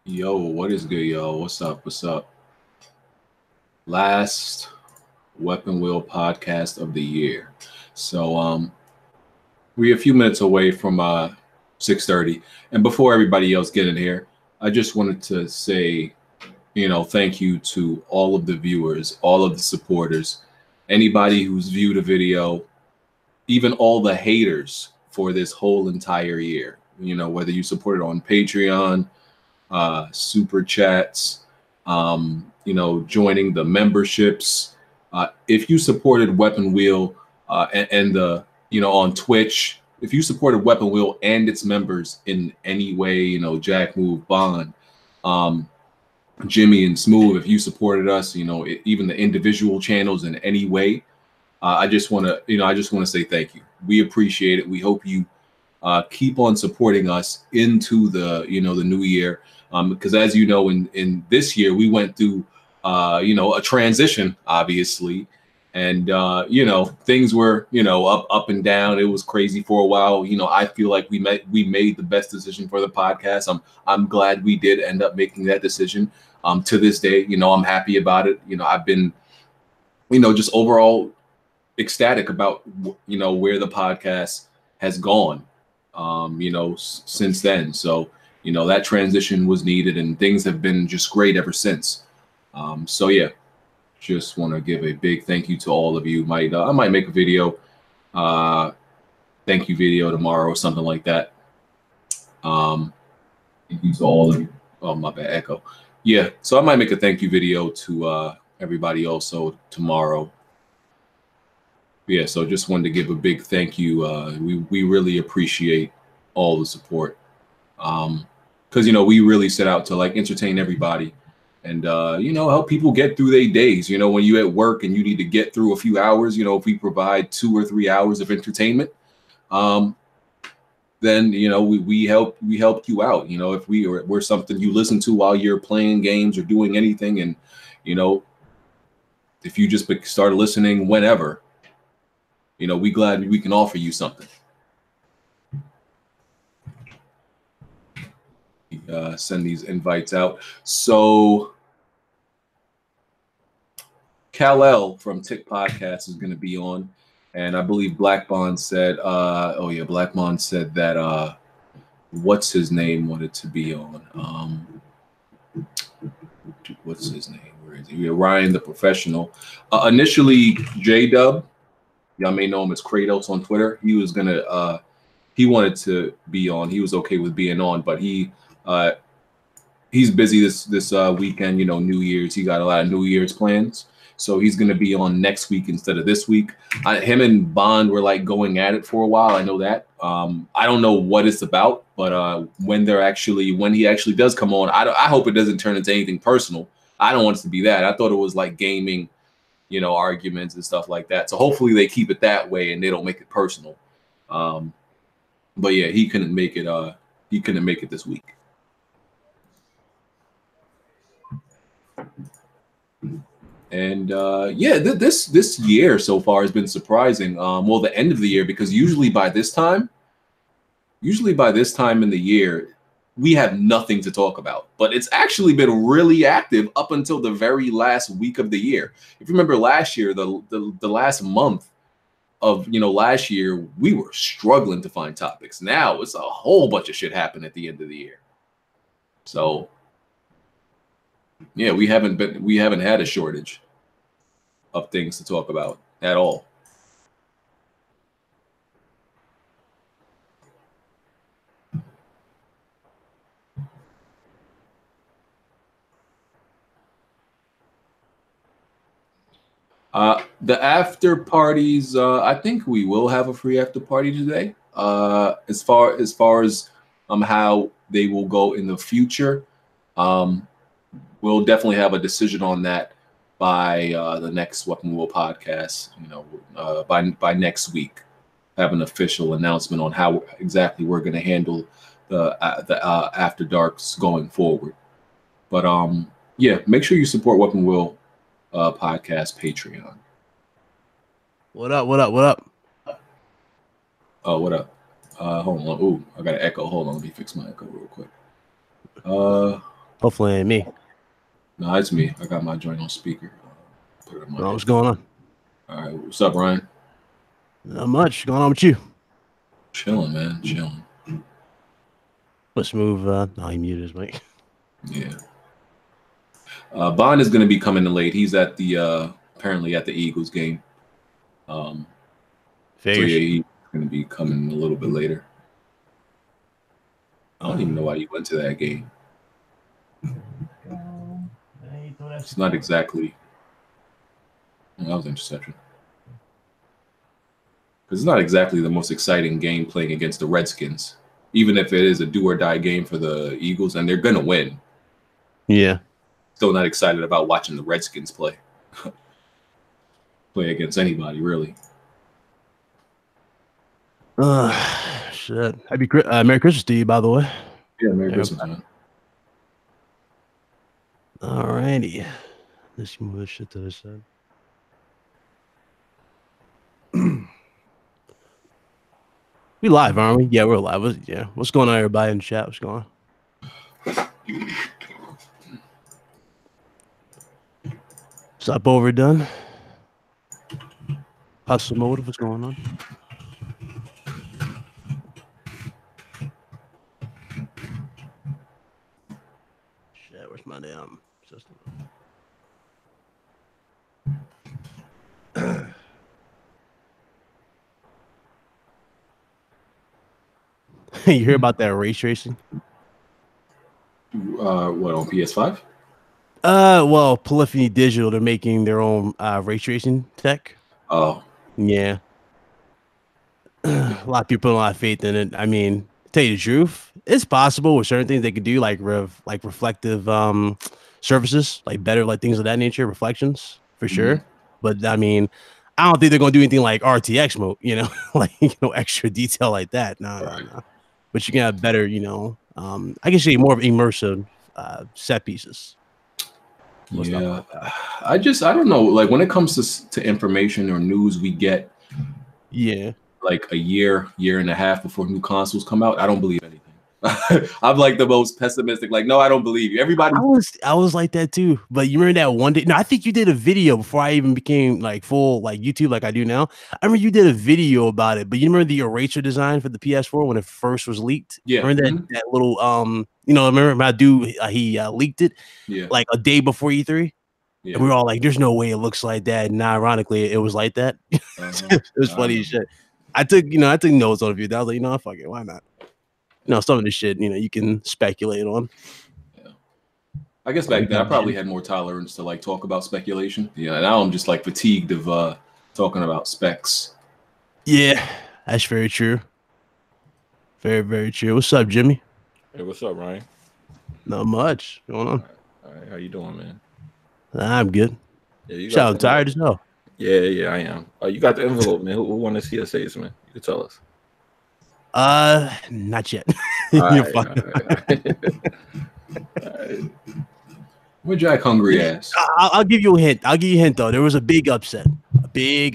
Yo, what is good, yo? What's up? What's up? Last Weapon Wheel podcast of the year. So we're a few minutes away from 6:30. And before everybody else get in here, I just wanted to say, thank you to all of the viewers, all of the supporters, anybody who's viewed a video, even all the haters for this whole entire year. Whether you support it on Patreon, super chats, joining the memberships. If you supported Weapon Wheel and the, on Twitch, if you supported Weapon Wheel and its members in any way, Jack Move, Bond, Jimmy and Smooth, if you supported us, even the individual channels in any way, I just want to say thank you. We appreciate it. We hope you keep on supporting us into the the new year, because as you know, in this year we went through a transition, obviously, and things were up and down. It was crazy for a while. I feel like we made the best decision for the podcast. I'm glad we did end up making that decision. To this day, I'm happy about it. I've been just overall ecstatic about where the podcast has gone since then. So that transition was needed, and things have been just great ever since. So yeah, just want to give a big thank you to all of you. I might make a video, thank you video tomorrow or something like that. Thank you to all of you. Oh, my bad, echo. Yeah, so I might make a thank you video to everybody also tomorrow. Yeah, so just wanted to give a big thank you. We really appreciate all the support, because we really set out to entertain everybody, and help people get through their days. When you at work and you need to get through a few hours, if we provide 2 or 3 hours of entertainment, then we helped you out. If we're something you listen to while you're playing games or doing anything, and if you just start listening whenever. We glad we can offer you something. Send these invites out. So Kal-El from Tick Podcast is going to be on, and I believe Black Bond said, Black Bond said that what's his name wanted to be on. What's his name? Where is he? Yeah, Ryan the Professional. Initially, J-Dub. Y'all may know him as Kratos on Twitter. He was gonna, he wanted to be on. He was okay with being on, but he's busy this weekend. New Year's. He got a lot of New Year's plans, so he's gonna be on next week instead of this week. Him and Bond were going at it for a while. I know that. I don't know what it's about, but when he actually does come on, I hope it doesn't turn into anything personal. I don't want it to be that. I thought it was like gaming, arguments and stuff like that. So hopefully they keep it that way and they don't make it personal. But yeah, he couldn't make it. He couldn't make it this week. And this year so far has been surprising. Well, the end of the year, because usually by this time in the year, we have nothing to talk about, but it's actually been really active up until the very last week of the year. If you remember last year, the last month of last year, we were struggling to find topics. Now it's a whole bunch of shit happened at the end of the year. So yeah, we haven't had a shortage of things to talk about at all. The after parties, I think we will have a free after party today. As far as how they will go in the future, we'll definitely have a decision on that by the next Weapon Wheel podcast. By next week, have an official announcement on how exactly we're going to handle the after darks going forward. But yeah, make sure you support Weapon Wheel podcast Patreon. What up? What up? What up? Oh, what up? Hold on. Ooh, I got an echo. Hold on, let me fix my echo real quick. Hopefully, it ain't me. No, it's me. I got my joint on speaker. Put it on my What's going on? All right, what's up, Ryan? Not much. What's going on with you? Chilling, man. Chilling. Let's move. No, he muted his mic. Yeah. Bond is going to be coming in late. He's at the apparently at the Eagles game. So yeah, he's going to be coming a little bit later. I don't even know why you went to that game. It's not exactly. Oh, that was an interception. Because it's not exactly the most exciting game playing against the Redskins, even if it is a do or die game for the Eagles, and they're going to win. Yeah. Still not excited about watching the Redskins play. Play against anybody, really. Shit. Merry Christmas to you, by the way. Yeah, Merry Christmas, man. Alrighty. Let's move this shit to the side. We live, aren't we? Yeah, we're live. Yeah. What's going on, everybody in the chat? What's going on? Stop overdone. Hustle motive. What's going on? Shit, where's my damn system? You hear about that ray tracing? What, on PS5? Well, Polyphony Digital, they're making their own ray tracing tech. Oh. Yeah. A lot of people put a lot of faith in it. I mean, to tell you the truth, it's possible with certain things they could do, like reflective surfaces, like better, like things of that nature, reflections for sure. But I mean, I don't think they're gonna do anything like RTX mode, you know, like extra detail like that. No. But you can have better, I can say more of immersive set pieces. Yeah, I don't know. Like when it comes to information or news we get, like a year and a half before new consoles come out, I don't believe anything. I'm like the most pessimistic. Like, no, I don't believe you. Everybody, I was like that too. But you remember that one day? No, I think you did a video before I even became like full like YouTube, like I do now. I remember you did a video about it. But you remember the eraser design for the PS4 when it first was leaked? Yeah. Remember that little remember my dude? He leaked it. Yeah. Like a day before E3. Yeah. And we were all like, "There's no way it looks like that." And ironically, it was like that. It was funny as shit. I took notes on a few. I was like, fuck it, why not? Some of the shit, you can speculate on. Yeah. I guess back then I probably had more tolerance to like talk about speculation. Yeah, now I'm just like fatigued of talking about specs. Yeah, that's very true. Very, very true. What's up, Jimmy? Hey, what's up, Ryan? Not much. What's going on? All right. How you doing, man? I'm good. Yeah, I'm tired as hell. Yeah, I am. You got the envelope, man. Who want to see us, man? You can tell us. Not yet. All right. Where Jack hungry ass? I'll give you a hint. Though. There was a big upset.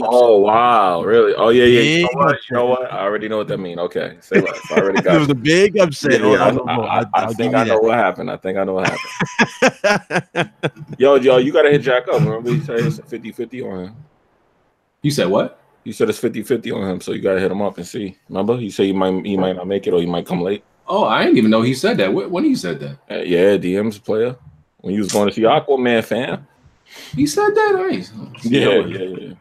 Oh wow, really? Oh yeah. You know what? I already know what that means. Okay, say less. I already got. It was a big upset. I think I know what happened. Yo, you gotta hit Jack up. Remember he said it's 50-50 on him. You said what? You said it's 50-50 on him, so you gotta hit him up and see. Remember, he said he might not make it or he might come late. Oh, I didn't even know he said that. When he said that? Yeah, DM's player. When you was going to see Aquaman, fam. He said that, nice. Yeah.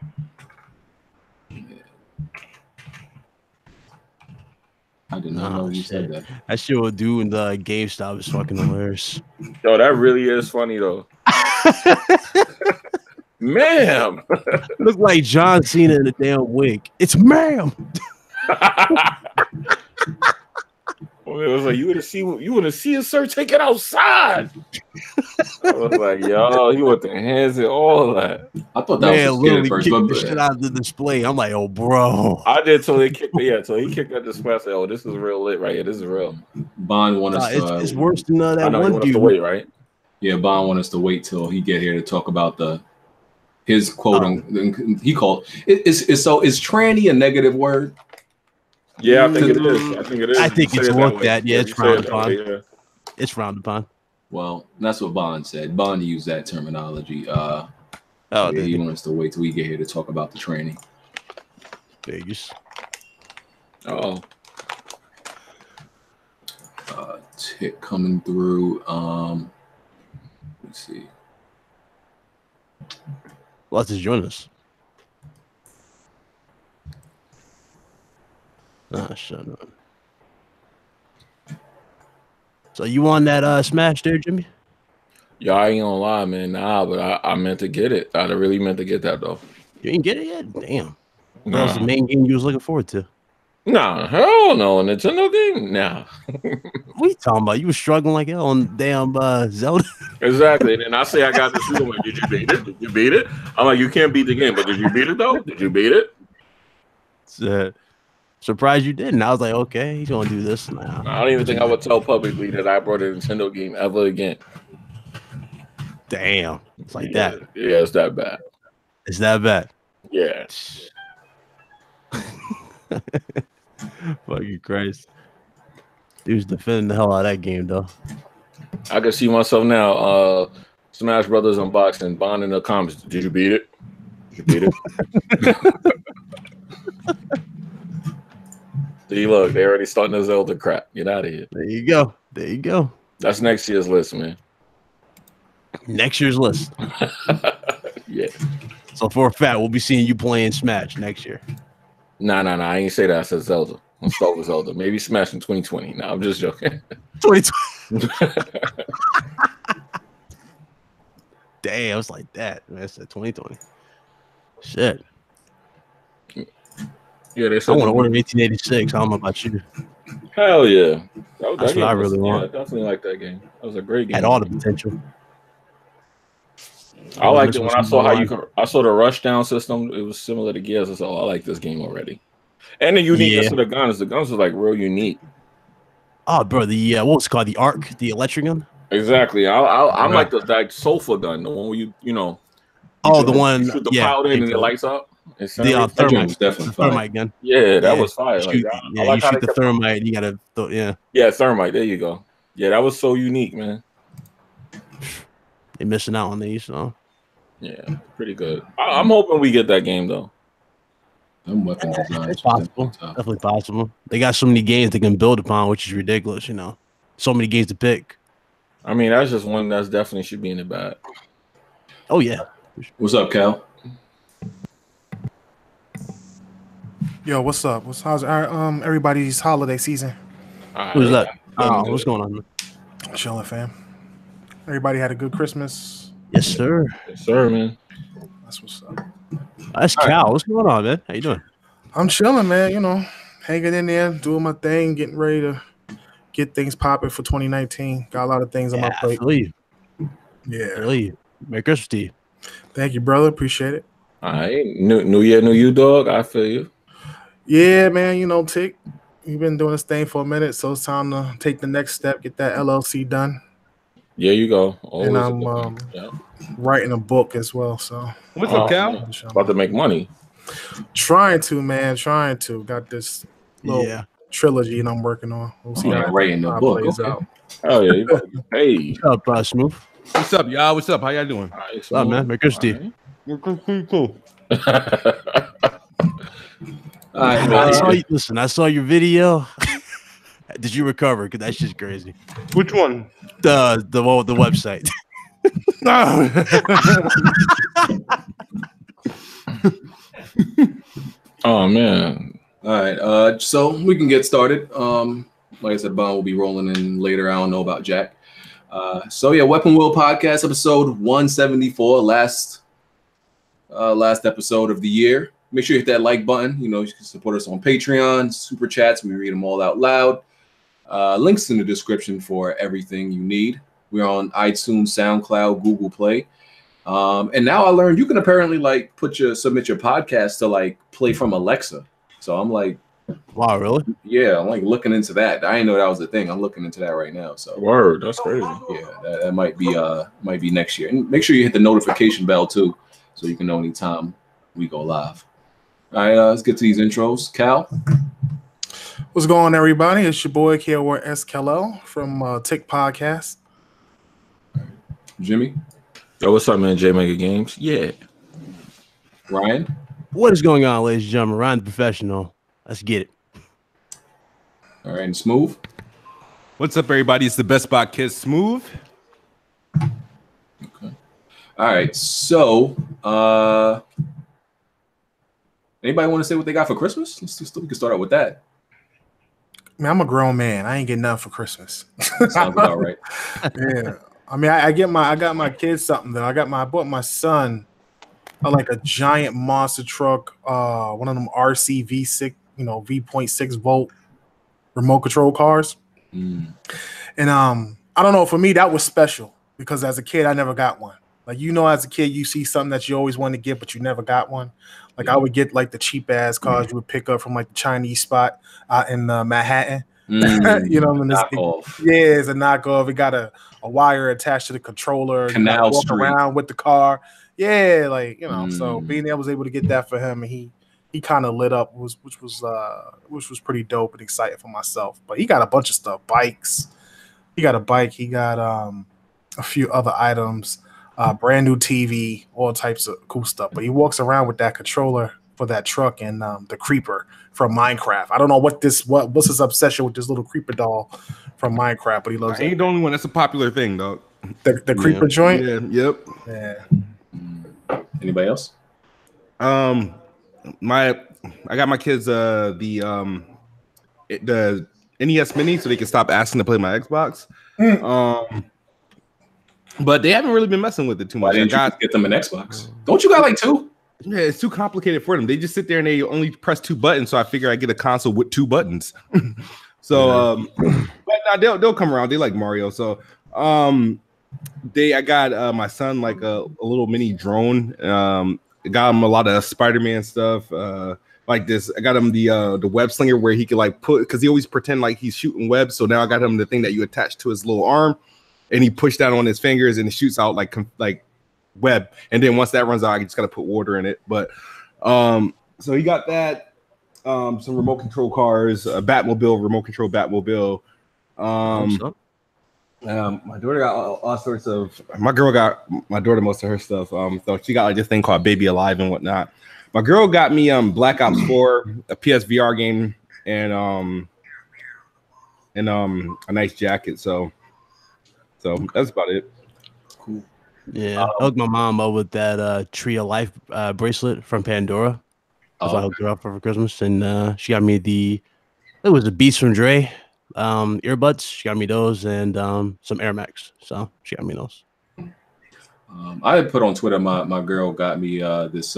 I did not know he said that. That shit will do in the Gamestop is fucking hilarious. Yo, that really is funny though. Ma'am. Look like John Cena in a damn wig. It's ma'am. Well, it was like you want to see a sir take it outside. I was like, yo, he want the hands and all that. I thought that was a first, but the shit out of the display. I'm like, oh, bro. I did till he kicked that display. I said, oh, this is real lit right here. This is real. Bond want us to. It's worse than that one dude. To wait, right? Yeah, Bond want us to wait till he get here to talk about his quote. He called it. Is tranny a negative word? Yeah, I think it is. I think it's looked at. Yeah, it's frowned upon. It's frowned upon. Well, that's what Bond said. Bond used that terminology. Oh, yeah, he wants to wait till we get here to talk about the training. Vegas. Oh. Tick coming through. Let's see. Let's just join us. Shut up. So you on that Smash there, Jimmy? Yeah, I ain't gonna lie, man. Nah, but I meant to get it. I really meant to get that though. You ain't get it yet? Damn. Nah. That was the main game you was looking forward to. Nah, hell no, Nintendo game. Nah. What are you talking about? You was struggling like hell on damn Zelda. Exactly. And then I say I got this. I'm like, did you beat it? Did you beat it? I'm like, you can't beat the game, but did you beat it though? Did you beat it? Surprised you didn't. I was like, okay, he's gonna do this now. I don't even think I would tell publicly that I brought a Nintendo game ever again. Damn, it's like that. Yeah, it's that bad. It's that bad. Yeah. Fucking Christ. He was defending the hell out of that game, though. I can see myself now. Smash Brothers unboxing, Bond in the comments. Did you beat it? Did you beat it? See, look, they already starting the Zelda crap. Get out of here. There you go. There you go. That's next year's list, man. Next year's list. Yeah. So for a fact, we'll be seeing you playing Smash next year. Nah. I ain't say that. I said Zelda. I'm start with Zelda. Maybe Smash in 2020. No, I'm just joking. 2020. Damn, it's like that. Man, I said 2020. Shit. Yeah, they I want to order 1886. I don't know about you. Hell yeah. That's what I really want. Yeah, I definitely like that game. That was a great game. Had all the potential. I liked it when I saw I saw the rush down system. It was similar to Gears. So I like this game already. And the uniqueness of the guns. The guns are like real unique. Oh, bro, the what was it called? The Arc, the electric gun. Exactly. I'm like the sofa gun, the one where you know. Oh, the one. You shoot the powder in and it lights up. The thermite, definitely thermite gun. Yeah, that was fire. Shoot, like, yeah, like you shoot the thermite. You gotta, yeah, thermite. There you go. Yeah, that was so unique, man. They missing out on these, so. Yeah, pretty good. I'm hoping we get that game though. Them weapon designs. It's possible. Definitely possible. They got so many games they can build upon, which is ridiculous. You know, so many games to pick. I mean, that's just one that's definitely should be in the bag. Oh yeah. What's up, Cal? Yo, what's up? How's everybody's holiday season? Who's that? What's going on? Chilling, fam. Everybody had a good Christmas. Yes, sir. Yes, sir, man. That's what's up. That's Cal. What's going on, man? How you doing? I'm chilling, man. You know, hanging in there, doing my thing, getting ready to get things popping for 2019. Got a lot of things on my plate. I feel you. Yeah. I feel you. Merry Christmas to you. Thank you, brother. Appreciate it. All right. New year, new you, dog. I feel you. Yeah, man. You know, Tick, you've been doing this thing for a minute, so it's time to take the next step, get that LLC done. Yeah, you go. Always and I'm writing a book as well. So what's up, Cal? About to make money. Trying to, man. Trying to. Got this little trilogy and I'm working on. We'll see how writing the book. Plays out. Oh yeah. Hey. What's up, Smooth? What's up, y'all? What's up? How y'all doing? What's up, man? Merry Christmas to you. Cool. I saw your video. Did you recover? Because that's just crazy. Which one? The one with the website. Oh man. All right. So we can get started. Like I said, Bond will be rolling in later. I don't know about Jack. So yeah, Weapon Wheel Podcast episode 174, last episode of the year. Make sure you hit that like button. You know, you can support us on Patreon, super chats. We read them all out loud. Links in the description for everything you need. We're on iTunes, SoundCloud, Google Play. And now I learned you can apparently submit your podcast to play from Alexa. So I'm like, wow, really? Yeah, I'm looking into that. I didn't know that was a thing. I'm looking into that right now. So word, that's crazy. Yeah, that might be next year. And make sure you hit the notification bell too, so you can know anytime we go live. All right, let's get to these intros. Cal. What's going on, everybody? It's your boy KORS Kal-El from Tick Podcast. Jimmy? Yo, what's up, man? J Mega Games. Yeah. Ryan? What is going on, ladies and gentlemen? Ryan the Professional. Let's get it. All right, and Smooth? What's up, everybody? It's the Best Bot Kid Smooth. Okay. All right, so anybody want to say what they got for Christmas? We can start out with that. Man, I'm a grown man. I ain't getting nothing for Christmas. Sounds about right. Yeah. I mean, I got my kids something though. I bought my son like a giant monster truck, one of them RC V6, V.6 volt remote control cars. And I don't know, for me that was special because as a kid I never got one. Like, as a kid you see something that you always wanted to get but you never got one. Like I would get like the cheap ass cars you would pick up from like the Chinese spot out in Manhattan. Knockoff. Yeah, it's a knockoff. It got a wire attached to the controller. Canal you walk Street. around with the car. Yeah, like so I was able to get that for him, and he kind of lit up, which was pretty dope and exciting for myself. But he got a bunch of stuff, bikes. He got a bike. He got a few other items, brand new TV, all types of cool stuff. But he walks around with that controller for that truck and the creeper from Minecraft. I don't know what's his obsession with this little creeper doll from Minecraft, but he loves I ain't it. the only one. That's a popular thing, dog. The creeper joint. Yeah. Yep. Yeah. Anybody else? I got my kids the NES Mini so they can stop asking to play my Xbox. But they haven't really been messing with it too much. Why didn't you get them an Xbox? Don't you got like two? Yeah, it's too complicated for them. They just sit there and they only press 2 buttons. So I figure I get a console with 2 buttons. So, but they'll come around. They like Mario. So, I got my son like a little mini drone. Got him a lot of Spider-Man stuff. Like this, I got him the web slinger where he could like put, because he always pretend like he's shooting webs. So now I got him the thing that you attach to his little arm, and he pushed down on his fingers and it shoots out like web. And then once that runs out, I just got to put water in it. But so he got that, some remote control cars, a Batmobile, remote control Batmobile. My daughter got all sorts of. My girl got my daughter most of her stuff. So she got like this thing called Baby Alive and whatnot. My girl got me Black Ops 4, a PSVR game, and a nice jacket. So that's about it. Cool. Yeah, I hooked my mom up with that Tree of Life bracelet from Pandora. That's what I hooked her up for Christmas, and she got me it was a Beast from Dre earbuds. She got me those and some Air Max. So she got me those. I had put on Twitter. My girl got me this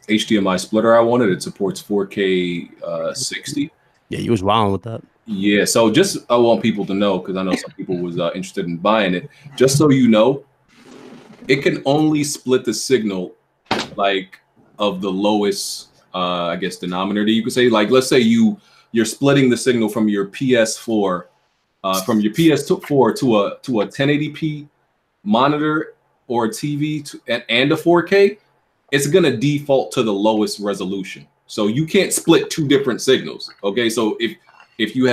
HDMI splitter I wanted. It supports 4K 60. Yeah, you was wilding with that. Yeah, so just I want people to know, because I know some people was interested in buying it. Just so you know, it can only split the signal like of the lowest I guess denominator you could say. Like let's say you're splitting the signal from your PS4 to a 1080p monitor or a TV and a 4K, it's gonna default to the lowest resolution. So you can't split 2 different signals. Okay, so if you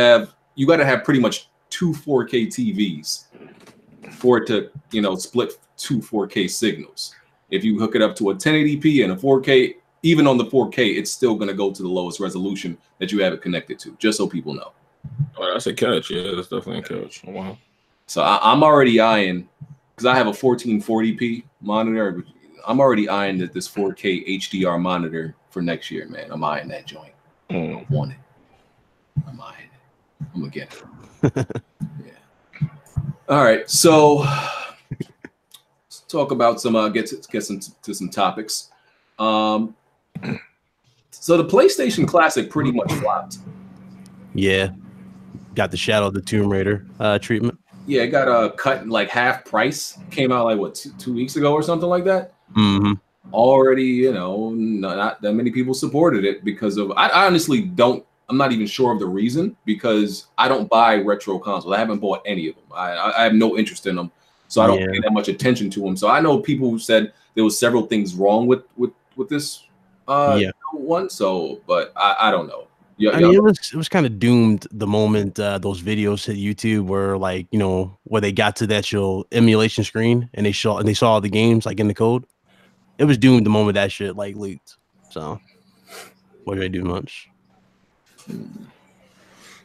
got to have pretty much 2 4K TVs for it to split 2 4K signals. If you hook it up to a 1080p and a 4K, even on the 4K, it's still going to go to the lowest resolution that you have it connected to, just so people know. Oh, that's a catch. Yeah, that's definitely a catch. Oh, wow. So I'm already eyeing, because I have a 1440p monitor. I'm already eyeing this 4K HDR monitor for next year, man. I'm eyeing that joint. I want it. I'm eyeing it. I'm going to get it. Yeah. All right. So let's talk about some, get to some topics. So the PlayStation Classic pretty much flopped. Yeah, got the Shadow of the Tomb Raider treatment. Yeah, it got cut like half price. Came out like what 2 weeks ago or something like that. Mm-hmm. Already, not that many people supported it because of. I honestly don't. I'm not even sure of the reason, because I don't buy retro consoles. I haven't bought any of them. I have no interest in them, so I don't pay that much attention to them. So I know people who said there was several things wrong with this one. So, but I don't know. Yeah, I mean, it was kind of doomed the moment those videos hit YouTube, where like where they got to that emulation screen and they saw the games like in the code. It was doomed the moment that shit like leaked. So what did I do much?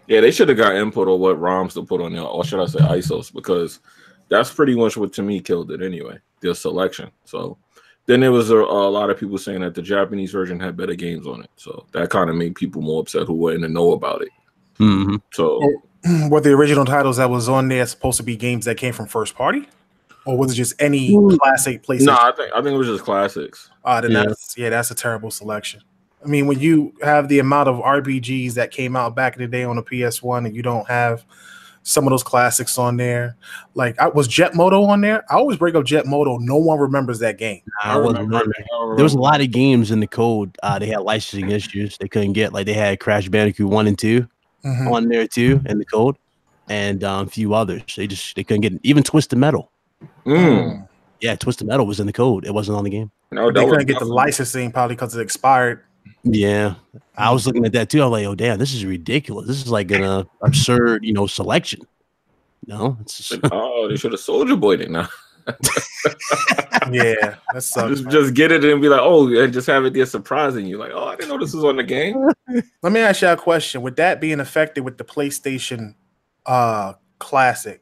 Yeah, they should have got input on what ROMs to put on there, or should I say ISOs, because that's pretty much what to me killed it anyway, the selection. So then there was a lot of people saying that the Japanese version had better games on it. So that kind of made people more upset who wouldn't know about it. Mm-hmm. So were the original titles that was on there supposed to be games that came from first party? Or was it just any classic PlayStation? No, I think it was just classics. Then that's a terrible selection. I mean, when you have the amount of RPGs that came out back in the day on the PS1 and you don't have some of those classics on there, like was Jet Moto on there? I always bring up Jet Moto. No one remembers that game. There was a lot of games in the code. They had licensing issues. They couldn't get, like they had Crash Bandicoot 1 and 2 on there too in the code, and a few others. They couldn't get even Twisted Metal. Yeah, Twisted Metal was in the code. It wasn't on the game. No, they couldn't get the licensing probably because it expired. Yeah, I was looking at that too. I was like, "Oh damn, this is ridiculous. This is like an absurd, selection." No, it's just... they should have SouljaBoyed it now. Yeah, that sucks. Just get it and be like, oh, and just have it there surprising you, like, oh, I didn't know this was on the game. Let me ask you a question. With that being affected with the PlayStation Classic,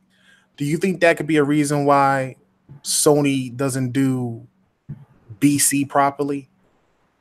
do you think that could be a reason why Sony doesn't do BC properly,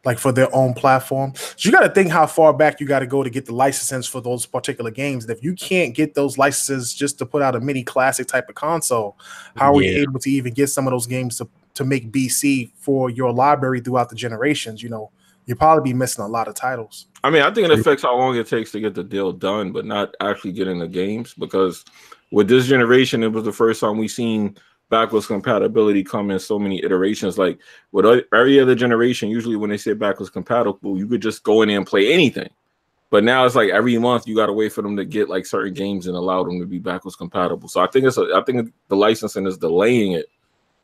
like for their own platform? So you got to think how far back you got to go to get the licenses for those particular games. And if you can't get those licenses just to put out a mini classic type of console, how are you able to even get some of those games to make BC for your library throughout the generations? You'll probably be missing a lot of titles. I mean, I think it affects how long it takes to get the deal done, but not actually getting the games, because with this generation, it was the first time we seen backwards compatibility come in so many iterations. Like with every other generation, usually when they say backwards compatible, you could just go in there and play anything. But now it's like every month you got to wait for them to get like certain games and allow them to be backwards compatible. So I think the licensing is delaying it,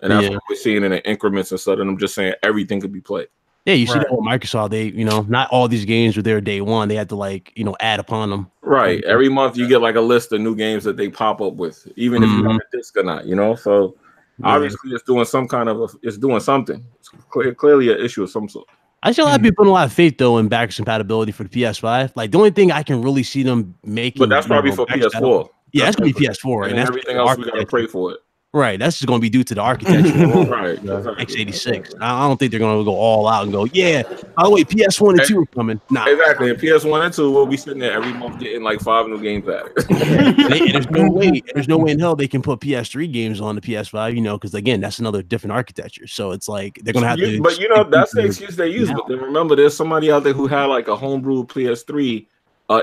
and that's what we're seeing in the increments instead of them just saying everything could be played. Yeah, you see that with Microsoft. They, not all these games were there day one. They had to add upon them. Right. Every month you get like a list of new games that they pop up with, even if you have a disc or not, So obviously it's doing some kind of it's doing something. It's clearly an issue of some sort. I see a lot of people putting a lot of faith though in backwards compatibility for the PS5. Like the only thing I can really see them making, but that's probably for PS4. Yeah, that's gonna be PS4, and that's everything else we gotta pray for it. Right, that's just going to be due to the architecture. Right, x86. I don't think they're going to go all out and go, yeah. By the way, PS1 and 2 are coming. Nah, exactly. And PS1 and 2 will be sitting there every month getting like 5 new games back. There's no way in hell they can put PS3 games on the PS5. Because again, that's another different architecture. So it's like they're going to have to. But that's the excuse they use. But then remember, there's somebody out there who had like a homebrew PS3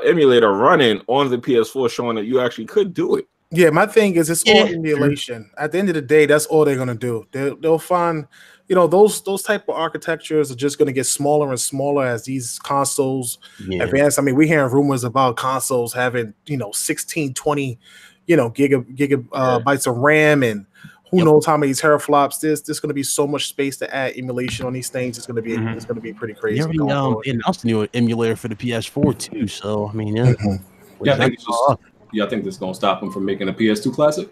emulator running on the PS4, showing that you actually could do it. Yeah, my thing is it's all emulation. At the end of the day, that's all they're gonna do. They'll find, those type of architectures are just gonna get smaller and smaller as these consoles advance. I mean, we're hearing rumors about consoles having 16, 20, gigabytes of RAM, and who knows how many teraflops. There's gonna be so much space to add emulation on these things. It's gonna be pretty crazy. They announced a new emulator for the PS4 too. So I mean, I think this is gonna stop them from making a PS2 classic.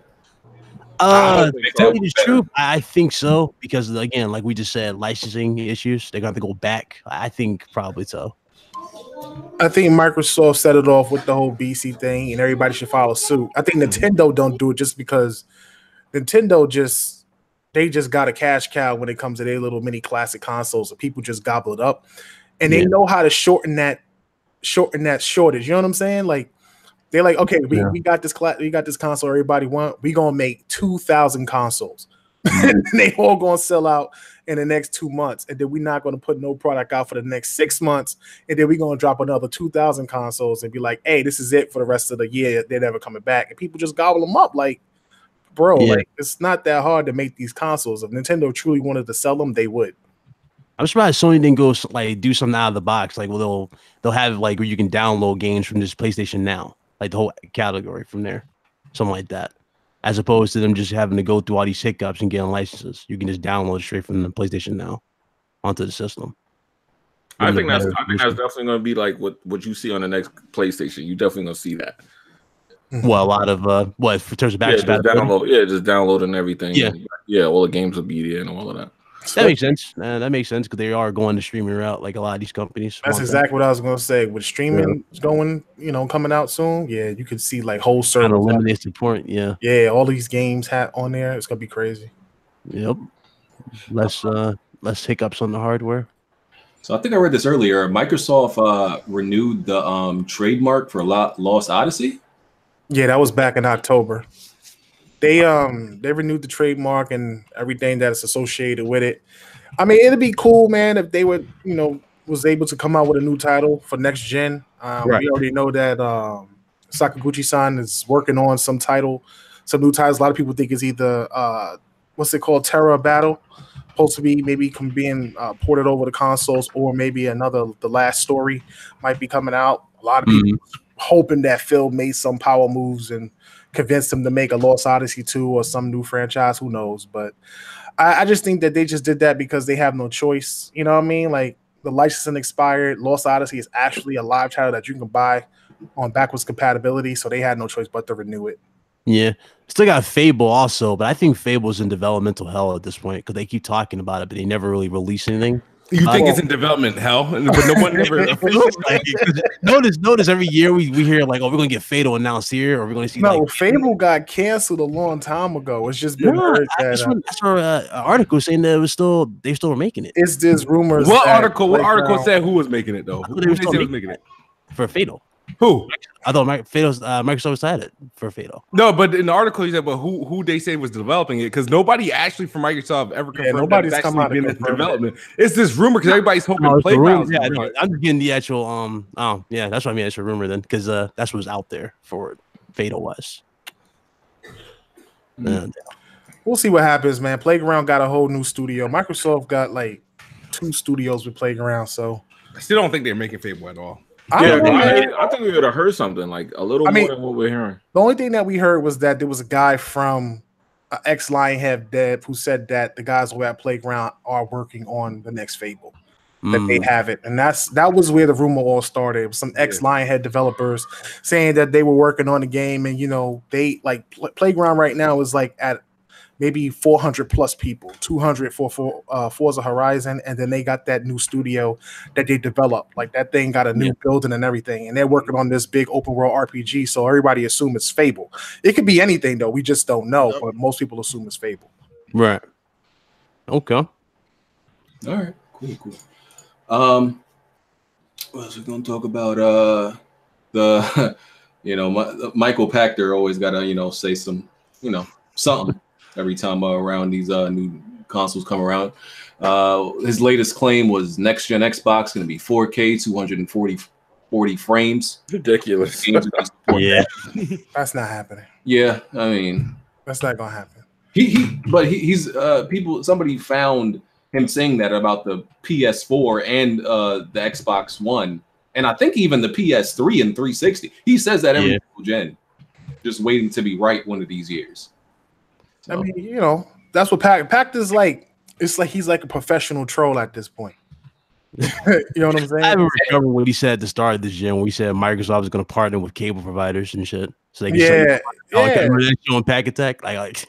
To tell you the truth, I think so, because again, like we just said, licensing issues. They're gonna have to go back. I think probably so. I think Microsoft set it off with the whole BC thing, and everybody should follow suit. I think Nintendo don't do it just because Nintendo just got a cash cow when it comes to their little mini classic consoles, and people just gobble it up, and they know how to shorten that shortage. You know what I'm saying? Like. They're like, okay, we got this console everybody want. We gonna make 2,000 consoles. And they all gonna sell out in the next 2 months, and then we're not gonna put no product out for the next 6 months, and then we're gonna drop another 2,000 consoles and be like, hey, this is it for the rest of the year. They're never coming back, and people just gobble them up. Like, bro, like it's not that hard to make these consoles. If Nintendo truly wanted to sell them, they would. I'm surprised Sony didn't go like do something out of the box. Like, well, they'll have like where you can download games from this PlayStation Now. Like the whole category from there, something like that, as opposed to them just having to go through all these hiccups and getting licenses. You can just download it straight from the PlayStation Now onto the system. I think that's definitely going to be like what you see on the next PlayStation. You definitely going to see that. Well, a lot of what for terms of just download and everything. Yeah, all the games will be there and all of that. That makes sense. That makes sense because they are going the streaming route, like a lot of these companies. That's exactly what I was going to say. With streaming going, coming out soon, you could see like whole servers. Kind of limited support, yeah. All these games on there. It's gonna be crazy. Yep. Less hiccups on the hardware. So I think I read this earlier. Microsoft renewed the trademark for Lost Odyssey. Yeah, that was back in October. They renewed the trademark and everything that is associated with it. I mean, it'd be cool, man, if they would, was able to come out with a new title for next gen. We already know that Sakaguchi-san is working on some new titles. A lot of people think it's either what's it called, Terra Battle, supposed to be maybe being ported over to consoles, or maybe The Last Story might be coming out. A lot of people hoping that Phil made some power moves and convinced him to make a Lost Odyssey 2 or some new franchise. Who knows? But I just think that they just did that because they have no choice. You know what I mean? Like, the licensing expired. Lost Odyssey is actually a live title that you can buy on backwards compatibility, so they had no choice but to renew it. Yeah. Still got Fable also, but I think Fable's in developmental hell at this point because they keep talking about it, but they never really release anything. You think it's in development hell, but no one ever. Notice every year we hear like, oh, we're gonna get Fable announced here, or we're gonna see. No, Fable got canceled a long time ago. It's just been heard that. That's where an article saying that they still were making it. It's just rumors. What article said who was making it though? Who they said was making it for Fatal? Who? I thought Microsoft had it for Fatal. No, but in the article he said, but who they say was developing it? Because nobody actually from Microsoft ever confirmed nobody's that come out been in development. It's this rumor because everybody's hoping Playground. Yeah, I'm just getting the actual. That's what I mean. It's a rumor then, because that's what was out there for Fatal was. We'll see what happens, man. Playground got a whole new studio. Microsoft got like 2 studios with Playground, so I still don't think they're making Fable at all. I think we would have heard something like a little more than what we're hearing. The only thing that we heard was that there was a guy from ex-Lionhead Dev who said that the guys who at Playground are working on the next Fable, that they have it, and that was where the rumor all started. It was some ex-Lionhead developers saying that they were working on the game, and they like Playground right now is like at maybe 400 plus people, 200 for Forza Horizon, and then they got that new studio that they developed. Like, that thing got a new building and everything, and they're working on this big open world RPG, so everybody assume it's Fable. It could be anything, though. We just don't know, but most people assume it's Fable. Right. Okay. All right. Cool. What else we gonna talk about? The Michael Pachter always gotta say some something every time around these new consoles come around. His latest claim was next gen Xbox going to be 4K, 240 frames. Ridiculous. Yeah, that's not happening. Yeah, I mean, that's not gonna happen. He's somebody found him saying that about the PS4 and the Xbox One, and I think even the PS3 and 360. He says that every gen, just waiting to be right one of these years. So. I mean, that's what Pachter's like. It's like he's like a professional troll at this point. You know what I'm saying? I remember when he said at the start of this gen, when he said Microsoft is going to partner with cable providers and shit, so they can on Pack Attack. Like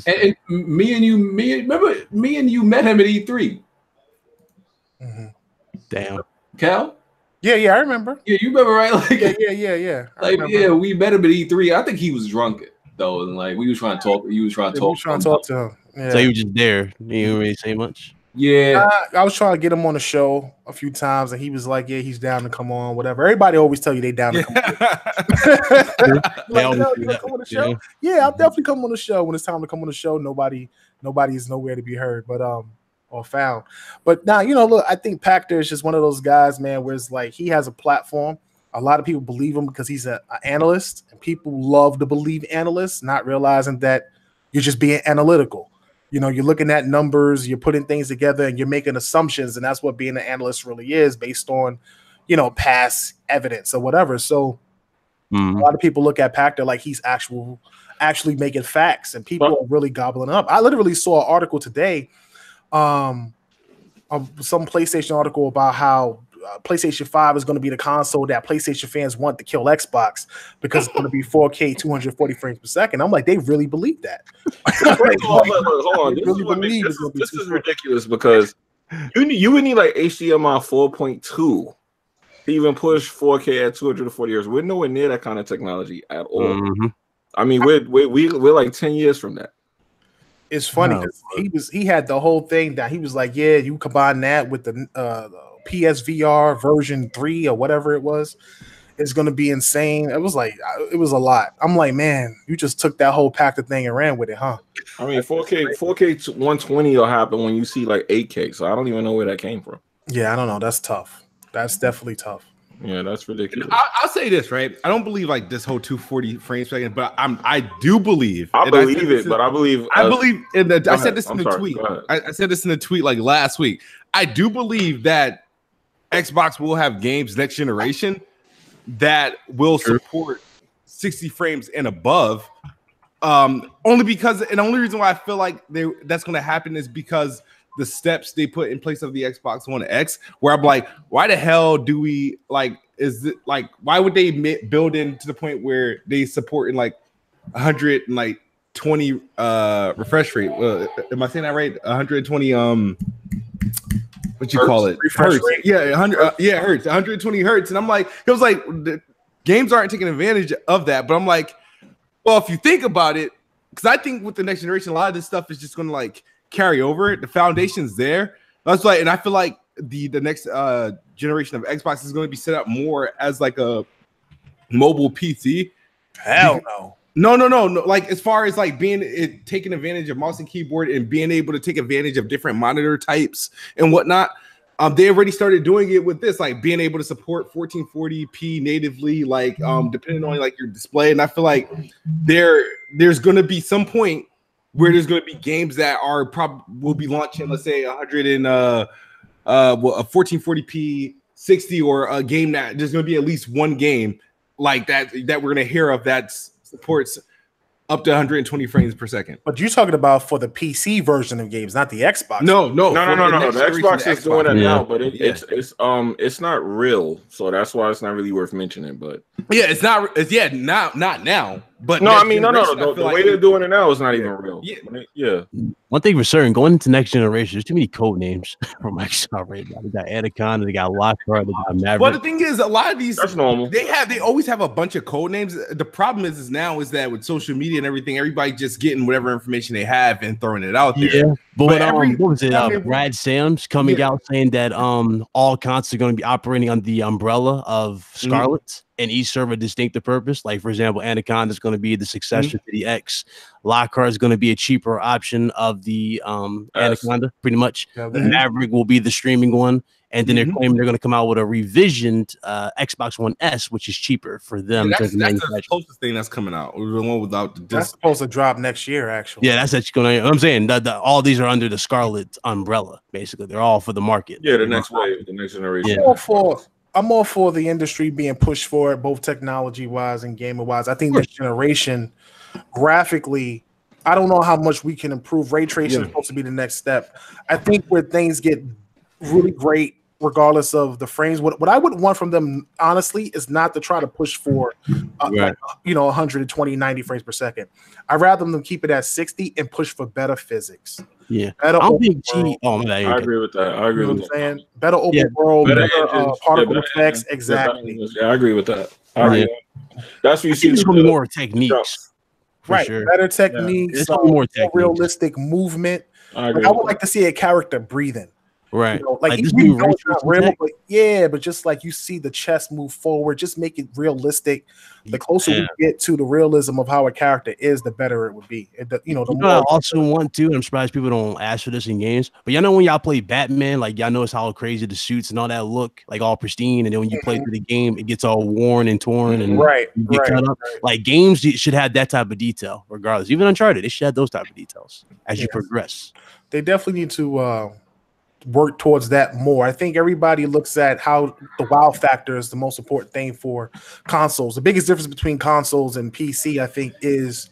and me and you met him at E3. Mm-hmm. Damn, Cal. Yeah, I remember. Yeah, you remember, right? Like, yeah. We met him at E3. I think he was drunk though, and like we was trying to talk. He was trying to talk to him. Yeah. So he was just there. He didn't really say much. Yeah, I was trying to get him on the show a few times, and he was like, "Yeah, he's down to come on, whatever." Everybody always tell you they down to come on. Come on the show? Yeah, I'll definitely come on the show when it's time to come on the show. Nobody is nowhere to be heard, but or found. But now, look, I think Pachter is just one of those guys, man, where it's like he has a platform. A lot of people believe him because he's an analyst, and people love to believe analysts, not realizing that you're just being analytical. You're looking at numbers, you're putting things together, and you're making assumptions, and that's what being an analyst really is, based on, past evidence or whatever. So a lot of people look at Pachter like he's actually making facts, and people are really gobbling up. I literally saw an article today. some PlayStation article about how PlayStation 5 is going to be the console that PlayStation fans want to kill Xbox because it's going to be 4K 240 frames per second. I'm like, they really believe that. Hold on. This is ridiculous because you would need like HDMI 4.2 to even push 4K at 240 Hz. We're nowhere near that kind of technology at all. Mm-hmm. I mean, we're like 10 years from that. It's funny because he had the whole thing that he was like, yeah, you combine that with the PSVR version 3 or whatever it was, it's going to be insane. It was a lot. I'm like, man, you just took that whole Pachter thing and ran with it, huh? I mean, 4K 120 will happen when you see like 8K. So I don't even know where that came from. Yeah, I don't know. That's tough. That's definitely tough. Yeah, that's ridiculous. I'll say this, right? I don't believe like this whole 240 frames per second, but I do believe. I believe it, but I believe in the. I said this in the tweet. I said this in the tweet like last week. I do believe that Xbox will have games next generation that will support 60 frames and above. Only because, and the only reason why I feel like that's going to happen is because the steps they put in place of the Xbox One X, where I'm like, why the hell do we like? Is it like why would they build in to the point where they support in like 120 refresh rate? Am I saying that right? 120 what you call it? Hertz. Yeah, 100. Yeah, hertz. 120 hertz. And I'm like, it was like the games aren't taking advantage of that. But I'm like, well, if you think about it, because I think with the next generation, a lot of this stuff is just going to like carry over. The foundation's there. That's like, and I feel like the next generation of Xbox is going to be set up more as like a mobile PC. Hell no. No. Like as far as like taking advantage of mouse and keyboard and being able to take advantage of different monitor types and whatnot. They already started doing it with this, like being able to support 1440p natively, like depending on like your display. And I feel like there's going to be some point where there's going to be games that are will be launching, let's say 100 and a 1440p 60, or a game that there's going to be at least one game like that we're going to hear of that supports up to 120 frames per second. But you're talking about for the PC version of games, not the Xbox. No. The Xbox is doing that now, but it's not real, so that's why it's not really worth mentioning. But yeah, it's not. Not now. But no, I mean, no. The way they're doing it now is not even real. Yeah. One thing for certain, going into next generation, there's too many code names from Microsoft right now. They got Anaconda, they got Lockhart, they got Maverick. Well, the thing is, a lot of these that's normal. They always have a bunch of code names. The problem is now that with social media and everything, everybody just getting whatever information they have and throwing it out there. Yeah, but what was it? Brad Sams coming out saying that all consoles are going to be operating under the umbrella of Scarlet. And each serve a distinctive purpose. Like, for example, Anaconda is going to be the successor to the X. Lockhart is going to be a cheaper option of the Anaconda, pretty much. Maverick will be the streaming one. And then they're claiming they're going to come out with a revisioned Xbox One S, which is cheaper for them. That's the closest thing that's coming out. The one without the disc. That's supposed to drop next year, actually. Yeah, that's actually going to. I'm saying that all these are under the Scarlet umbrella, basically. They're all for the market. Yeah, the next wave, the next generation. Yeah. I'm all for the industry being pushed for it, both technology-wise and gamer-wise. I think this generation, graphically, I don't know how much we can improve. Ray tracing is supposed to be the next step. I think where things get really great, regardless of the frames, what I would want from them, honestly, is not to try to push for, 120, 90 frames per second. I'd rather them keep it at 60 and push for better physics. Yeah, better I agree with that. I agree with that. Saying? Better open world, better particle effects. Exactly. Yeah, I agree with that. That's what you see. There's going to be more techniques. Right, sure. Better techniques. It's more realistic movement. I would like to see a character breathing. Right, like even though it's not real, but just like you see the chest move forward, just make it realistic. The closer we get to the realism of how a character is, the better it would be. The more I also want to, and I'm surprised people don't ask for this in games, but y'all know when y'all play Batman, like y'all notice how crazy the suits and all that look, like all pristine, and then when you play through the game, it gets all worn and torn and cut up. Like games should have that type of detail, regardless. Even Uncharted, they should have those type of details as you progress. They definitely need to work towards that more. I think everybody looks at how the wow factor is the most important thing for consoles. The biggest difference between consoles and PC, I think, is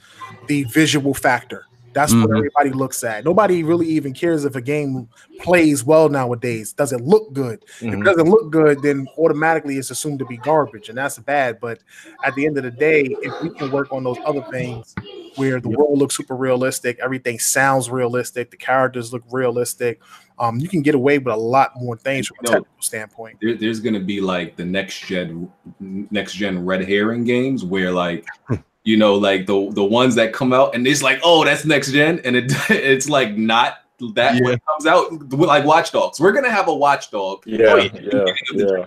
the visual factor. That's what everybody looks at. Nobody really even cares if a game plays well nowadays. Does it look good? If it doesn't look good, then automatically it's assumed to be garbage, and that's bad. But at the end of the day, if we can work on those other things where the world looks super realistic, everything sounds realistic, the characters look realistic, you can get away with a lot more things from a technical standpoint. There's going to be like the next gen red herring games where like you know, like the ones that come out and it's like, oh, that's next gen, and it's like not that when it comes out, like Watch Dogs. We're gonna have a Watch Dog. Yeah.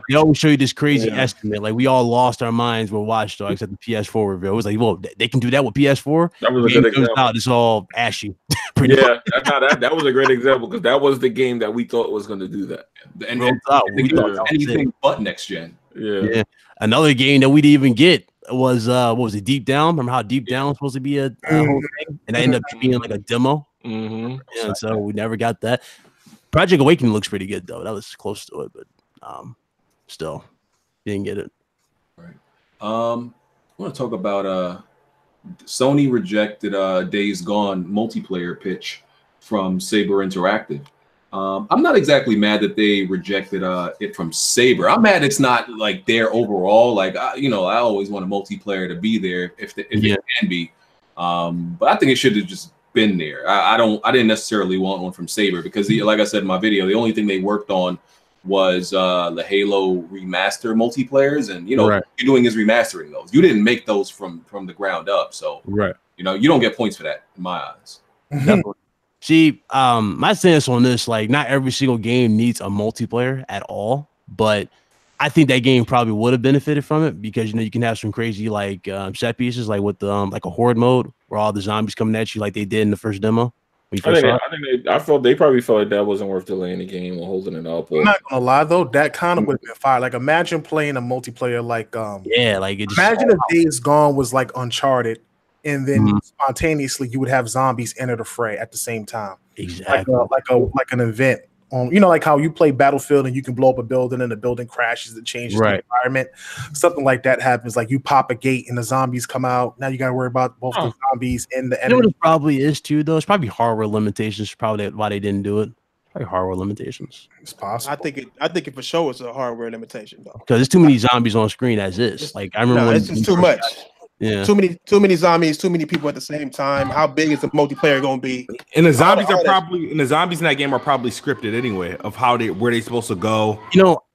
They always show you this crazy estimate. Like we all lost our minds with Watch Dogs at the PS4 reveal. It was like, well, they can do that with PS4. That was a good example. Out, it's all ashy. That was a great example because that was the game that we thought was going to do that. And we thought anything but next gen. Yeah. Another game that we didn't even get was what was it? Deep Down. Remember how Deep Down was supposed to be a whole thing, and that ended up being like a demo. Yeah, so we never got that. Project Awakening looks pretty good though. That was close to it, but still didn't get it. Right. I want to talk about Sony rejected Days Gone multiplayer pitch from Saber Interactive. I'm not exactly mad that they rejected it from Saber. I'm mad it's not like there overall. Like I always want a multiplayer to be there if it can be. But I think it should have just been there. I didn't necessarily want one from Saber because like I said in my video, the only thing they worked on was the Halo remaster multiplayers, and what you're doing is remastering those. You didn't make those from the ground up, so you don't get points for that in my eyes. See, my stance on this, like, not every single game needs a multiplayer at all, but I think that game probably would have benefited from it because you can have some crazy like set pieces, like with the like a horde mode where all the zombies coming at you, like they did in the first demo. I felt they probably felt like that wasn't worth delaying the game or holding it up. I'm not gonna lie though, that kind of would have been fire. Like imagine playing a multiplayer like imagine if Days Gone was like Uncharted. And then spontaneously, you would have zombies enter the fray at the same time. Exactly, like an event. Like how you play Battlefield and you can blow up a building and the building crashes and changes the environment. Something like that happens. Like you pop a gate and the zombies come out. Now you got to worry about both the zombies and the enemy. You know what it probably is too, though. It's probably hardware limitations. Probably why they didn't do it. Probably hardware limitations. It's possible. I think it for sure it's a hardware limitation though. Because there's too many zombies on screen as is. Like I remember it's just too much. Yeah, too many zombies, too many people at the same time. How big is the multiplayer going to be? And the zombies in that game are probably scripted anyway of where they supposed to go.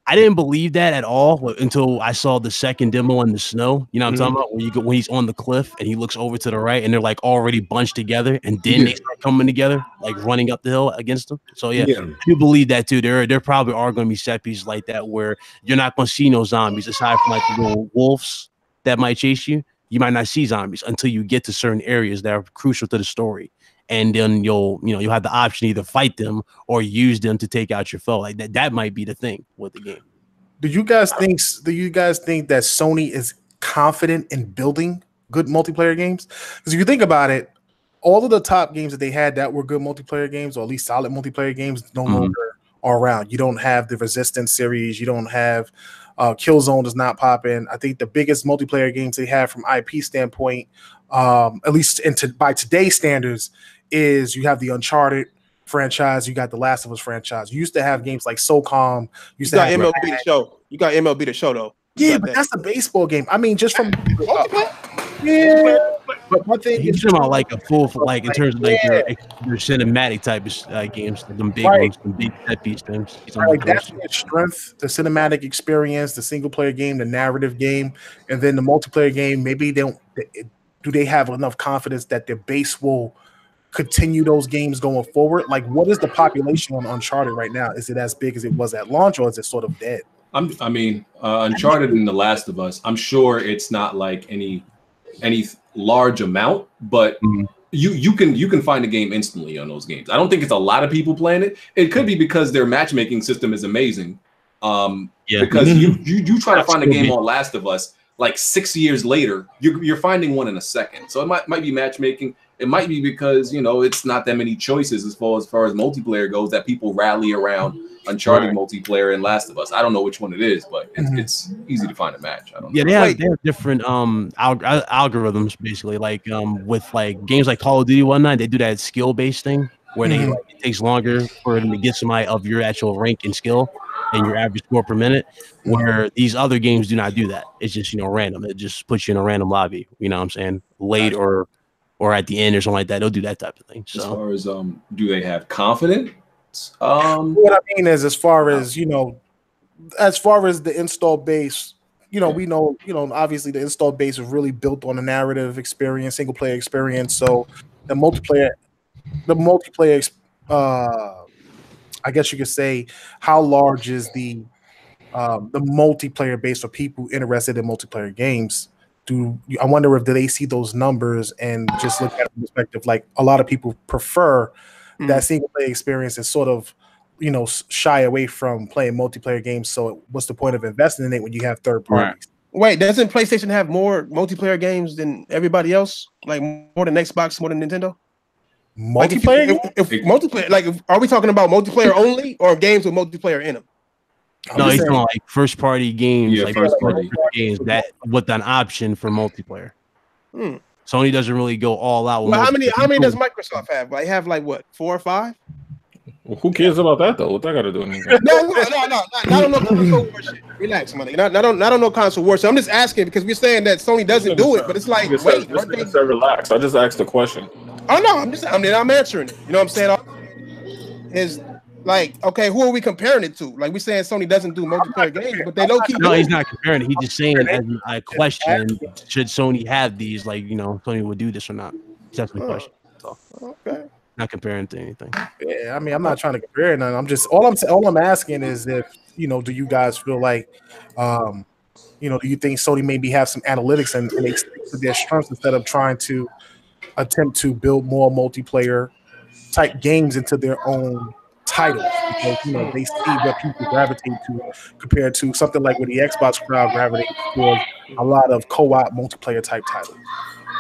I didn't believe that at all until I saw the second demo in the snow. You know what I'm talking about? When he's on the cliff and he looks over to the right and they're like already bunched together, and then they start coming together, like running up the hill against them. So I do believe that too. There probably are going to be set pieces like that where you're not going to see no zombies aside from like the little wolves that might chase you. You might not see zombies until you get to certain areas that are crucial to the story, and then you'll have the option to either fight them or use them to take out your foe. Like that might be the thing with the game. Do you guys think that Sony is confident in building good multiplayer games? Because if you think about it, all of the top games that they had that were good multiplayer games, or at least solid multiplayer games, no longer are around. You don't have the Resistance series. You don't have Killzone is not popping. I think the biggest multiplayer games they have from IP standpoint, at least by today's standards, is you have the Uncharted franchise, you got the Last of Us franchise. You used to have games like SOCOM. You got MLB the show. You got MLB the show though. Yeah, but that's a baseball game. I mean, just from but my thing is talking about like a full, like in terms of like your cinematic type of games, like them big ones, them big set piece things. Like that's the strength, the cinematic experience, the single player game, the narrative game, and then the multiplayer game. Maybe do they have enough confidence that their base will continue those games going forward? Like, what is the population on Uncharted right now? Is it as big as it was at launch, or is it sort of dead? Uncharted and The Last of Us, I'm sure it's not like any large amount, but you can find a game instantly on those games. I don't think it's a lot of people playing it. It could be because their matchmaking system is amazing. Because you try to find a game on Last of Us, like 6 years later, you're finding one in a second. So it might be matchmaking. It might be because, you know, it's not that many choices as far as multiplayer goes that people rally around Uncharted multiplayer and Last of Us. I don't know which one it is, but it's easy to find a match. I don't know. Yeah, they have different algorithms basically. Like with like games like Call of Duty whatnot, they do that skill based thing where they like, it takes longer for them to get somebody of your actual rank and skill and your average score per minute. Where these other games do not do that. It's just, you know, random. It just puts you in a random lobby. You know what I'm saying? Late or at the end or something like that. They'll do that type of thing. So as far as do they have confidence? What I mean is, as far as, you know, as far as the install base, you know, we know, you know, obviously the install base is really built on a narrative experience, single player experience. So the multiplayer, I guess you could say, how large is the multiplayer base for people interested in multiplayer games? I wonder if they see those numbers and just look at it from perspective, like a lot of people prefer that single player experience and sort of, you know, shy away from playing multiplayer games. So what's the point of investing in it when you have third parties? Wait, doesn't PlayStation have more multiplayer games than everybody else? Like more than Xbox, more than Nintendo? Multiplayer? Like if multiplayer, like are we talking about multiplayer only or games with multiplayer in them? No, he's talking like first party games, Yeah, like first party games that with an option for multiplayer. Sony doesn't really go all out. Well, how many does Microsoft have? Like have like what, 4 or 5? Well, who cares about that though? What that got to do with anything? No, not on no console war shit. Relax, money. Not on no console war shit. I'm just asking because we're saying that Sony doesn't do it, but it's like, wait, relax. I just asked the question. Oh no, I'm answering it. You know what I'm saying? Is like, okay, who are we comparing it to? Like we saying Sony doesn't do multiplayer games, but they low key. No, he's not comparing it. He's just saying as a question, should Sony have these? Like, you know, Sony would do this or not? That's the question. So, okay. Not comparing to anything. Yeah, I mean, I'm not trying to compare none. I'm just all I'm asking is if, you know, do you guys feel like, you know, do you think Sony maybe have some analytics and they stick to their strengths instead of trying to attempt to build more multiplayer type games into their own titles, because, you know, they see what people gravitate to compared to something like with the Xbox crowd gravitates towards a lot of co-op multiplayer type titles.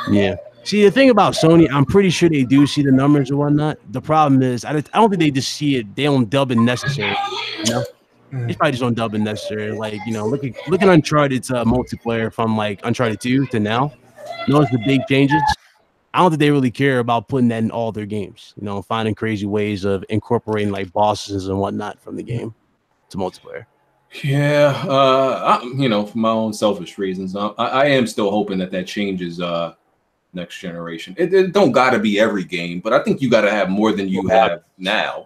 Yeah. See, the thing about Sony, I'm pretty sure they do see the numbers and whatnot. The problem is, I don't think they just see it. They don't dub it necessary. You know, they probably just don't dub it necessary. Like, you know, look at Uncharted's multiplayer from like Uncharted 2 to now. Notice the big changes. I don't think they really care about putting that in all their games. You know, finding crazy ways of incorporating like bosses and whatnot from the game to multiplayer. Yeah, you know, for my own selfish reasons, I am still hoping that changes. Next generation. It don't got to be every game, but I think you got to have more than you have now.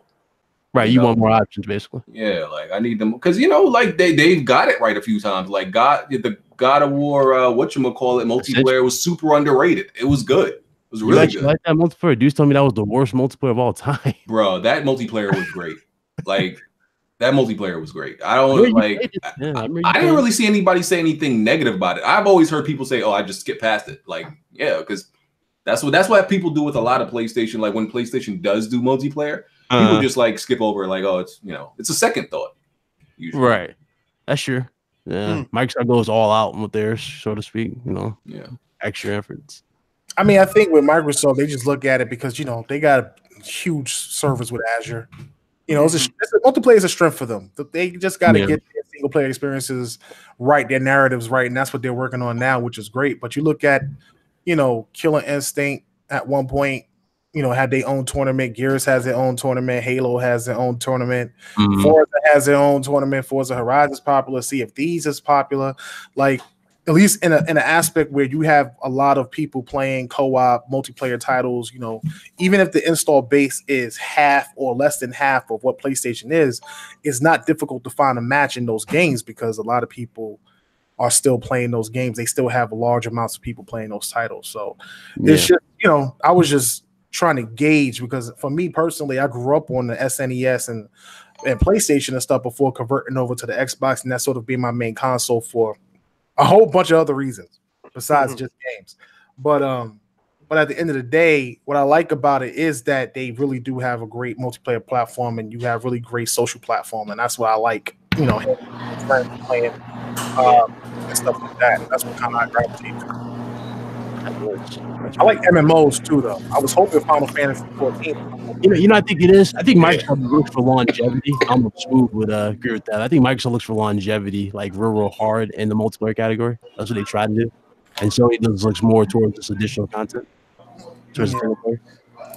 Right, you want more options, basically. Yeah, like I need them because, you know, like they've got it right a few times. Like the God of War, whatchamacallit multiplayer was super underrated. It was good. It was really good. Like that multiplayer. Dudes told me that was the worst multiplayer of all time. Bro, that multiplayer was great. Like that multiplayer was great. I don't like. I didn't really see anybody say anything negative about it. I've always heard people say, "Oh, I just skipped past it." Like, yeah, because that's what people do with a lot of PlayStation. Like when PlayStation does do multiplayer, people just like skip over. Like, oh, it's, you know, it's a second thought. Usually. Right. That's true. Yeah, Microsoft goes all out with theirs, so to speak. You know, extra efforts. I mean, I think with Microsoft, they just look at it because, you know, they got a huge service with Azure. You know, multiplayer is a strength for them. They just got to get their single player experiences right, their narratives right, and that's what they're working on now, which is great. But you look at, you know, Killer Instinct at one point, you know, had their own tournament. Gears has their own tournament. Halo has their own tournament. Forza has their own tournament. Forza Horizon is popular. Sea of Thieves is popular. Like, at least in an aspect where you have a lot of people playing co-op multiplayer titles, you know, even if the install base is half or less than half of what PlayStation is, it's not difficult to find a match in those games because a lot of people are still playing those games. They still have large amounts of people playing those titles. So it's just, you know, I was just trying to gauge because for me personally, I grew up on the SNES and PlayStation and stuff before converting over to the Xbox, and that sort of being my main console for a whole bunch of other reasons besides just games. But at the end of the day, what I like about it is that they really do have a great multiplayer platform and you have really great social platform. And that's what I like, you know, playing. and stuff like that. That's what kind of I gravitate to. I like MMOs too, though. I was hoping Final Fantasy 14. You know, I think it is. I think Microsoft looks for longevity. I'm smooth would agree with that. I think Microsoft looks for longevity, like real hard in the multiplayer category. That's what they try to do. And Sony looks more towards this additional content. Single player.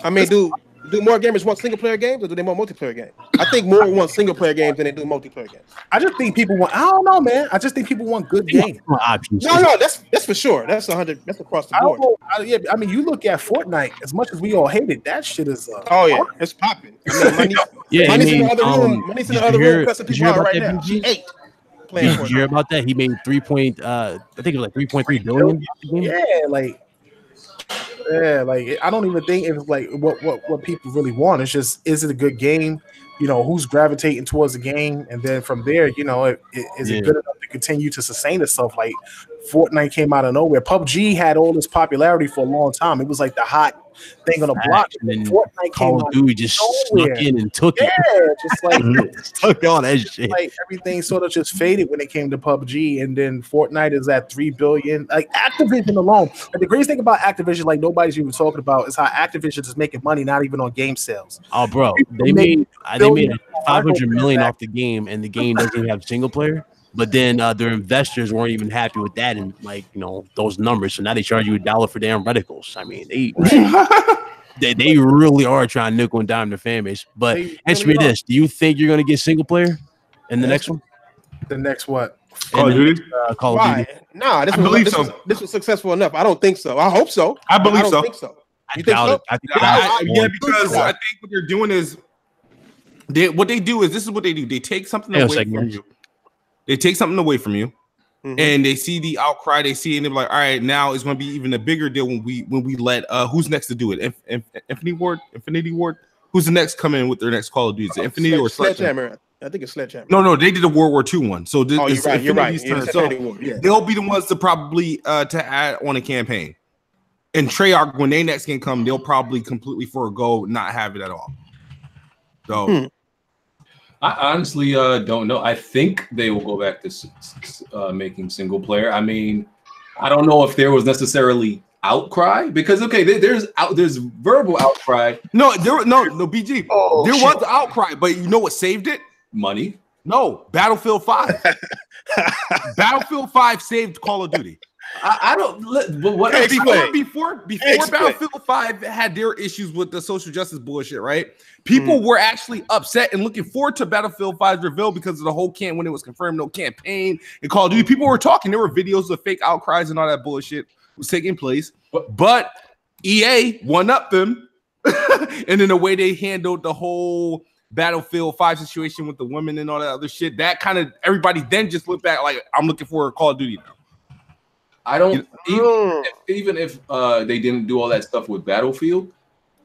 I mean, do more gamers want single player games or do they want multiplayer games? I think more want single player games than they do multiplayer games. I just think people want. I don't know, man. I just think people want good games. Options. No, that's for sure. That's 100. That's across the board. I mean, you look at Fortnite. As much as we all hate it, that shit is. Oh yeah, it's popping. I mean, money's in the other room. Money's in the other room. Cussing people out right now. She ate. Did you hear about that? He made I think it was like 3.3 billion. Yeah, like I don't even think it's like what people really want. It's just, is it a good game? You know, who's gravitating towards the game, and then from there, you know, is it good enough to continue to sustain itself? Like Fortnite came out of nowhere. PUBG had all this popularity for a long time. It was like the hot thing on the block. And then Fortnite Call of Duty just snuck in and took it. Yeah, just like took all that shit. Like everything sort of just faded when it came to PUBG, and then Fortnite is at 3 billion. Like Activision alone. And the greatest thing about Activision, like nobody's even talking about, is how Activision is making money, not even on game sales. Oh, bro, they made 500 million off the game, and the game doesn't even have single player. But then their investors weren't even happy with that, and like, you know, those numbers. So now they charge you $1 for damn reticles. I mean, they really are trying to nickel and dime their fan base. But answer me this: do you think you're going to get single player in the next one? The next what? Call of Duty. Call of Duty. Nah, this was successful enough. I don't think so. I hope so. I believe so. Think so. I doubt it. Because I think what they're doing is what they do. They take something away from you. They take something away from you, and they see the outcry. They see it, and they're like, "All right, now it's going to be even a bigger deal when we let who's next to do it? Infinity Ward. Who's the next come in with their next Call of Duty? Is it Infinity or Sledgehammer? I think it's Sledgehammer. No, they did a World War II one. So you're right. So they'll be the ones to probably to add on a campaign. And Treyarch, when they next game come, they'll probably completely forego not have it at all. So. I honestly don't know. I think they will go back to making single player. I mean, I don't know if there was necessarily outcry, because there's verbal outcry. No, BG. There was outcry, but you know what saved it? Money. No, Battlefield 5. Battlefield 5 saved Call of Duty. I don't. But what before Battlefield 5 had their issues with the social justice bullshit, right? People were actually upset and looking forward to Battlefield 5's reveal because of the whole when it was confirmed, no campaign and Call of Duty. People were talking. There were videos of fake outcries and all that bullshit was taking place. But EA one up them, and then the way they handled the whole Battlefield 5 situation with the women and all that other shit, that kind of everybody then just looked back like, I'm looking for a Call of Duty now. I don't even if they didn't do all that stuff with Battlefield,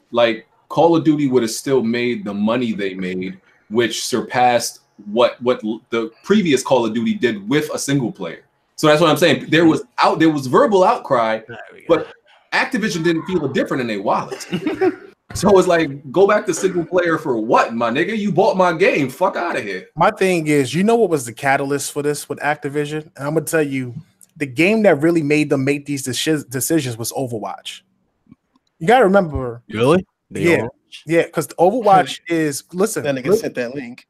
like Call of Duty would have still made the money they made, which surpassed what the previous Call of Duty did with a single player. So that's what I'm saying. There was verbal outcry, but Activision didn't feel it different in their wallets. So it's like, go back to single player for what, my nigga? You bought my game. Fuck out of here. My thing is, you know what was the catalyst for this with Activision? And I'm gonna tell you, the game that really made them make these decisions was Overwatch. You gotta remember. Really? Yeah, because Overwatch is, listen. That nigga sent that link.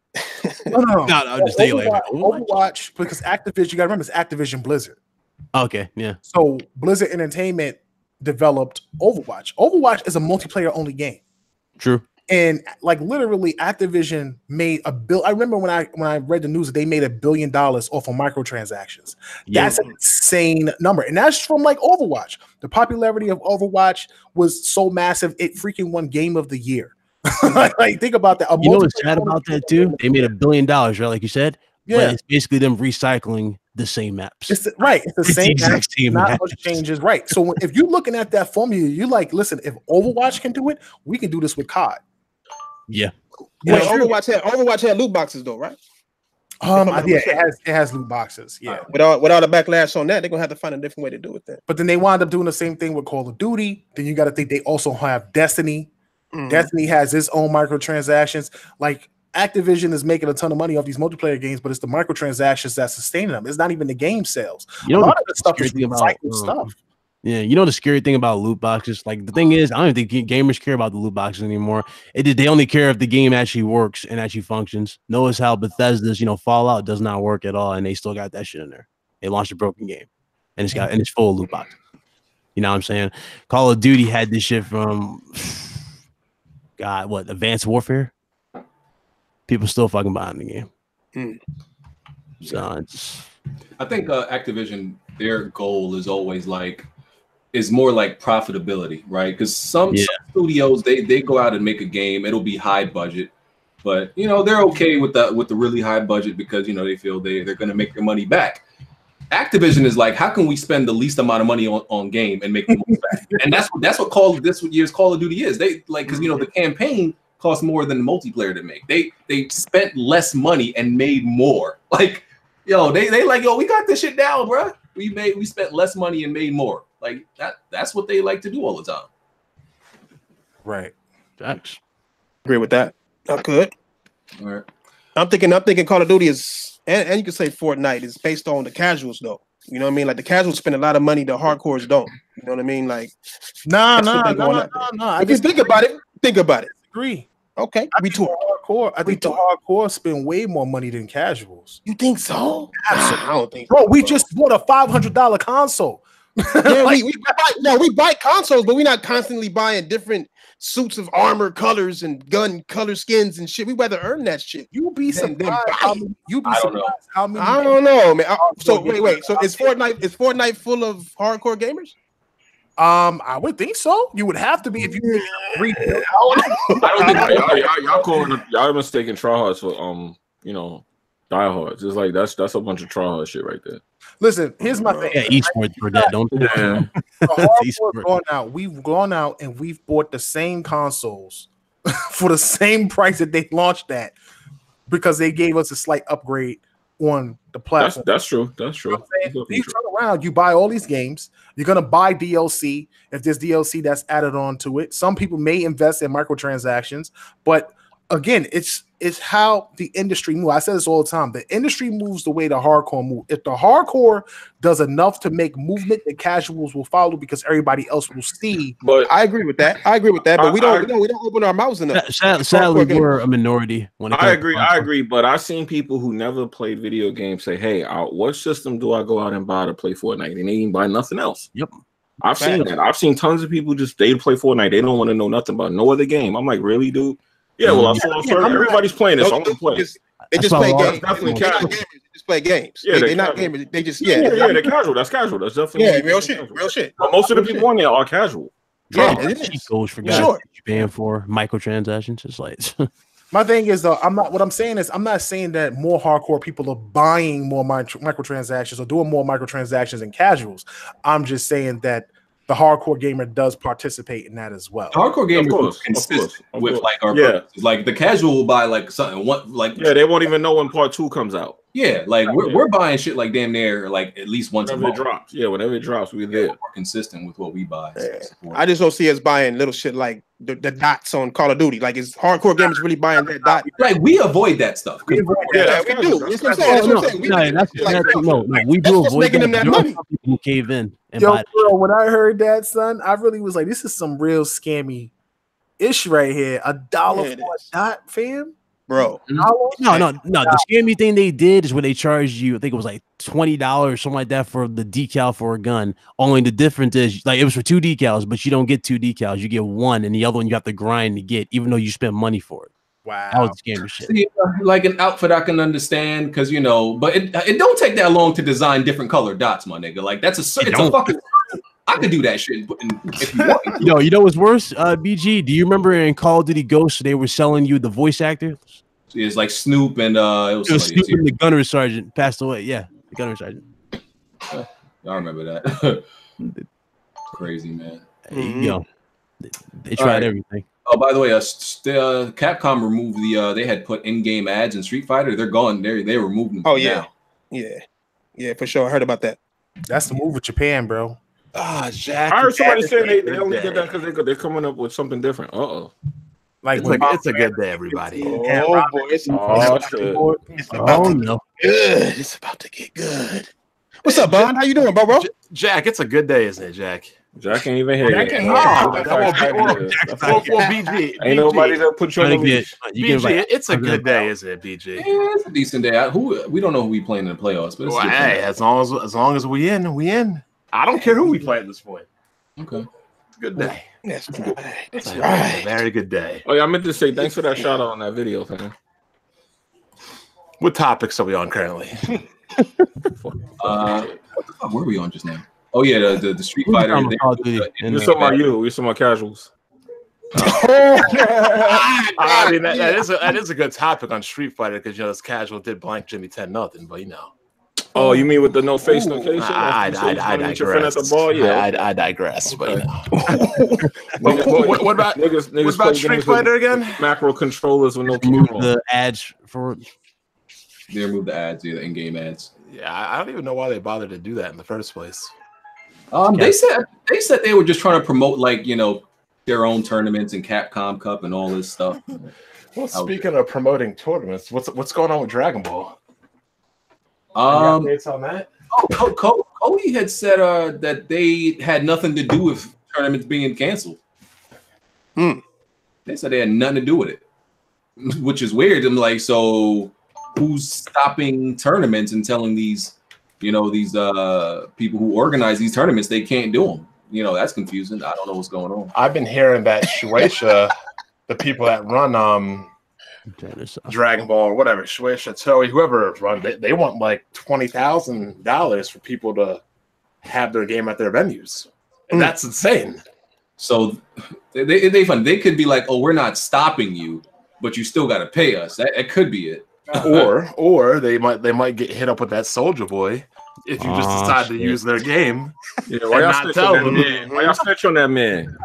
No, I'm just saying, like Overwatch, because Activision, you gotta remember, it's Activision Blizzard. Okay, yeah. So Blizzard Entertainment developed Overwatch. Overwatch is a multiplayer only game. True. And like literally, Activision made a bill. I remember when I read the news that they made $1 billion off of microtransactions. That's an insane number, and that's from like Overwatch. The popularity of Overwatch was so massive, it freaking won Game of the Year. Like think about that. You know what's sad about that too? They made $1 billion, right? Like you said. Yeah, but it's basically them recycling the same maps. It's the same exact same not much changes, right? So if you're looking at that formula, you're like, listen, if Overwatch can do it, we can do this with COD. Yeah. Wait, Overwatch had loot boxes though, right? Yeah, it has loot boxes. Yeah. With all the backlash on that, they're gonna have to find a different way to do it then. But then they wound up doing the same thing with Call of Duty. Then you got to think they also have Destiny. Destiny has its own microtransactions. Like Activision is making a ton of money off these multiplayer games, but it's the microtransactions that's sustaining them. It's not even the game sales. A lot of the stuff is recycled stuff. Yeah, you know the scary thing about loot boxes. Like the thing is, I don't think gamers care about the loot boxes anymore. They only care if the game actually works and actually functions. Notice how Bethesda's, Fallout does not work at all, and they still got that shit in there. They launched a broken game, and it's full of loot boxes. You know what I'm saying? Call of Duty had this shit from Advanced Warfare. People still fucking buying the game. So I think Activision, their goal is always more like profitability, right? Because some studios they go out and make a game, it'll be high budget, but they're okay with the really high budget because they feel they're gonna make their money back. Activision is like, how can we spend the least amount of money on game and make the most back? And that's what this year's Call of Duty is. They because the campaign cost more than the multiplayer to make. They spent less money and made more. Like, they we got this shit down, bro. We spent less money and made more. Like that's what they like to do all the time. Right. Thanks. Agree with that. Not good. All right. I'm thinking Call of Duty is, and you can say Fortnite is based on the casuals though. You know what I mean? Like the casuals spend a lot of money, the hardcores don't. You know what I mean? Like, no. If you think about it. Agree. Okay. I think the hardcore spend way more money than casuals. You think so? I don't think so. Bro, we just bought a $500 console. Yeah, we buy consoles, but we're not constantly buying different suits of armor colors and gun color skins and shit. We rather earn that shit. You'd be surprised how many. I don't know, man. So wait. So is Fortnite full of hardcore gamers? I would think so. You would have to be if you read. I don't think y'all mistaken tryhards for diehards. It's like that's a bunch of tryhard shit right there. Listen, here's my thing. Yeah, esports for that, don't they? Yeah. We've gone out and we've bought the same consoles for the same price that they launched at because they gave us a slight upgrade on the platform. That's true. That's true. You turn around, you buy all these games. You're gonna buy DLC if there's DLC that's added on to it. Some people may invest in microtransactions, but again, it's how the industry moves. I say this all the time. The industry moves the way the hardcore move. If the hardcore does enough to make movement, the casuals will follow because everybody else will see. But I agree with that. But we don't open our mouths enough. Sadly, we're a minority. I agree. But I've seen people who never played video games say, "Hey, what system do I go out and buy to play Fortnite?" And they ain't buy nothing else. Yep. I've seen that. I've seen tons of people they play Fortnite. They don't want to know nothing about no other game. I'm like, really, dude? Yeah, well, everybody's playing this. So I'm gonna play. They just play games. Definitely casual. They just play games. Yeah, they're not gamers. They just they're casual. That's casual. That's definitely real shit. But most of the people on there are casual. Yeah, it is. Cheat codes for guys you're paying for microtransactions. It's like my thing is though, I'm not saying that more hardcore people are buying more microtransactions or doing more microtransactions than casuals. I'm just saying that the hardcore gamer does participate in that as well. The hardcore gamer is consistent with like our purposes. Like the casual will buy like something they won't even know when part 2 comes out. Yeah, like we're buying shit like damn near like at least once whenever a month. It drops. Yeah, whenever it drops, we're there. More consistent with what we buy. Yeah. I just don't see us buying little shit like the dots on Call of Duty. Like, is hardcore gamers really buying that dot? Like, we avoid that stuff. We do. That's what I'm saying. No, we do avoid making them that money. People cave in. And Yo, bro, when I heard that, son, I really was like, this is some real scammy ish right here. $1 for a dot, fam? Bro. No. The scammy thing they did is when they charged you, I think it was like $20 or something like that for the decal for a gun. Only the difference is like it was for 2 decals, but you don't get 2 decals. You get 1, and the other one you have to grind to get, even though you spend money for it. Wow. That was scammy shit. See, like an outfit I can understand because but it don't take that long to design different color dots, my nigga. Like it's a fucking I could do that shit if you want. Yo, you know what's worse, BG? Do you remember in Call of Duty Ghosts they were selling you the voice actor? It's like Snoop and it was Snoop and the gunnery sergeant passed away. Yeah, the gunnery sergeant. I remember that. Crazy, man. Yo, they tried everything. Oh, by the way, Capcom removed they had put in-game ads in Street Fighter. They're gone. They removed them. Oh yeah, yeah, for sure. I heard about that. That's the move with Japan, bro. Jack. I heard somebody saying they only did that because they're coming up with something different. Like it's a good day, everybody. Oh boy, it's about no. good. It's about to get good. What's up, Bond? How you doing, bro? Jack, it's a good day, isn't it, Jack? Jack ain't even here. Jack ain't yet. here. Well, BG. Ain't nobody that put you on the leash. BG, it's a good day, isn't it, BG? Yeah, it's a decent day. We don't know who we playing in the playoffs, but it's Well, a good hey, day. as long as we in, we in. I don't care who we play at this point. Okay. Good day. That's right. That's It's a right. very good day. Oh yeah, I meant to say thanks for that shout out on that video thing. What topics are we on currently? What the fuck were we on just now? Oh yeah, the Street Fighter. We're talking about you. We're talking about casuals. I mean, that is a good topic on Street Fighter because this casual did blank Jimmy 10-0, but Oh, you mean with the no face, no case? I digress. At the ball? Yeah. I digress. But what about niggas what about Street Fighter again? Macro controllers with no Remove camera. the ads for. They removed the ads, the in-game ads. Yeah, I don't even know why they bothered to do that in the first place. They said they were just trying to promote their own tournaments and Capcom Cup and all this stuff. Well, speaking of promoting tournaments, what's going on with Dragon Ball? Any updates on that? Cody had said that they had nothing to do with tournaments being canceled. They said they had nothing to do with it, which is weird. I'm like, so who's stopping tournaments and telling these people who organize these tournaments they can't do them? That's confusing. I don't know what's going on. I've been hearing that Shueisha, the people that run Dragon Ball or whatever, Shueisha, Toei, whoever run, they want like $20,000 for people to have their game at their venues, and that's insane. So they could be like, oh, we're not stopping you, but you still got to pay us. That could be it. or they might get hit up with that SouljaBoy if you just decide to use their game. Yeah, why y'all snitch on that man? Why y'all snitch on that man?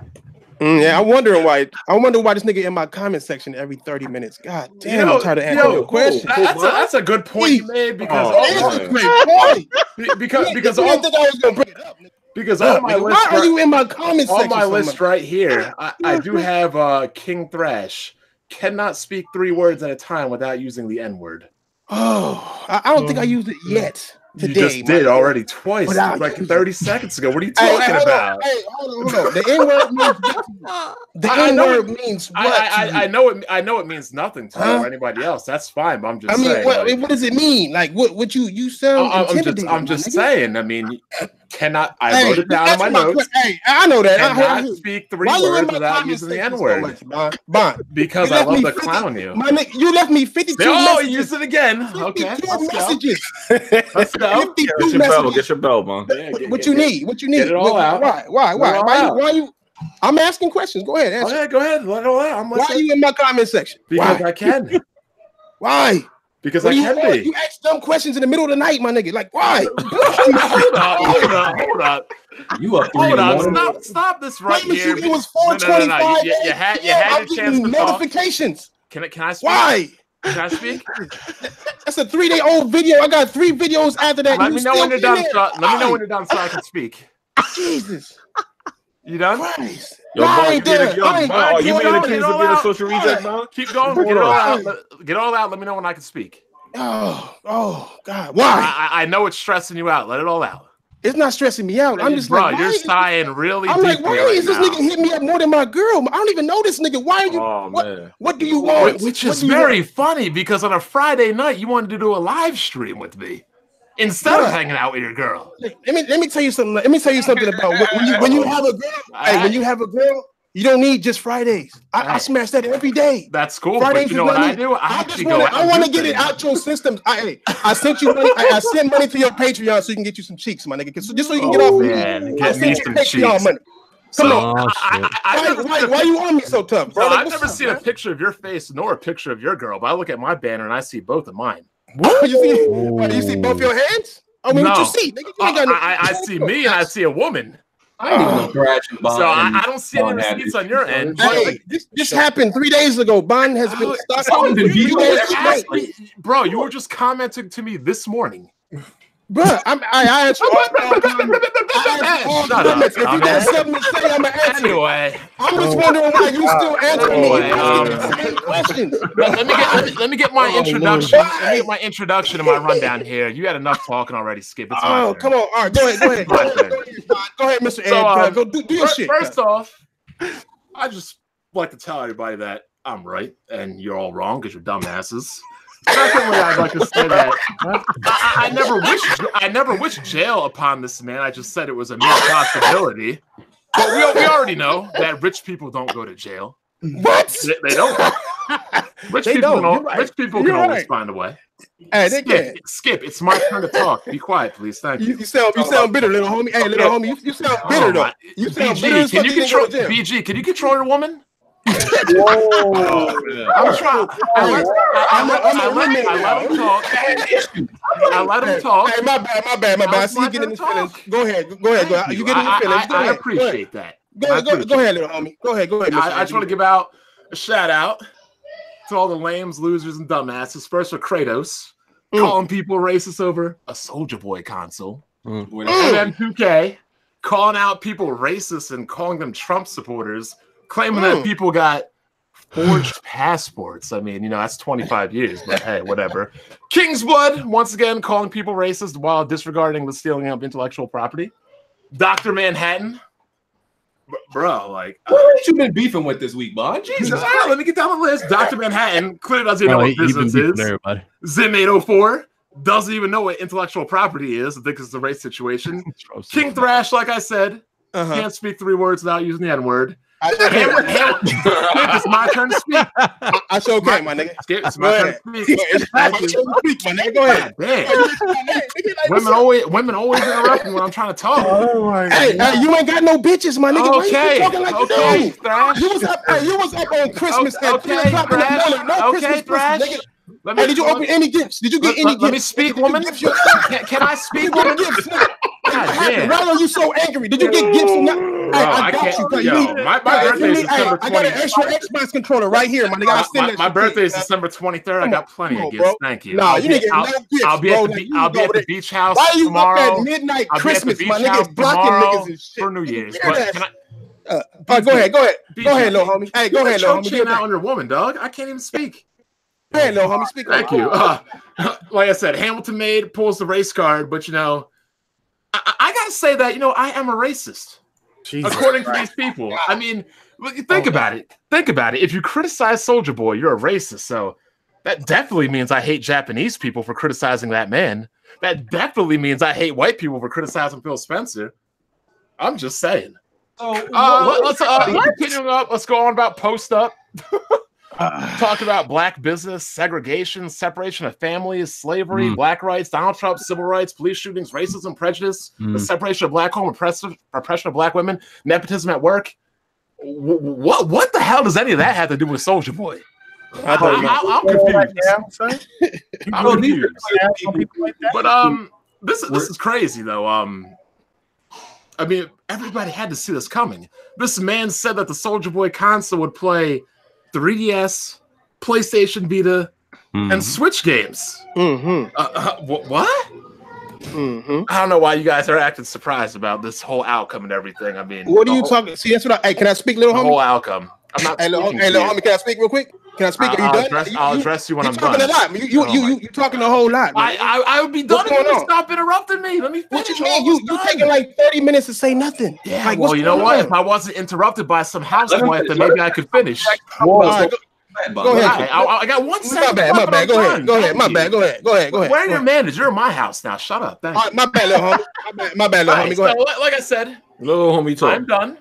Yeah, I wonder why this nigga in my comment section every 30 minutes. God damn, I'm tired of answering your question. That's a good point you made because because I think I was gonna bring it up. Because on my list, why are you in my comment section? On my list right here, I do have King Thrash. Cannot speak 3 words at a time without using the N-word. Oh, I don't think I used it yet. Today, you just did already twice, like 30 seconds ago. What are you talking about? Hey, hold on. The N-word means what? I know it means nothing to you or anybody else. That's fine, but I'm just saying. What does it mean? Like what you sound intimidating. I'm just saying. I mean, I wrote it down in my notes. Hey, I know that. I cannot speak 3 words without using the N-word. Bond. Because I love to clown you. My nigga, you left me 52 messages. Use it again. Okay, messages. Let's go. Get your bell, man. What you need? Get it all out. Why you? I'm asking questions. Go ahead. Answer. Okay, go ahead. Let it all out. Why are you in my comment section? Because I can. Why? Because I can be. You ask dumb questions in the middle of the night, my nigga. Like, why? Hold on. You up 3 Hold on. morning? Stop this right here. It was 4:25. No. You had your chance to notifications. Can I speak? Why? Can I speak? That's a 3-day-old video. I got 3 videos after that. Let me know when you're done. Let me know when you're done so I can speak. Jesus. You done? Christ. You made a kid to be a social reject, man. Keep going. Get it all out. Get all out. Let me know when I can speak. Oh, God. Why? I know it's stressing you out. Let it all out. It's not stressing me out. I'm just bro, like, you're sighing really I'm deeply. Like, why is this nigga hit me up more than my girl? I don't even know this nigga. Why are you? What do you want? Which is very funny because on a Friday night you wanted to do a live stream with me instead of hanging out with your girl. Let me tell you something. Let me tell you something about when you have a girl. Hey, when you have a girl, you don't need just Fridays. I smash that every day. That's cool. Fridays, but you know what I do? I want to get it out your system. I sent you money. I send money to your Patreon so you can get you some cheeks, my nigga. Just so you can get off. Man, get me some cheeks. Money. Come on. Why you on me so tough, bro? I've never seen a picture of your face nor a picture of your girl, but I look at my banner and I see both of mine. What? You see both your hands? I mean, what you see? Nigga, I see me and I see a woman. I ain't even crashing Bond. So I don't see any receipts on your end. Hey, this happened 3 days ago. Bond has been stuck. Bro, you were just commenting to me this morning. Bruh, I answer all comments. If you got something to say, I'm gonna answer. Anyway, I'm just wondering why you still answering me. Asking questions. Let me get my introduction. Let me get my introduction and my rundown here. You had enough talking already, Skip. It's my turn. Come on. All right, go ahead. Go ahead, Mr. Ed. Go do your shit. First off, I just like to tell everybody that I'm right and you're all wrong because you're dumbasses. Secondly, I'd like to say that I never wished jail upon this man. I just said it was a mere possibility. But we already know that rich people don't go to jail. What? They don't. Rich people can always find a way. Hey, they can't. Skip, it's my turn to talk. Be quiet, please. Thank you. You sound bitter, little homie. Hey, little homie, you sound bitter though. You sound bitter. Can you control BG? Can you control your woman? Whoa. I'm trying. I let him talk. Hey, my bad. I see you getting his feelings. Go ahead. You getting his feelings. I appreciate that. Go ahead, little homie. Go ahead. I just want to give out a shout out to all the lames, losers, and dumbasses. First for Kratos, calling people racist over a SouljaBoy console. And then 2K, calling out people racist and calling them Trump supporters, claiming that people got forged passports. I mean, that's 25 years, but hey, whatever. King's Blood, once again, calling people racist while disregarding the stealing of intellectual property. Dr. Manhattan. Bro, like, what you been beefing with this week, Bond? Jesus, let me get down the list. Dr. Manhattan clearly doesn't even know what business is. Zim804 doesn't even know what intellectual property is. I think it's the race situation. King Thrash, like I said, can't speak 3 words without using the N-word. It's my turn to speak. I sure can, my nigga. It's my turn to speak. It's my turn to speak, my nigga. Go ahead. Women always interrupt me when I'm trying to talk. Hey, you ain't got no bitches, my nigga. Okay. You was up on Christmas at 10 o'clock in the morning. No Christmas, nigga. Hey, did you open any gifts? Did you get any gifts? Let me speak, woman. Can I speak, woman? Why are you so angry? Did you get gifts or not? I got you. My birthday is December 23rd. I got an extra Xbox controller right here, my nigga. My birthday is December 23rd. I got plenty of gifts. Thank you. No, you didn't get no gifts. I'll be at the beach house tomorrow. Why are you up at midnight Christmas, my nigga, blocking niggas and shit? For New Year's. Go ahead, little homie. Hey, go ahead, little homie. Get out on your woman, dog. I can't even speak. Go ahead, little homie. Speak. Thank you. Like I said, Hamilton Maid pulls the race card, but I gotta say that I am a racist. Jesus according to these people. I mean, think about it. If you criticize SouljaBoy, you're a racist. So that definitely means I hate Japanese people for criticizing that man. That definitely means I hate white people for criticizing Phil Spencer. I'm just saying. Let's continue up. Let's go on about Post Up. Talk about black business, segregation, separation of families, slavery, black rights, Donald Trump, civil rights, police shootings, racism, prejudice, the separation of black home, oppression of black women, nepotism at work. What the hell does any of that have to do with SouljaBoy? I'm confused. I'm confused. But this is crazy though. I mean, everybody had to see this coming. This man said that the SouljaBoy console would play 3DS, PlayStation Vita, and Switch games. What? I don't know why you guys are acting surprised about this whole outcome and everything. I mean, what are you talking? See, that's what Hey, can I speak, little homie? The whole outcome. I'm not. Hey, little homie, can I speak real quick? Can I speak? Are you done? I'll address you when I'm done. You're talking a lot. You talking a whole lot. Man. I would be done if you stop interrupting me. Let me finish. What you mean? You taking like 30 minutes to say nothing. Yeah. Like, well, you know what? If I wasn't interrupted by some housewife, then maybe I could finish. Go ahead. I got 1 second. My bad. Go ahead. My bad. Go ahead. Where are your manners? You're in my house now. Shut up. Thank you. My bad, little homie. My bad, little homie. Go ahead. Like I said, little homie talk. I'm done.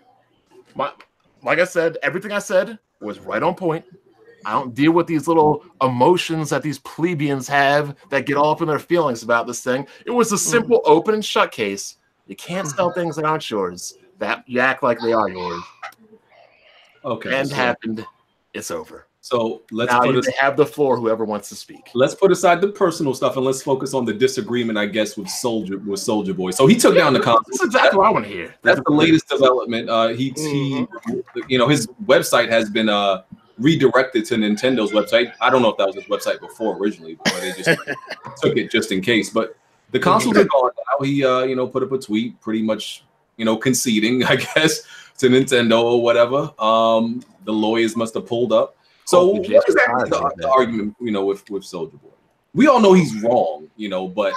Like I said, everything I said was right on point. I don't deal with these little emotions that these plebeians have that get all up in their feelings about this thing. It was a simple open and shut case. You can't sell things that aren't yours. That you act like they are yours. Okay. And happened. It's over. So let's have the floor. Whoever wants to speak. Let's put aside the personal stuff and let's focus on the disagreement, I guess, with SouljaBoy. So he took down the console. That's exactly what I want to hear. That's the latest development. He his website has been redirected to Nintendo's website. I don't know if that was his website before originally, but they just took it just in case. But The consoles are gone now. He put up a tweet pretty much, conceding, I guess, to Nintendo or whatever. The lawyers must have pulled up. So what is the argument, with SouljaBoy? We all know he's wrong, but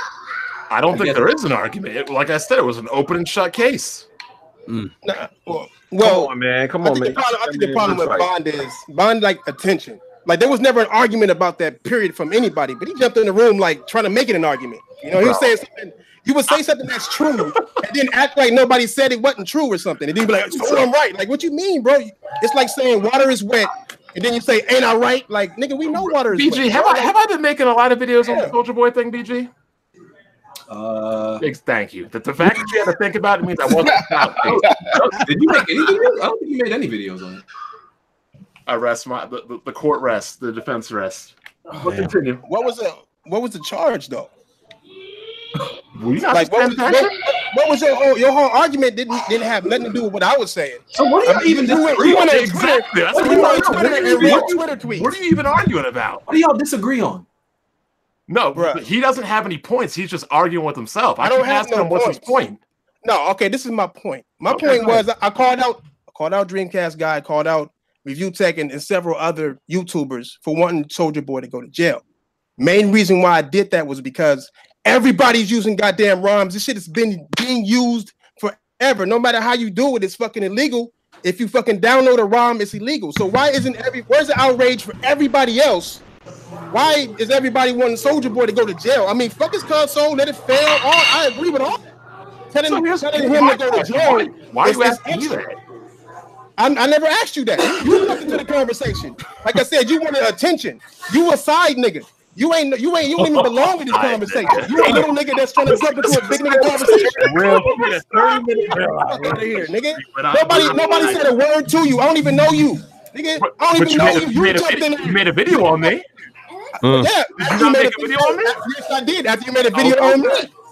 I don't think there is an argument. Like I said, it was an open and shut case. Well, Come on, man. I think the problem with Bond like attention. Like there was never an argument about that period from anybody, but he jumped in the room like trying to make it an argument. He was saying something. You would say something that's true and then act like nobody said it wasn't true or something. And then be like, "Oh, I'm right." Like, what you mean, bro? It's like saying water is wet, and then you say, "Ain't I right?" Like, nigga, we know water is BG, wet. have I been making a lot of videos on the SouljaBoy thing, BG? Thank you. The fact that you had to think about it means I wasn't. Did you make any videos? I don't think you made any videos on it. I rest the court rests, the defense rests. Continue. What was the charge though? Like what was your whole argument didn't have nothing to do with what I was saying. So what do you even disagree on? Exactly. What are you even arguing about? What do y'all disagree on? No, he doesn't have any points. He's just arguing with himself. I don't ask him what's his point. No, okay, this is my point. My point was I called out Dreamcast guy, called out Review Tech and several other YouTubers for wanting SouljaBoy to go to jail. Main reason why I did that was because everybody's using goddamn ROMs. This shit has been being used forever. No matter how you do it, it's fucking illegal. If you fucking download a ROM, it's illegal. So where's the outrage for everybody else? Why is everybody wanting SouljaBoy to go to jail? I mean, fuck his console, let it fail. I agree with all. Telling him to go to jail. Why are you asking me that? I never asked you that. You looked into the conversation. Like I said, you wanted attention. You a side nigga. You don't even belong in this conversation. You a little nigga that's trying to jump into a big nigga conversation. Nobody said a word to you. I don't even know you. Nigga, I don't even know you. You made a video on me. Yeah. Did you make a video on me? Yes, I did. After you made a video on me.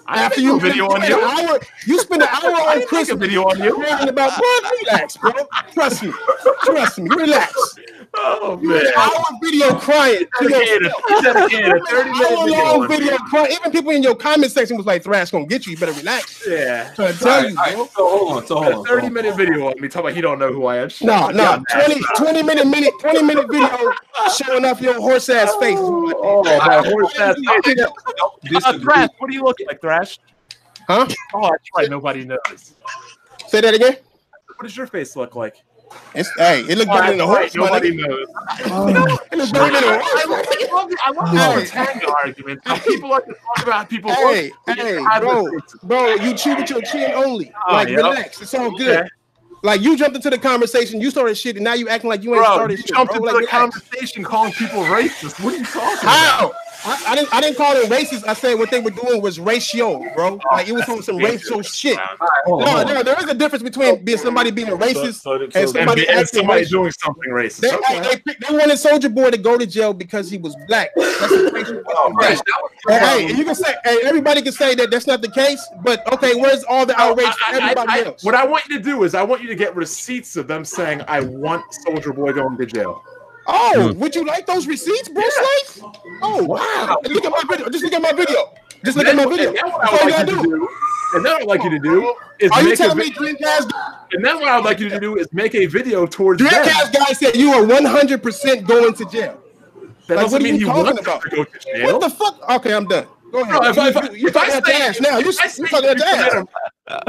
After you video on you, you spend an hour on Chris video on you. About relax, bro. Trust me, relax. Oh man, hour video crying. Dedicated 30-minute long video crying. Even people in your comment section was like, "Thrash gonna get you. You better relax." Yeah, trying to tell you, bro. So hold on. 30-minute video on me. Talk about he don't know who I am. No. 20 minute video showing off your horse ass face. Oh, my horse ass face. Thrash, what do you look like, Thrash? Huh? Oh, that's right. Nobody knows. Say that again. What does your face look like? It looked better than the horse. Nobody knows. It looks better than the horse. I love the Tango argument. People like to talk about people. Hey, bro, you chew with your chin only. Relax. It's all good. Okay. Like you jumped into the conversation, you started shit, and now you acting like you ain't started shit. You jumped into the conversation calling people racist. What are you talking about? I didn't call them racist. I said what they were doing was racial, bro. Like it was on some racial shit. No, there is a difference between somebody being a racist and somebody doing something racist. They wanted SouljaBoy to go to jail because he was black. That's you can say, everybody can say that that's not the case, but okay, where's all the outrage for everybody else? What I want you to do is I want you to get receipts of them saying I want SouljaBoy going to jail. Oh, would you like those receipts, bro? Oh, wow. Look at my video. Just look at my video. And then what I'd like you to do is And then what I'd like you to do is make a video towards Dreamcast guy said you are 100% going to jail. That doesn't mean he wants to go to jail. What the fuck? Okay, I'm done. Go ahead. You're talking about Dash now. You're talking about Dash.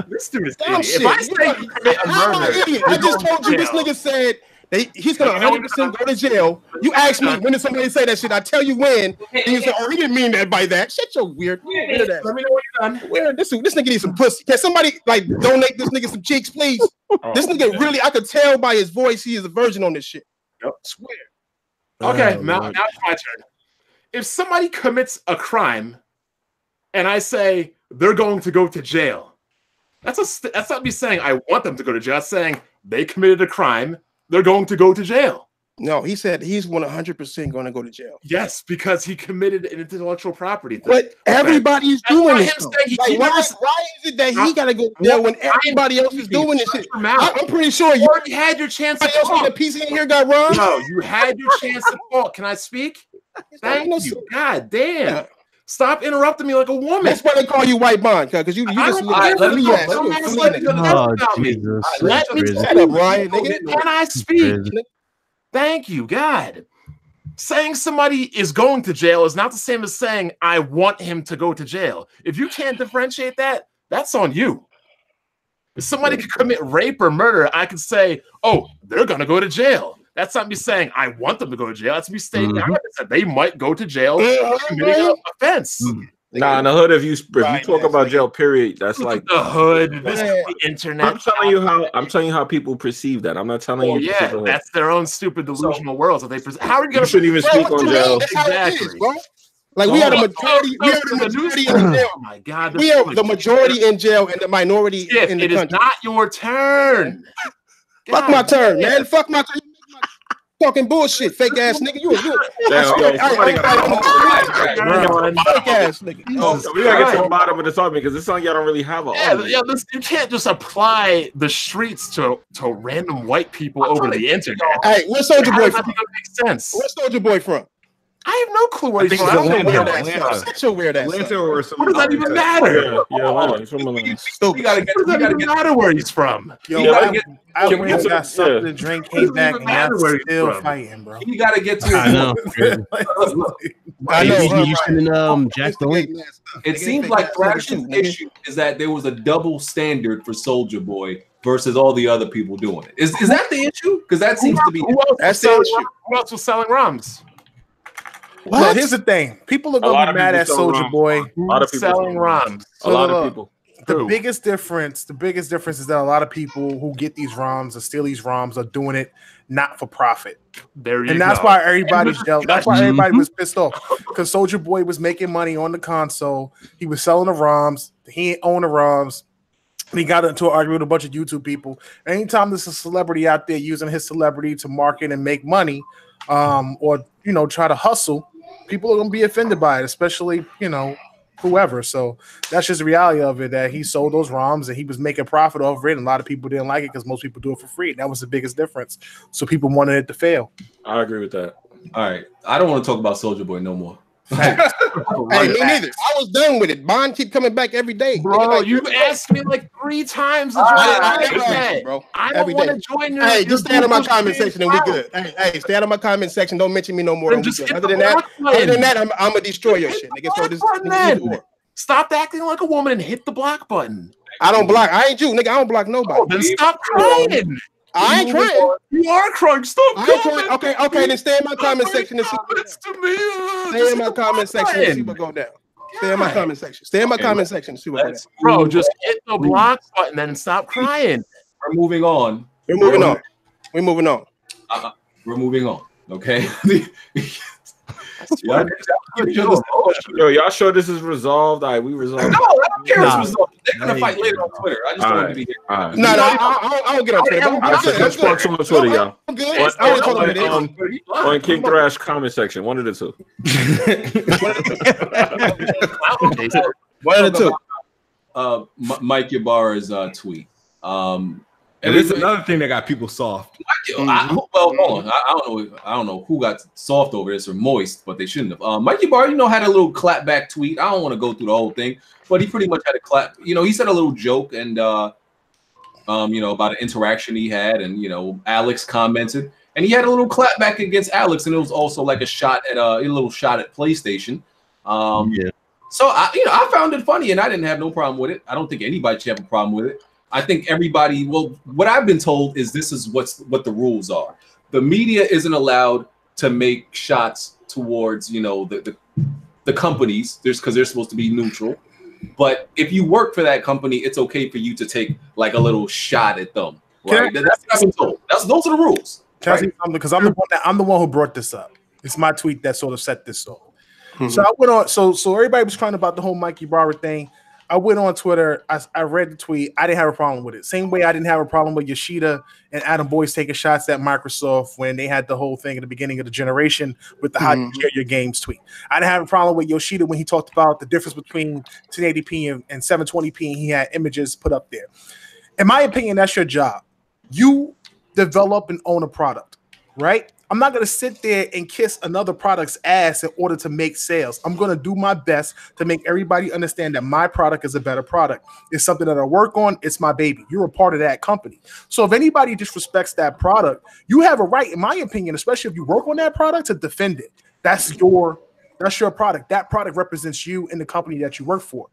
This dude is idiot. If I say you commit a murder, I just told you this nigga said he's gonna 100% go to jail. You ask me when did somebody say that shit? I tell you when. And you say, "Oh, he didn't mean that by that." Shut your weird. Let me know when you're done. Where this nigga needs some pussy. Can somebody donate this nigga some cheeks, please? This nigga really, I could tell by his voice he is a virgin on this shit. Yep. I swear. Okay, now it's my turn. If somebody commits a crime, and I say they're going to go to jail, that's not me saying I want them to go to jail. That's saying they committed a crime. They're going to go to jail. No, he said he's 100% going to go to jail. Yes, because he committed an intellectual property thing. But everybody's doing it. Why is it that he got to go to jail when everybody else is doing this shit? I'm pretty sure you already had your chance to talk. The PC in here got wrong. No, you had your chance to talk. Can I speak? Thank you. God damn. Stop interrupting me like a woman. That's why they call you white bond, because you just let me shut up, Ryan. Nigga. Can I speak? Thank you, God. Saying somebody is going to jail is not the same as saying I want him to go to jail. If you can't differentiate that, that's on you. If somebody could commit rape or murder, I could say, oh, they're going to go to jail. That's not me saying I want them to go to jail. That's me stating that they might go to jail for committing an offense. Nah, in the hood, if you talk about jail, period, that's like the hood. This is the internet. I'm telling you how people perceive that. I'm not telling you. Yeah, that's their own stupid delusional worlds that they present. How are you going to? Shouldn't even speak on jail. Exactly. Like we are the majority. We are the majority in jail. Oh my God, we are the majority in jail and the minority in the country. It is not your turn. Fuck my turn, man. Fuck my turn. Talking bullshit, fake ass nigga. You fake ass nigga. We gotta get to the bottom of this argument because this song y'all don't really have a listen, you can't just apply the streets to random white people over the internet. Hey, where's SouljaBoy from? Makes sense. Where's SouljaBoy from? I have no clue where he's from. I don't know where that's from. Such a weird ass. What does that even matter? What does that even matter where he's from? Yo, I went and got something to drink, came back, and y'all still fighting, bro. You gotta get to it. I know. I know. You shouldn't Jack the Link. It seems like Thrash's issue is that there was a double standard for SouljaBoy versus all the other people doing it. Is that the issue? Because that seems to be that's the issue. Who else was selling ROMs? Well, here's the thing: people are gonna be mad at SouljaBoy. A lot of people selling ROMs. A lot of people. The biggest difference is that a lot of people who get these ROMs or steal these ROMs are doing it not for profit. That's why everybody's jealous. That's why everybody was pissed off because SouljaBoy was making money on the console. He was selling the ROMs. He ain't own the ROMs. He got into an argument with a bunch of YouTube people. Anytime there's a celebrity out there using his celebrity to market and make money, or try to hustle, people are gonna be offended by it, especially whoever. So that's just the reality of it. That he sold those ROMs and he was making profit off it, and a lot of people didn't like it because most people do it for free. That was the biggest difference. So people wanted it to fail. I agree with that. All right, I don't want to talk about SouljaBoy no more. Hey, me neither. I was done with it. Bond keep coming back every day. Bro, you asked me like 3 times to join. I don't want to join your. Hey, just stay out of my comment section and we good. Hey, stay out of my comment section. Don't mention me no more. Other than that, I'm gonna destroy your shit, nigga. So this stop acting like a woman and hit the block button. I don't block. I ain't you, nigga. I don't block nobody. Then stop crying. I ain't trying. You are crying. Stop crying. Okay. Then stay in my comment section and see what's to me. Stay in my comment section and see what go down. Stay in my comment section. Stay in my comment section and see what go down. Bro, just hit the block button and stop crying. We're moving on. We're moving on. We're moving on. Okay. Y'all sure this is resolved? All right, we resolved. No, I don't care if it's resolved. They're gonna fight later on Twitter. I just don't want to be here. No, I don't get on Twitter. Let's talk on Twitter, y'all. I'm good. On King Thrash comment section, one of the two. One of the two. Mike Ybarra's tweet. And there's another thing that got people soft. Hold on. I don't know who got soft over this or moist, but they shouldn't have. Mike Ybarra, had a little clapback tweet. I don't want to go through the whole thing, but he pretty much had a clap. He said a little joke and about an interaction he had, and Alex commented, and he had a little clapback against Alex, and it was also like a little shot at PlayStation. So I found it funny, and I didn't have no problem with it. I don't think anybody should have a problem with it. I think everybody. Well, what I've been told is this is what the rules are. The media isn't allowed to make shots towards the companies. Because they're supposed to be neutral. But if you work for that company, it's okay for you to take like a little shot at them. Right? That's what I've been told. Those are the rules. Can I say something? Because I'm the one who brought this up. It's my tweet that sort of set this off. So I went on. So everybody was crying about the whole Mike Ybarra thing. I went on Twitter. I read the tweet. I didn't have a problem with it. Same way I didn't have a problem with Yoshida and Adam Boyce taking shots at Microsoft when they had the whole thing at the beginning of the generation with the how you share your games tweet. I didn't have a problem with Yoshida when he talked about the difference between 1080p and 720p, and he had images put up there. In my opinion, that's your job. You develop and own a product, right? I'm not going to sit there and kiss another product's ass in order to make sales. I'm going to do my best to make everybody understand that my product is a better product. It's something that I work on. It's my baby. You're a part of that company. So if anybody disrespects that product, you have a right, in my opinion, especially if you work on that product, to defend it. That's your product. That product represents you and the company that you work for.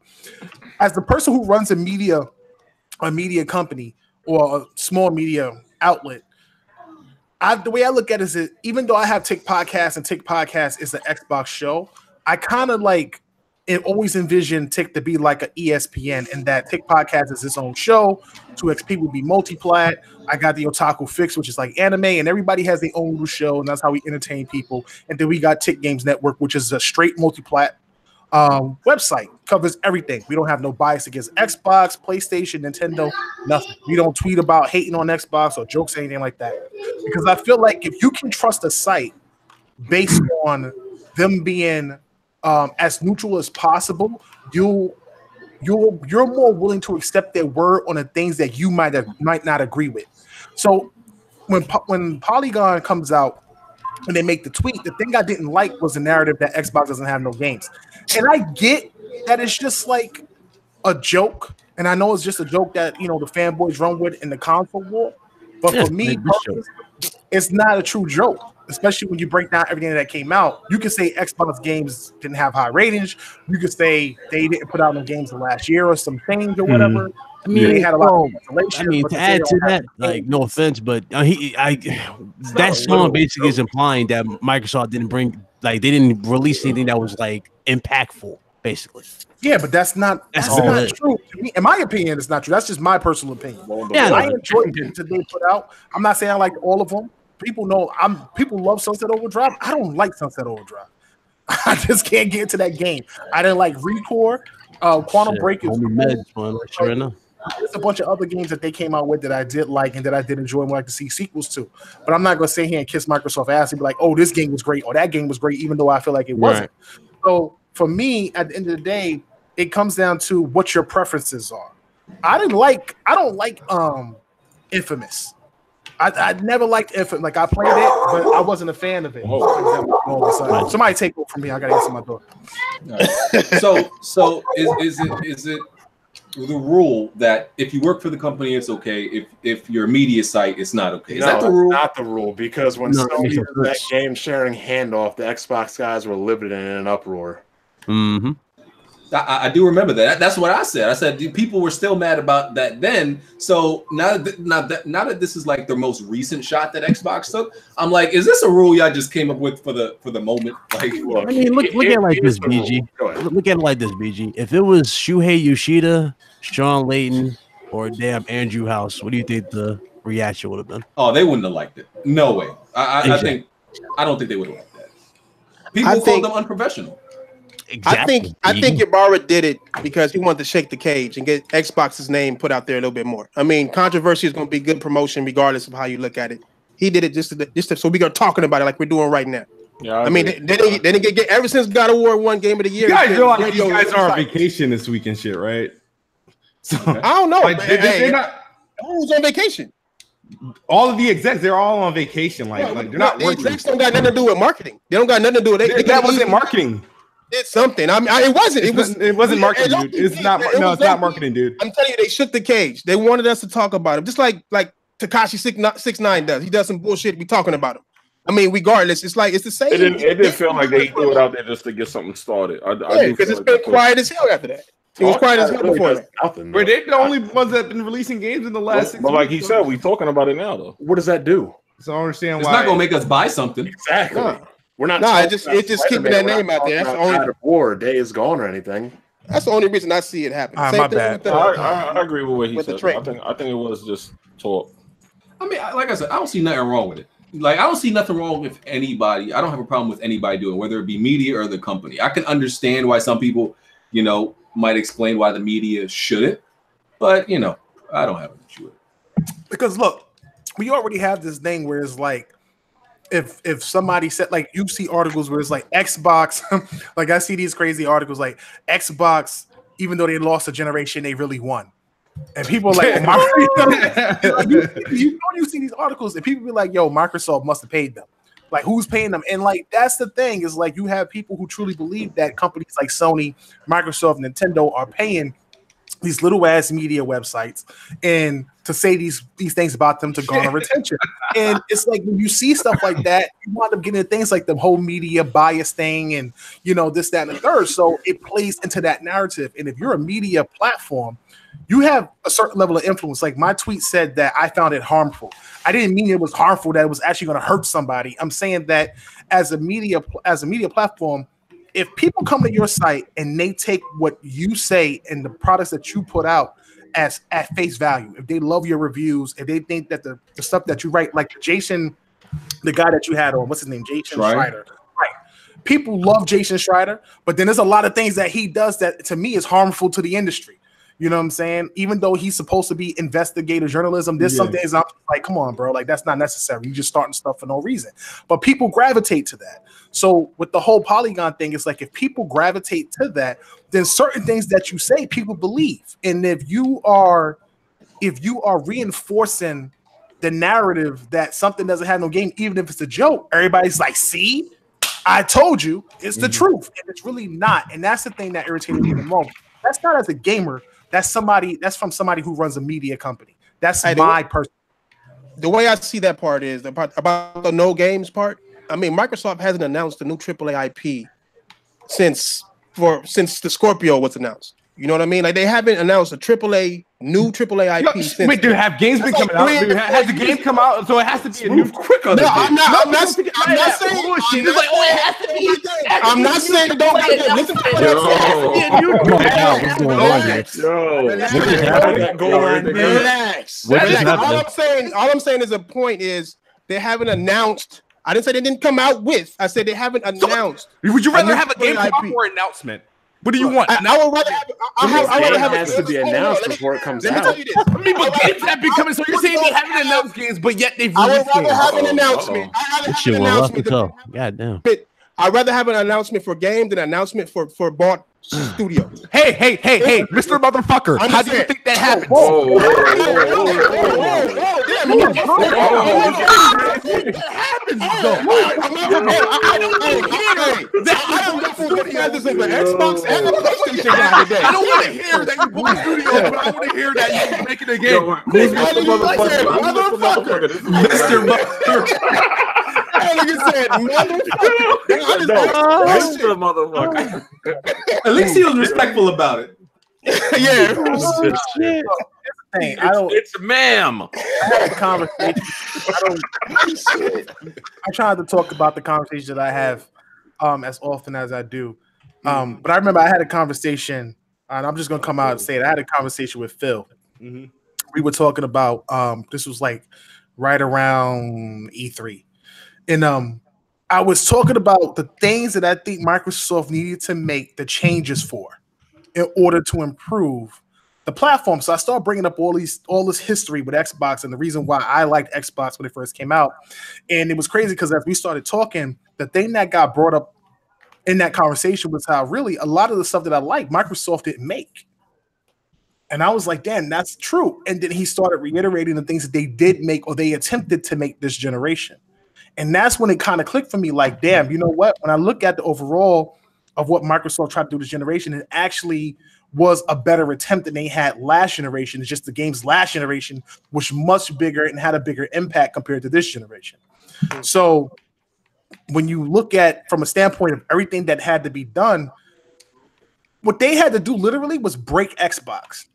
As the person who runs a media company or a small media outlet, the way I look at it is that even though I have Tick Podcast and Tick Podcast is an Xbox show, I kind of always envision Tick to be like an ESPN, and that Tick Podcast is its own show. 2XP would be multi-plat. I got the Otaku Fix, which is like anime, and everybody has their own little show, and that's how we entertain people. And then we got Tick Games Network, which is a straight multi-plat website, covers everything. We don't have no bias against Xbox, PlayStation, Nintendo, nothing. We don't tweet about hating on Xbox or jokes or anything like that, because I feel like if you can trust a site based on them being as neutral as possible, you're more willing to accept their word on the things that you might not agree with. So when Polygon comes out and they make the tweet, the thing I didn't like was the narrative that Xbox doesn't have no games. And I get that it's just like a joke, and I know it's just a joke that, the fanboys run with in the console war. But for me, it's not a true joke, especially when you break down everything that came out. You can say Xbox games didn't have high ratings. You could say they didn't put out no games the last year or some things or whatever. I mean, they had a lot of cancellation. I mean, to add to that, no offense, but that song basically is implying that Microsoft they didn't release anything that was impactful, basically. Yeah, but that's not true. In my opinion, it's not true. That's just my personal opinion. I enjoyed the games that they put out. I'm not saying I like all of them. People know people love Sunset Overdrive. I don't like Sunset Overdrive. I just can't get into that game. I didn't like Recore, Quantum Break is sure enough. There's a bunch of other games that they came out with that I did like and that I did enjoy and would like to see sequels to. But I'm not going to sit here and kiss Microsoft ass and be like, oh, this game was great or that game was great, even though I feel like it wasn't. So for me, at the end of the day, it comes down to what your preferences are. I don't like Infamous. I never liked Infamous. Like, I played it, but I wasn't a fan of it. Somebody take over from me. I got to answer my door. Right. So is it the rule that if you work for the company, it's okay. If your media site, it's not okay. Is that the rule? Not the rule, because when Sony did that game sharing handoff, the Xbox guys were livid and in an uproar. Mm-hmm. I do remember that. That's what I said. I said people were still mad about that then. So now that this is like the most recent shot that Xbox took, I'm like, is this a rule y'all just came up with for the moment? Like, I mean, look at it like this, BG. Look at it like this, BG. If it was Shuhei Yoshida, Sean Layton, or damn Andrew House, what do you think the reaction would have been? Oh, they wouldn't have liked it. No way. I don't think they would have liked that. People called them unprofessional. Exactly. I think Ybarra did it because he wanted to shake the cage and get Xbox's name put out there a little bit more. I mean, controversy is going to be good promotion regardless of how you look at it. He did it just so we are talking about it like we're doing right now. Yeah, I mean, they didn't get ever since God of War won Game of the Year. You guys realize you guys are on vacation this week and shit, right? So I don't know. They're not. Who's on vacation? All of the execs, they're all on vacation. Like they're not the working. execs don't got nothing to do with marketing. They don't got nothing to do with it. That wasn't marketing. Did something. I mean, it wasn't. It wasn't marketing, dude. It's not. No, it's not marketing, dude. I'm telling you, they shook the cage. They wanted us to talk about him, just like Tekashi 6ix9ine does. He does some bullshit. We talking about him. I mean, regardless, it's the same. It didn't feel like they threw it out there just to get something started. Because it's been quiet as hell after that. It was quiet as hell before that. But they're the only ones that have been releasing games in the last 6 months. But like he said, we talking about it now, though. What does that do? So I don't understand it's why. It's not gonna make us buy something. Exactly. We're not. No, it's just keeping that name out there. That's the only war day is gone or anything. That's the only reason I see it happen. My bad. I agree with what he said. I think it was just talk. I mean, like I said, I don't see nothing wrong with it. Like, I don't see nothing wrong with anybody. I don't have a problem with anybody doing it, whether it be media or the company. I can understand why some people, might explain why the media shouldn't, but I don't have an issue with it. Because look, we already have this thing where it's like, if somebody said, like, you see articles where it's like Xbox, like I see these crazy articles like Xbox, even though they lost a generation, they really won. And people are like, you see these articles and people be like, yo, Microsoft must have paid them. Like, who's paying them? And like, that's the thing, is like, you have people who truly believe that companies like Sony, Microsoft, Nintendo are paying these little ass media websites and to say these things about them to garner attention. And it's like, when you see stuff like that, you wind up getting things like the whole media bias thing and, you know, this, that, and the third. So it plays into that narrative. And if you're a media platform, you have a certain level of influence. Like, my tweet said that I found it harmful. I didn't mean it was harmful, that it was actually going to hurt somebody. I'm saying that as a media platform, if people come to your site and they take what you say and the products that you put out as at face value, if they love your reviews, if they think that the stuff that you write, like Jason, the guy that you had on, what's his name, Jason Schreider, right? People love Jason Schreider, but then there's a lot of things that he does that to me is harmful to the industry. You know what I'm saying? Even though he's supposed to be investigative journalism, there's some things I'm like, come on, bro, like, that's not necessary. You're just starting stuff for no reason. But people gravitate to that. So with the whole Polygon thing, it's like, if people gravitate to that, then certain things that you say, people believe. And if you are reinforcing the narrative that something doesn't have no game, even if it's a joke, everybody's like, see, I told you, it's the truth. And it's really not. And that's the thing that irritated me the most. That's not as a gamer. That's from somebody who runs a media company. That's my person. The way I see that part is about the no games part. I mean, Microsoft hasn't announced the new AAA IP since the Scorpio was announced. You know what I mean? Like, they haven't announced a new AAA IP. Since wait, dude, have games been coming out? Has the game come out? So it has to be a new quicker. No, I'm not saying. Bullshit. It's like, oh, it has to be. I'm not saying don't get it. Listen to all I'm saying is a point is they haven't announced. I didn't say they didn't come out with. I said they haven't announced. Would you rather have a game come out or announcement? What do you want? I would rather have it has to be announced before it comes out. I mean, but games have been coming. So you're saying they haven't announced games, but yet they've I released would rather games. have an announcement. God damn. I'd rather have an announcement for game than an announcement for bought studios. Hey, Mr. Motherfucker. How do you think that happens? I don't want to hear that you bought studios, but I want to hear that you're making a game. Mr. Motherfucker. Motherfucker. At least he was respectful about it. It's ma'am. I had a conversation. I tried to talk about the conversation that I have as often as I do. But I remember I had a conversation, and I'm just gonna come out and say it. I had a conversation with Phil. We were talking about this was like right around E3. And I was talking about the things that I think Microsoft needed to make the changes for in order to improve the platform. So I started bringing up all this history with Xbox and the reason why I liked Xbox when it first came out. And it was crazy because as we started talking, the thing that got brought up in that conversation was how really a lot of the stuff that I like, Microsoft didn't make. And I was like, damn, that's true. And then he started reiterating the things that they did make or they attempted to make this generation. And that's when it kind of clicked for me, like, damn, you know what? When I look at the overall of what Microsoft tried to do this generation, it actually was a better attempt than they had last generation. It's just the games last generation was much bigger and had a bigger impact compared to this generation. So when you look at from a standpoint of everything that had to be done, what they had to do literally was break Xbox.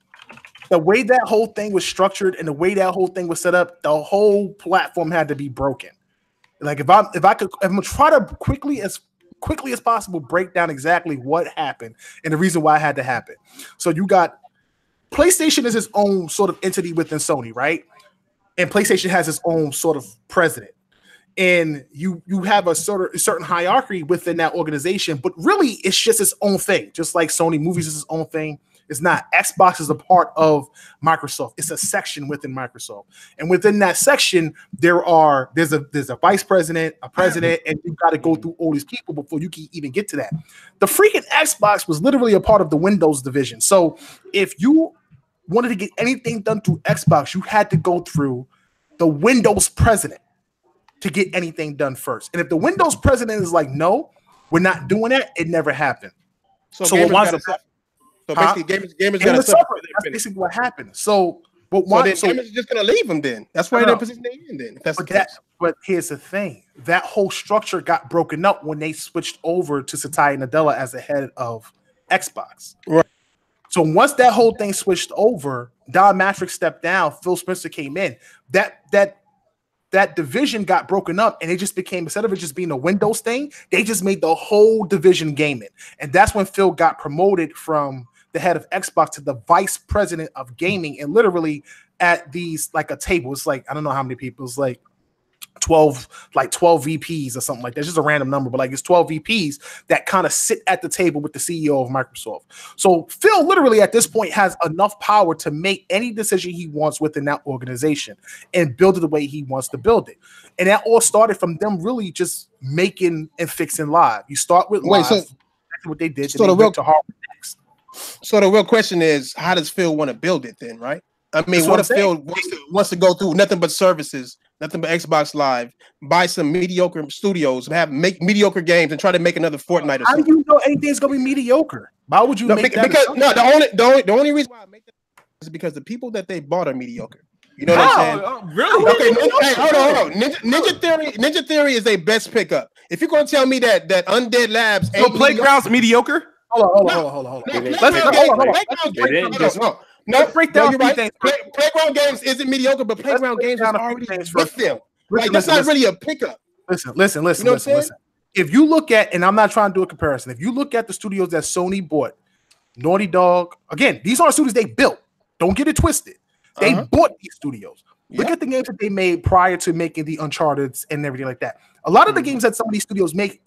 The way that whole thing was structured and the way that whole thing was set up, the whole platform had to be broken. Like if I'm gonna try to quickly as possible break down exactly what happened and the reason why it had to happen. So you got PlayStation is its own sort of entity within Sony, right? And PlayStation has its own sort of president. And you have a certain hierarchy within that organization, but really it's just its own thing. Just like Sony Movies is its own thing. It's not. Xbox is a part of Microsoft. It's a section within Microsoft. And within that section, there's a vice president, a president, and you've got to go through all these people before you can even get to that. The freaking Xbox was literally a part of the Windows division. So if you wanted to get anything done through Xbox, you had to go through the Windows president. to get anything done first. And if the Windows president is like, no, we're not doing that, it never happened. So gamers gotta suffer. So basically, gamers gotta suffer. That's basically what happened. So, but gamers are just gonna leave them then. That's why they're in the position they're in then. If that's the case. But here's the thing: that whole structure got broken up when they switched over to Satya Nadella as the head of Xbox. Right. So once that whole thing switched over, Don Matrick stepped down. Phil Spencer came in. That division got broken up, and it just became, instead of it just being a Windows thing, they just made the whole division gaming. And that's when Phil got promoted from the head of Xbox to the vice president of gaming, and literally at these, like a table, it's like, I don't know how many people, it's like 12 VPs or something like that. It's just a random number, but like it's 12 VPs that kind of sit at the table with the CEO of Microsoft. So Phil literally at this point has enough power to make any decision he wants within that organization and build it the way he wants to build it. And that all started from them really just making and fixing live. You start with live, that's what they did. So the real question is, how does Phil want to build it then, right? I mean, what if Phil wants to go through nothing but services, nothing but Xbox Live, buy some mediocre studios, make mediocre games, and try to make another Fortnite or something? How do you know anything's gonna be mediocre? Why would you make that? Because the only reason why I make that is because the people that they bought are mediocre. You know what I'm saying? Really? Okay, hey, hold on. Ninja Theory is a best pickup. If you're gonna tell me that Undead Labs ain't Playground's mediocre? Hold on. Let's break down. You're right. Playground games isn't mediocre, but Playground games are already with them. Like that's not really a pickup. Listen. You know listen. If you look at, and I'm not trying to do a comparison, if you look at the studios that Sony bought, Naughty Dog, again, these aren't studios they built. Don't get it twisted. They bought these studios. Look at the games that they made prior to making the Uncharted and everything like that. A lot of the games that some of these studios make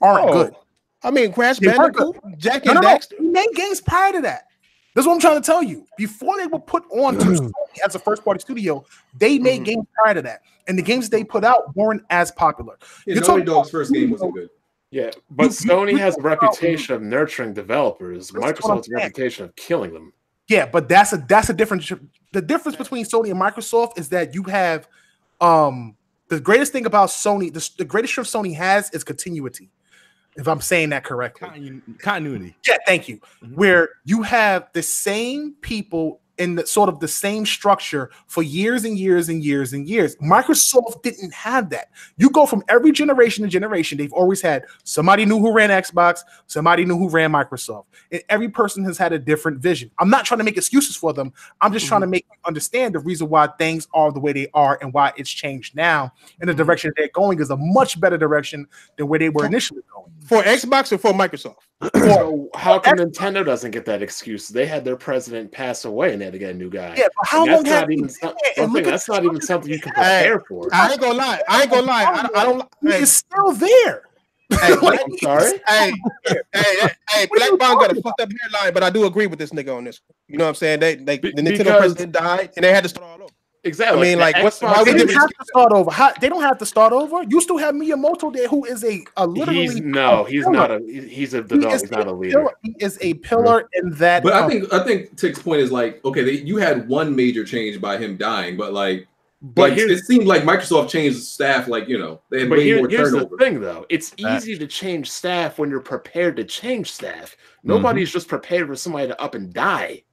aren't good. I mean, Crash Bandicoot, Jack and Daxter. They made games prior to that. That's what I'm trying to tell you. Before they were put on to Sony as a first-party studio, they made games prior to that, and the games they put out weren't as popular. Naughty Dog's first game wasn't good. Yeah, but Sony has a reputation of nurturing developers. Microsoft's reputation of killing them. Yeah, but that's a difference. The difference between Sony and Microsoft is that you have the greatest thing about Sony. The greatest strength Sony has is continuity. If I'm saying that correctly. Continuity. Yeah, thank you. Where you have the same people in the sort of the same structure for years and years and years and years. Microsoft didn't have that. You go from every generation to generation. They've always had somebody new who ran Xbox, somebody new who ran Microsoft. And every person has had a different vision. I'm not trying to make excuses for them. I'm just trying to make you understand the reason why things are the way they are and why it's changed now. And the direction they're going is a much better direction than where they were initially going. For Xbox or for Microsoft? So how come Nintendo doesn't get that excuse? They had their president pass away and they had to get a new guy. Yeah, but how long that's not even something you can prepare for. I ain't gonna lie. I don't. It's still there. Hey, I'm sorry. Hey, Black Bond got a fucked up hairline, but I do agree with this nigga on this. You know what I'm saying? The Nintendo president died and they had to start all over. Exactly. I mean, like, why they didn't have to start over? They don't have to start over. You still have Miyamoto there, who is a literally. He's not a leader. He is a pillar in that. But I think Tick's point is like, okay, you had one major change by him dying, but like. But it seemed like Microsoft changed staff, like, you know, they had way more turnover. Here's the thing, though. It's easy to change staff when you're prepared to change staff. Nobody's just prepared for somebody to up and die.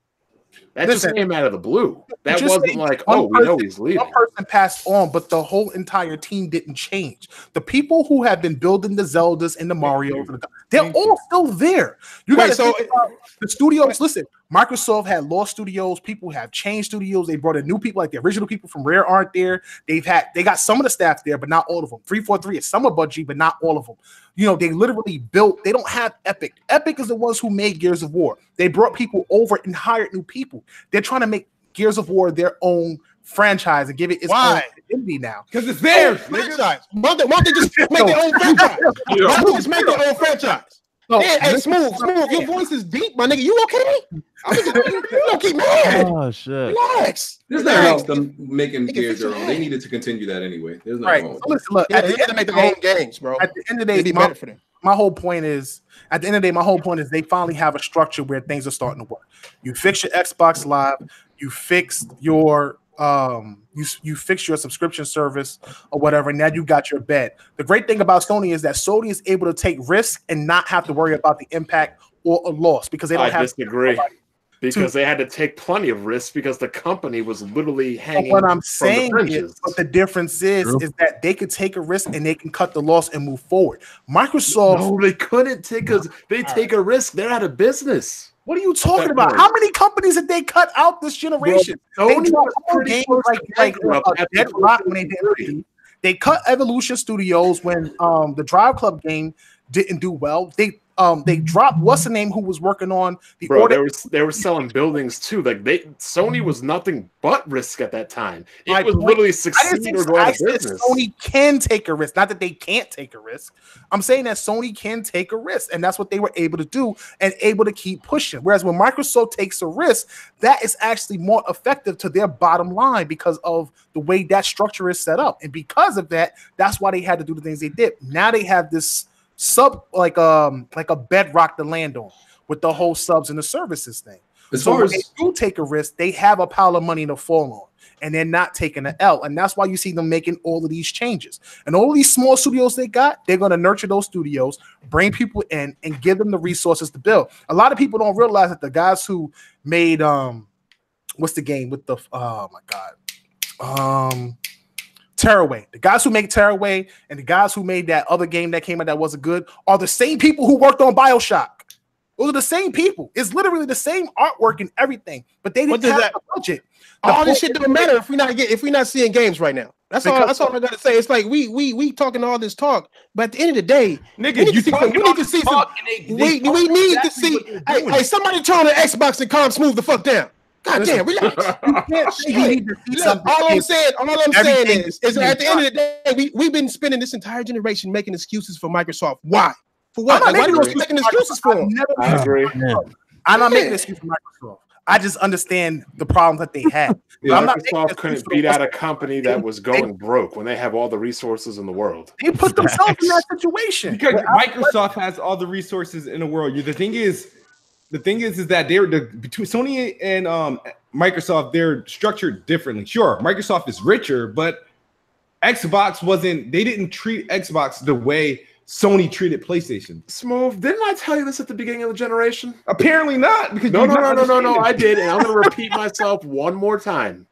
That just came out of the blue. That wasn't like, we know he's leaving. One person passed on, but the whole entire team didn't change. The people who have been building the Zeldas and the Marios, they're all still there. You guys, the studios, listen, Microsoft had lost studios. People have changed studios. They brought in new people, like the original people from Rare aren't there. They got some of the staff there, but not all of them. 343 is some of Bungie, but not all of them. You know, they literally built. They don't have Epic. Epic is the ones who made Gears of War. They brought people over and hired new people. They're trying to make Gears of War their own franchise and give it its own identity now. Because it's theirs. Franchise. Why don't they just make their own franchise? Why don't they just make their own franchise? No, hey, Smooth, your voice is deep, my nigga. You okay? You don't keep mad. Oh shit. Relax. There's nothing else them making Gears their own. They needed to continue that anyway. There's nothing wrong. So listen, look, they need to make their own games, bro. At the end of the day, my whole point is, they finally have a structure where things are starting to work. You fix your Xbox Live, you fixed your you fix your subscription service or whatever, and now you got your bet. The great thing about Sony is that Sony is able to take risks and not have to worry about the impact or a loss because they don't have disagree. Because they had to take plenty of risks because the company was literally hanging. What I'm saying is, but the difference is that they could take a risk and they can cut the loss and move forward. Microsoft, no, they couldn't take a risk. They're out of buess. What are you talking about? How many companies did they cut out this generation? Bro, they Dead Rock when they did. They cut Evolution Studios when the Drive Club game didn't do well. They dropped what's the name who was working on the order. They were selling buildings too. Like Sony was nothing but risk at that time. It was literally succeed or go out of business. Sony can take a risk, not that they can't take a risk. I'm saying that Sony can take a risk, and that's what they were able to do and able to keep pushing. Whereas when Microsoft takes a risk, that is actually more effective to their bottom line because of the way that structure is set up, and because of that, that's why they had to do the things they did. Now they have this like a bedrock to land on with the whole subs and the services thing. As so far when as they do take a risk, they have a pile of money to fall on, and they're not taking an L. And that's why you see them making all of these changes. And all of these small studios they got, they're going to nurture those studios, bring people in, and give them the resources to build. A lot of people don't realize that the guys who made what's the game with the Tearaway. The guys who make Tearaway and the guys who made that other game that came out that wasn't good are the same people who worked on BioShock. Those are the same people. It's literally the same artwork and everything, but they didn't have a budget. All this shit don't matter if we're not seeing games right now. That's all I gotta say. It's like we talking all this talk, but at the end of the day, nigga, we need to see. Hey, somebody turn on the Xbox and calm smooth the fuck down. God damn, relax. All I'm saying is that at the end of the day, we've been spending this entire generation making excuses for Microsoft. Why? For what? Why are you making excuses for them? I agree. I'm not making an excuse for Microsoft. I just understand the problems that they had. Microsoft couldn't beat out a company that was going broke when they have all the resources in the world. They put themselves in that situation. Because Microsoft has all the resources in the world. The thing is that they're between Sony and Microsoft, they're structured differently. Sure, Microsoft is richer, but Xbox wasn't. They didn't treat Xbox the way Sony treated PlayStation. Smooth, didn't I tell you this at the beginning of the generation? Apparently not. Because no, I did, and I'm going to repeat myself one more time.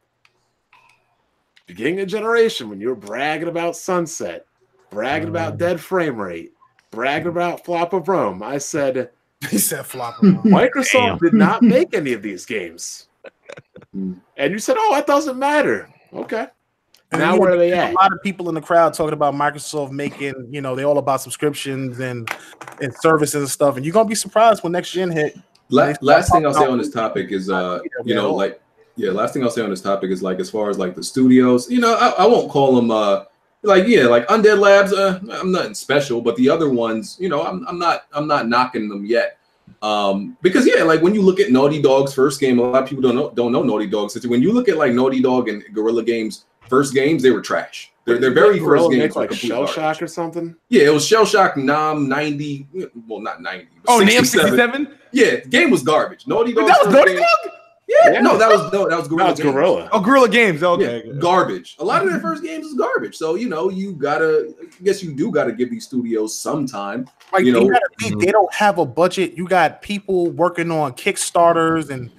Beginning of generation, when you were bragging about Sunset, bragging about dead frame rate, bragging about Flop of Rome, I said. He said flop. Microsoft did not make any of these games. And you said, oh, it doesn't matter. Okay. And now where are they at? A lot of people in the crowd talking about Microsoft making, they're all about subscriptions and services and stuff. And you're going to be surprised when next gen hit. Last thing I'll say on this topic is, last thing I'll say on this topic is as far as the studios, I won't call them, like Undead Labs, I'm nothing special, but the other ones, I'm not knocking them yet, because when you look at Naughty Dog's first game, a lot of people don't know Naughty Dog. So when you look at Naughty Dog and Guerrilla Games' first games, they were trash. Their very first games like Shell Shock or something. Yeah, it was Shell Shock NAM 90. Well, not 90. Oh, NAM 67. Yeah, game was garbage. Naughty Dog. That was Naughty Dog. Yeah, no, that was Guerrilla. That's Guerrilla. Oh, Guerrilla Games. Okay, yeah, garbage. A lot of their first games is garbage. So you gotta. I guess you do gotta give these studios some time. They don't have a budget. You got people working on Kickstarters and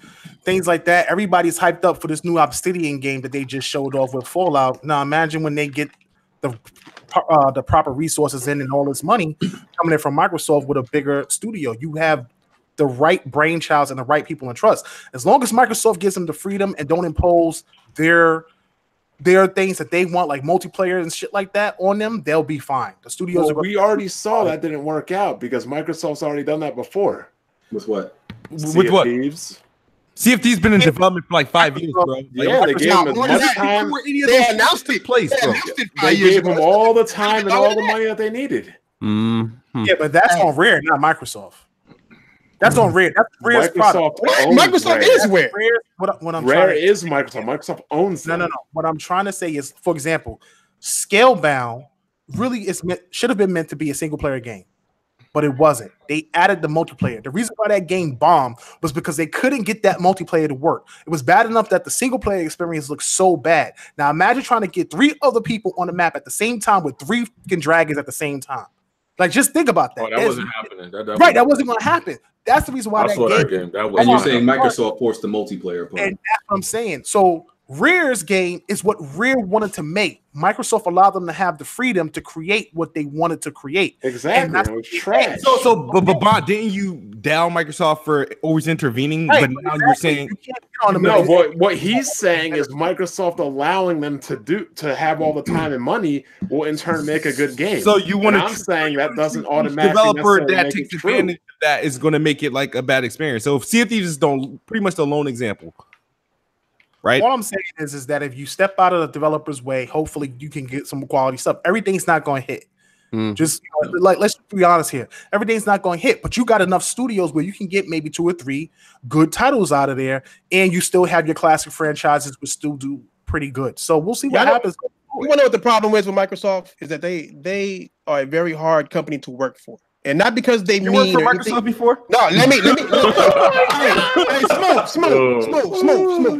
things like that. Everybody's hyped up for this new Obsidian game that they just showed off with Fallout. Now imagine when they get the proper resources in and all this money coming in from Microsoft with a bigger studio. You have the right brainchilds and the right people in trust. As long as Microsoft gives them the freedom and don't impose their things that they want, like multiplayer and shit like that, on them, they'll be fine. The studios we already saw that didn't work out because Microsoft's already done that before. With what? With what? Thieves. Sea of Thieves been in development for 5 years, bro. Yeah, they gave them as much time. They announced it. They gave them all the time and all the money that they needed. Mm-hmm. Yeah, but that's on Rare, not Microsoft. That's on Rare. That's Rare's product. Microsoft is Rare. Rare is Microsoft. Microsoft owns them. No. What I'm trying to say is, for example, Scalebound really should have been meant to be a single player game, but it wasn't. They added the multiplayer. The reason why that game bombed was because they couldn't get that multiplayer to work. It was bad enough that the single player experience looked so bad. Now imagine trying to get 3 other people on the map at the same time with 3 fucking dragons at the same time. Like, just think about that. Oh, that wasn't happening. That wasn't going to happen. That's the reason why that game. And you're saying Microsoft forced the multiplayer part. And that's what I'm saying. So Rare's game is what Rare wanted to make. Microsoft allowed them to have the freedom to create what they wanted to create. Exactly. It was trash. But Bob, didn't you down Microsoft for always intervening? Right, but now you're saying no. What he's saying is Microsoft allowing them to have all the time and money will in turn make a good game. So you want to? I'm saying that doesn't automatically developer that takes advantage of that is going to make it like a bad experience. So Sea of Thieves is pretty much the lone example. Right. All I'm saying is that if you step out of the developer's way, hopefully you can get some quality stuff. Everything's not going to hit. Just like, let's be honest here. Everything's not going to hit, but you got enough studios where you can get maybe 2 or 3 good titles out of there, and you still have your classic franchises which still do pretty good. So we'll see what happens. You want to know what the problem is with Microsoft is that they are a very hard company to work for. And not because they you worked for Microsoft before? No, let me.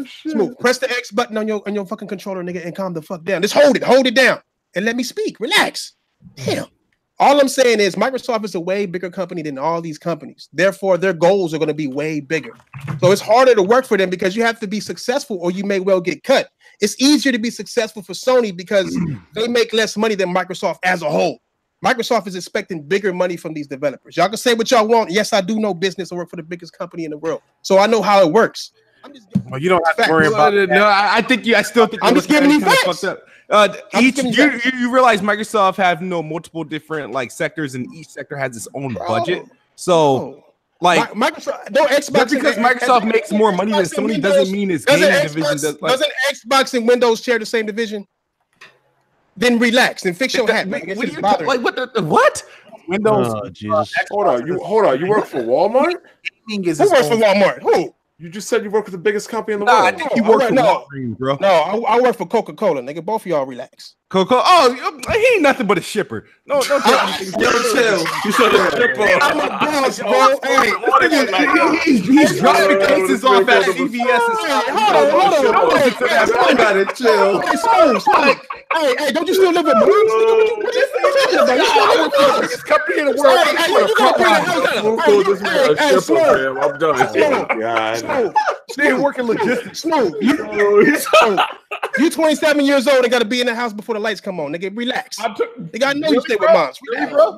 Smooth. Press the X button on your fucking controller, nigga, and calm the fuck down. Just hold it down, and let me speak. Relax. Damn. All I'm saying is Microsoft is a way bigger company than all these companies. Therefore, their goals are going to be way bigger. So it's harder to work for them because you have to be successful, or you may well get cut. It's easier to be successful for Sony because they make less money than Microsoft as a whole. Microsoft is expecting bigger money from these developers. Y'all can say what y'all want. Yes, I do know business. I work for the biggest company in the world, so I know how it works. Well, you don't have to worry about it. No, I still think I'm just giving you facts. You realize Microsoft have multiple different like sectors, and each sector has its own budget. So, like Microsoft, no Xbox. Just because Microsoft makes more money than Sony doesn't mean its gaming division does. Doesn't Xbox and Windows share the same division? Then relax and fix your hat. What Windows? Oh, Jesus. Hold on. You work for Walmart? Who works for Walmart? Who? You just said you work with the biggest company in the world. I think you work for Walgreens, bro. No, I work for Coca-Cola, nigga. Both of y'all relax. Coca. Oh, he ain't nothing but a shipper. No, chill. You said a shipper. I'm a boss, bro. He's dropping cases off at CVS. Hold on. I gotta chill. Hey, don't you still live in Biggest company in the world. I'm done. They ain't working logistics. Smooth. You 27 years old and got to be in the house before the lights come on. Nigga, relax. Nigga, I know you stay with moms. Bro.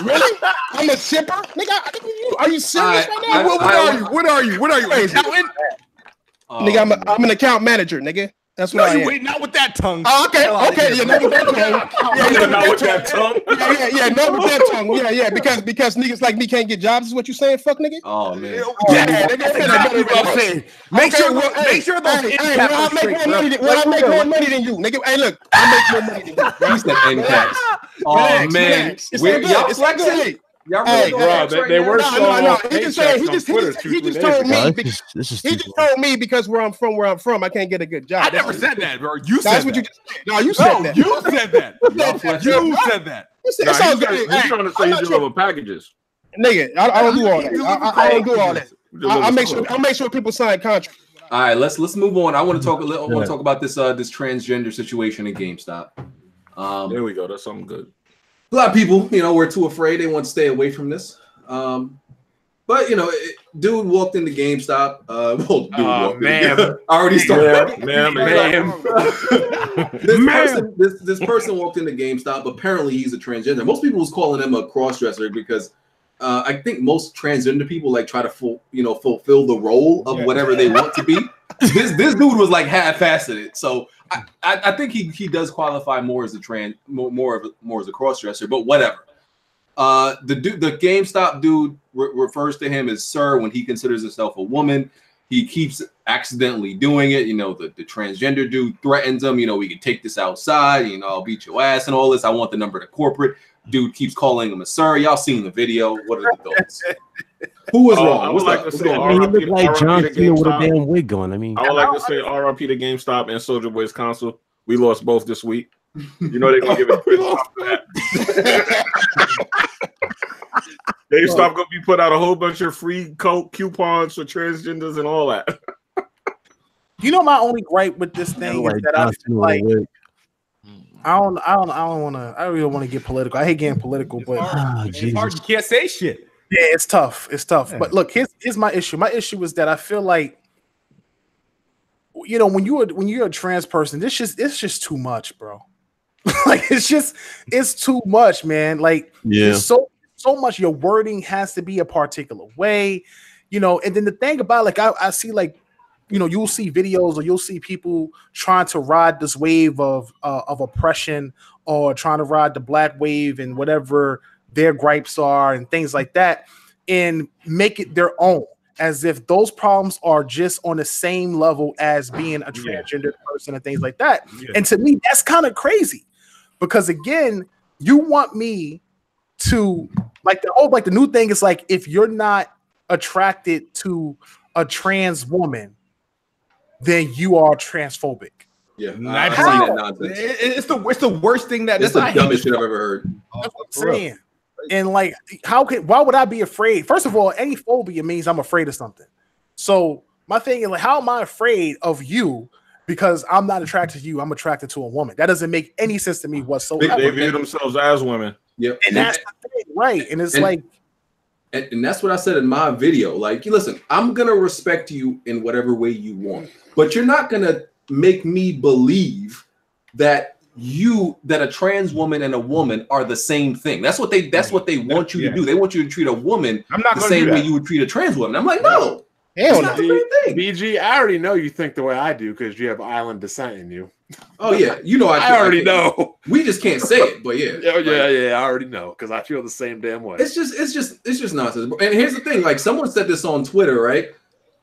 Really? I'm a shipper? Nigga, are you serious right now? What are you? Nigga, I'm an account manager, nigga. That's what I am. Wait, not with that tongue. Oh, okay. Yeah, not with that tongue. Not with that tongue. Yeah, not with that tongue. Yeah, because niggas like me can't get jobs is what you saying, fuck nigga? Oh man. Yeah, that's exactly what I'm saying. Make sure those I make more money than you, nigga. Hey, look, I make more money than you. He said end caps. Oh man. Y'all flexing. Hey, bro, they were no. He just told me. He just told me because where I'm from, I can't get a good job. I never said that, bro. You said that. You said that. You said that. You said that. He's trying to say you deliver packages. Nigga, I don't do all that. I don't do all that. I'll make sure people sign contracts. All right, let's move on. I want to talk about this transgender situation at GameStop. There we go. That's something good. A lot of people, were too afraid. They want to stay away from this. But dude walked into GameStop. Man, I already started. This person walked into GameStop. Apparently, he's a transgender. Most people was calling him a crossdresser because I think most transgender people try to fulfill the role of whatever they want to be. This dude was half-faceted. So I think he does qualify more as a more as a crossdresser. But whatever. The GameStop dude refers to him as sir when he considers himself a woman. He keeps accidentally doing it. The transgender dude threatens him. We can take this outside. I'll beat your ass and all this. I want the number to corporate. Dude keeps calling him a sir. Y'all seen the video. What are the thoughts? Who was wrong? I would like to say he looked like John Cena with a damn wig on. I would like to say RIP to GameStop and SouljaBoy's console. We lost both this week. You know they're gonna give it that. GameStop gonna be put out a whole bunch of free coupons for transgenders and all that. You know, my only gripe with this thing is that I feel like I don't want to. I really don't want to get political. I hate getting political, but it's hard. You can't say shit. Yeah, it's tough. It's tough. Yeah. But look, here's my issue. My issue is that I feel like, you know, when you're a trans person, it's just too much, bro. Like it's too much, man. Like so much. Your wording has to be a particular way, you know. And then the thing about, like, I see, like, you know, you'll see videos or you'll see people trying to ride this wave of oppression, or trying to ride the black wave and whatever their gripes are and things like that, and make it their own, as if those problems are just on the same level as being a transgender person and things like that. Yeah. And to me, that's kind of crazy, because again, you want me to, like, the new thing is, like, if you're not attracted to a trans woman, then you are transphobic. Yeah, I've seen that nonsense. It's the worst thing that it's the dumbest shit I've ever heard. That's what I'm saying. And like, why would I be afraid? First of all, any phobia means I'm afraid of something. So my thing is, like, how am I afraid of you because I'm not attracted to you? I'm attracted to a woman. That doesn't make any sense to me whatsoever. They view themselves as women. Yep. And that's the thing, right? And it's like, and that's what I said in my video. Like, listen, I'm gonna respect you in whatever way you want, but you're not gonna make me believe that a trans woman and a woman are the same thing. That's what they want you to do. They want you to treat a woman the same way you would treat a trans woman. I'm like, no, it's not the same thing. BG, I already know you think the way I do because you have island descent in you. Oh yeah, you know I already know. We just can't say it, but yeah. I already know because I feel the same damn way. It's just nonsense. And here's the thing: like, someone said this on Twitter, right?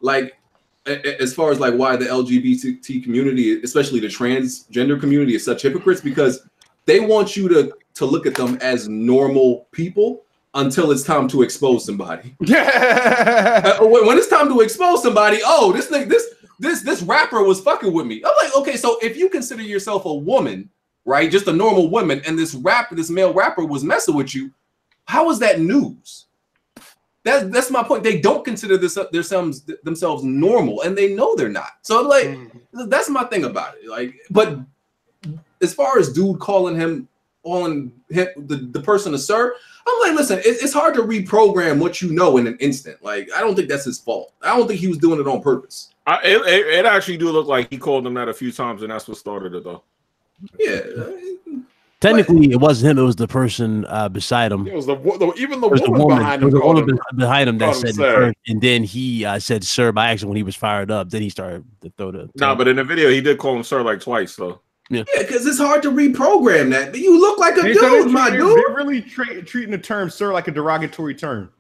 Like, as far as like why the LGBT community, especially the transgender community, is such hypocrites, because they want you to look at them as normal people until it's time to expose somebody. Yeah. When it's time to expose somebody, oh, this rapper was fucking with me. I'm like, okay, so if you consider yourself a woman, right, just a normal woman, and this male rapper was messing with you, how is that news? That's my point. They don't consider themselves normal, and they know they're not. So I'm like, that's my thing about it. Like, but as far as dude calling the person a sir, I'm like, listen, it's hard to reprogram what you know in an instant. Like, I don't think that's his fault. I don't think he was doing it on purpose. It actually do look like he called him that a few times, and that's what started it, though. Yeah. Technically, it wasn't him. It was the person beside him. It was the woman behind him. There was a woman behind him that said it first, and then he said "sir" by accident when he was fired up. Then he started to throw the. No, but in the video, he did call him "sir" like twice, though. Yeah, because it's hard to reprogram that. You look like a dude, my dude. They're really treating the term "sir" like a derogatory term.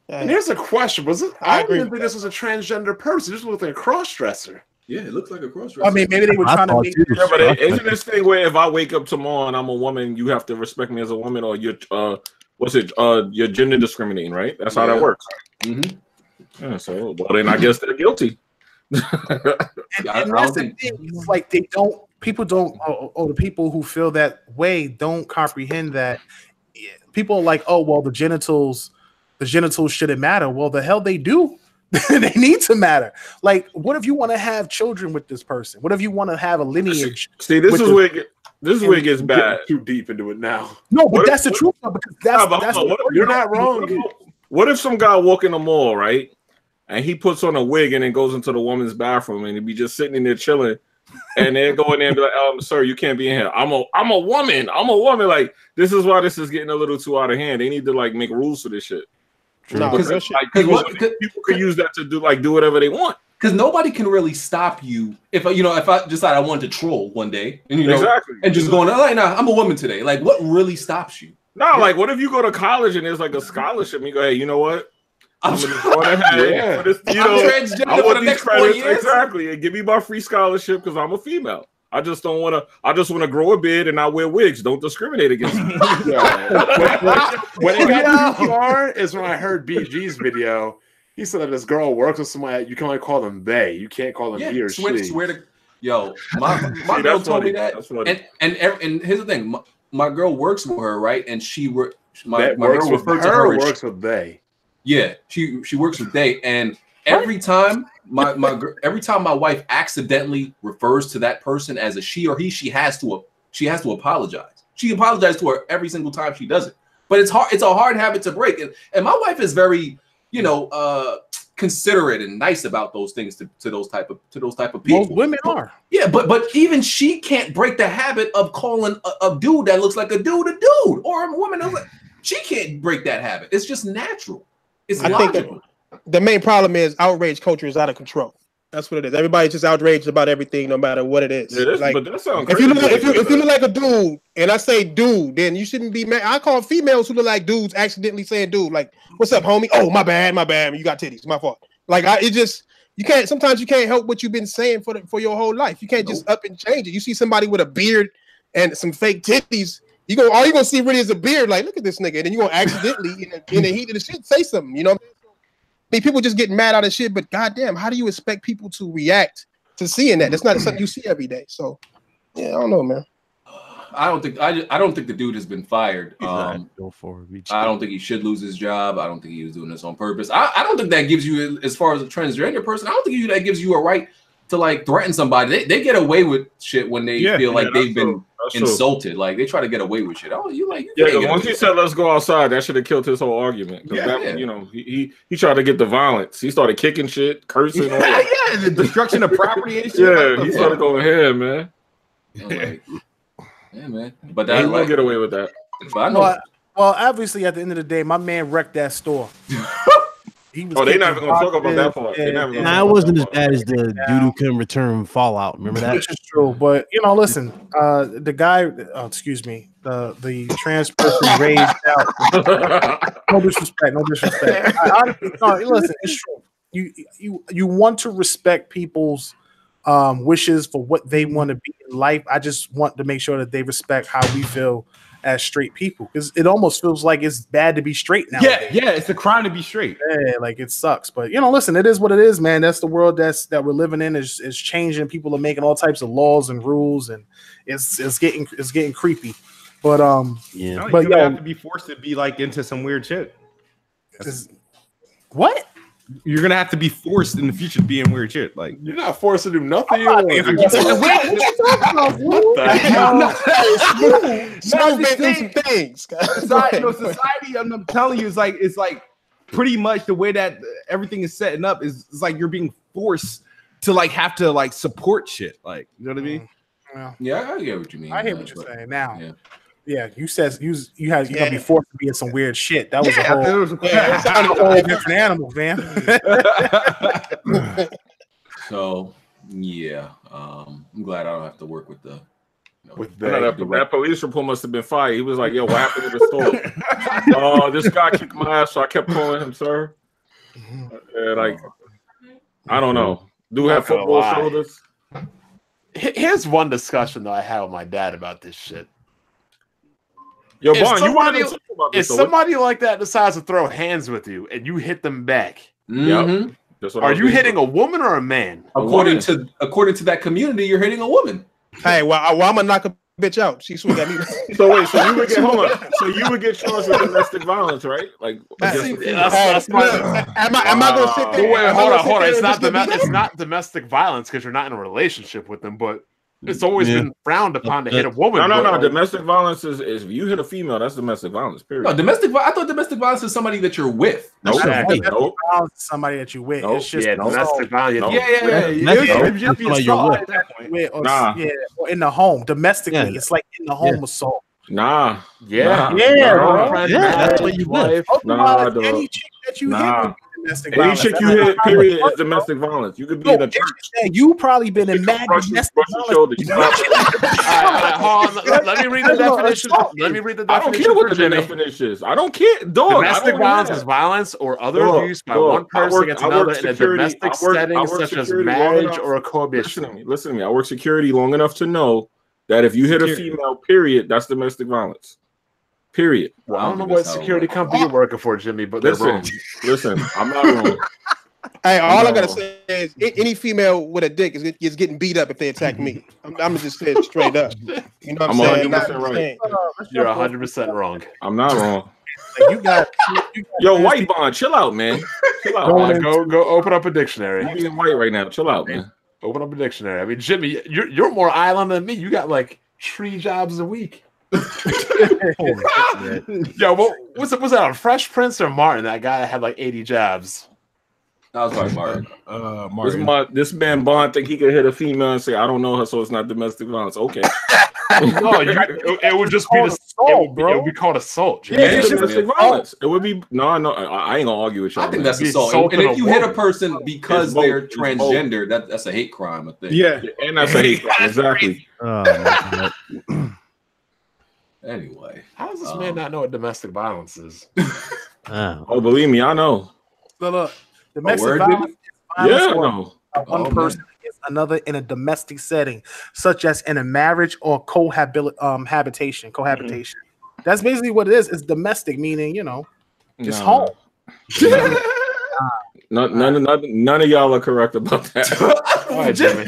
And here's a question: was it? I didn't think this was a transgender person. This looked like a cross-dresser. Yeah, it looks like a cross-dresser. I mean, maybe they were trying to make. Yeah, but isn't this thing where if I wake up tomorrow and I'm a woman, you have to respect me as a woman, or you're you're gender discriminating, right? That's how that works. Mm-hmm. Yeah, so well, then I guess they're guilty. and that's the thing. It's like people don't, or the people who feel that way don't comprehend that. People are like, oh well, the genitals shouldn't matter. Well, the hell they do. They need to matter. Like, what if you want to have children with this person? What if you want to have a lineage? See, this is where it gets bad. Too deep into it now. No, but that's the truth. Because that's you're not wrong. What if some guy walk in the mall, right, and he puts on a wig and then goes into the woman's bathroom and he be just sitting in there chilling, and they go in there and be like, sir, you can't be in here. I'm a woman. Like, this is why this is getting a little too out of hand. They need to like make rules for this shit. No, because people can use that to do whatever they want. Because nobody can really stop you if I decide I want to troll one day and and just going like, nah, I'm a woman today. Like, what really stops you? No, like, what if you go to college and there's like a scholarship and you go, hey, you know what? I'm transgender for the next 4 years. Exactly, and give me my free scholarship because I'm a female. I just want to grow a beard and not wear wigs. Don't discriminate against me. When it got too far is when I heard BG's video. He said that this girl works with somebody. You can only call them they. You can't call them he or she. Yo, my girl told me that, and here's the thing, my girl works with her, right? And my girl referred to her. Works with they. Yeah, she works with they, and every time my wife accidentally refers to that person as a she or he, she has to apologize. She apologizes to her every single time she does it. But it's hard. It's a hard habit to break, and my wife is very, considerate and nice about those things to those type of people. Most women are. Yeah, but even she can't break the habit of calling a dude that looks like a dude, or a woman. She can't break that habit. It's just natural. It's logical. Think the main problem is outrage culture is out of control. That's what it is. Everybody's just outraged about everything, no matter what it is. But that sounds crazy. If you look like a dude, and I say dude, then you shouldn't be mad. I call females who look like dudes accidentally saying dude, like, "What's up, homie? Oh, my bad. You got titties. My fault." Like, you can't. Sometimes you can't help what you've been saying for your whole life. You can't just up and change it. You see somebody with a beard and some fake titties, all you gonna see really is a beard. Like, look at this nigga, and then you gonna accidentally in the heat of the shit say something. You know. I mean, people just getting mad out of shit, but goddamn, how do you expect people to react to seeing that? That's not something you see every day. So, yeah, I don't know, man. I don't think the dude has been fired. I don't think he should lose his job. I don't think he was doing this on purpose. I don't think that gives you, as far as a transgender person, I don't think that gives you a right to like threaten somebody. They get away with shit when they feel like they've been insulted. Like they try to get away with shit. Oh, you like once he said let's go outside, that should have killed his whole argument. He tried to get the violence. He started kicking shit, cursing. The destruction of property and shit. Yeah, he started going ahead, man. Yeah, man. But he won't get away with that. But I know. Well, obviously, at the end of the day, my man wrecked that store. They're not even going to talk about that part. It wasn't as bad as the dude who couldn't return Fallout. Remember that? Which is true. But, listen, the guy, the trans person raised out. No disrespect. Listen, it's true. You want to respect people's wishes for what they want to be in life. I just want to make sure that they respect how we feel as straight people, because it almost feels like it's bad to be straight now. Yeah, it's a crime to be straight. Yeah, like it sucks. But listen, it is what it is, man. That's the world that we're living in. Is changing. People are making all types of laws and rules, and it's getting creepy. But but you have to be forced to be like into some weird shit. What? You're gonna have to be forced in the future to be in weird shit. Like you're not forced to do nothing. Society. I'm telling you, it's like pretty much the way that everything is setting up is like you're being forced to like have to like support shit. Like, you know what I mean? Yeah, I get what you mean. I hear what you're saying now. Yeah, you said you gotta be forced to be in some weird shit. That was a whole different animal, man. So I'm glad I don't have to work with the. That police report must have been fired. He was like, "Yo, what happened to the store?" This guy kicked my ass, so I kept calling him, sir. I don't know. Do have football shoulders? Here's one discussion that I had with my dad about this shit. Yo, Bon, you wanted to talk about this. If somebody like that decides to throw hands with you and you hit them back, are you hitting a woman or a man? According to that community, you're hitting a woman. Hey, well, I'm gonna knock a bitch out. She swung at me. So wait, so you would get charged with domestic violence, right? Like, am I gonna sit there? Wait, hold on. It's not domestic violence because you're not in a relationship with them, but it's always been frowned upon to hit a woman. No. Domestic violence is if you hit a female, that's domestic violence. Period. No, I thought domestic violence is somebody that you're with. Somebody that you're with. It's just domestic violence. Or in the home. Domestically, it's like in the home assault. Nah. That's what you live. Any chick that you hit. Any chick you hit, period, is domestic violence. You could be in a church. You probably been in mad domestic violence. Let me read the definition. I don't care what the definition is. I don't care. Domestic violence is violence or other abuse by one person against another in a domestic setting, such as marriage or a cohabitation. Listen to me. I work security long enough to know that if you hit a female, period, that's domestic violence. Period. Well, I don't know what security company you're working for, Jimmy, but they're wrong. Listen, I'm not wrong. Hey, all I gotta say is any female with a dick is getting beat up if they attack me. I'm just saying it straight up. You know what I'm saying? 100% right. You're 100% wrong. I'm not wrong. Like, you got Yo, white bond, chill out, man. Chill out. Go open up a dictionary. You being white right now. Chill out, man. Open up a dictionary. I mean, Jimmy, you're more island than me. You got like 3 jobs a week. Yo, was that on Fresh Prince or Martin? That guy had like 80 jobs. That was probably Martin. Martin. This man Bond think he could hit a female and say, "I don't know her, so it's not domestic violence." Okay. No, it would just be assault, bro. It would be called assault. Yeah, it's domestic violence. It would be no. I ain't gonna argue with y'all. I think that's assault. And if you hit a person because they're transgender, that's a hate crime. I think. Yeah, and that's a hate crime. Exactly. Anyway, how does this man not know what domestic violence is? Oh, believe me, I know. Look, domestic violence. Yeah, no. One person against another in a domestic setting, such as in a marriage or cohabitation. That's basically what it is. It's domestic, meaning just home. None of y'all are correct about that. All right, Jimmy.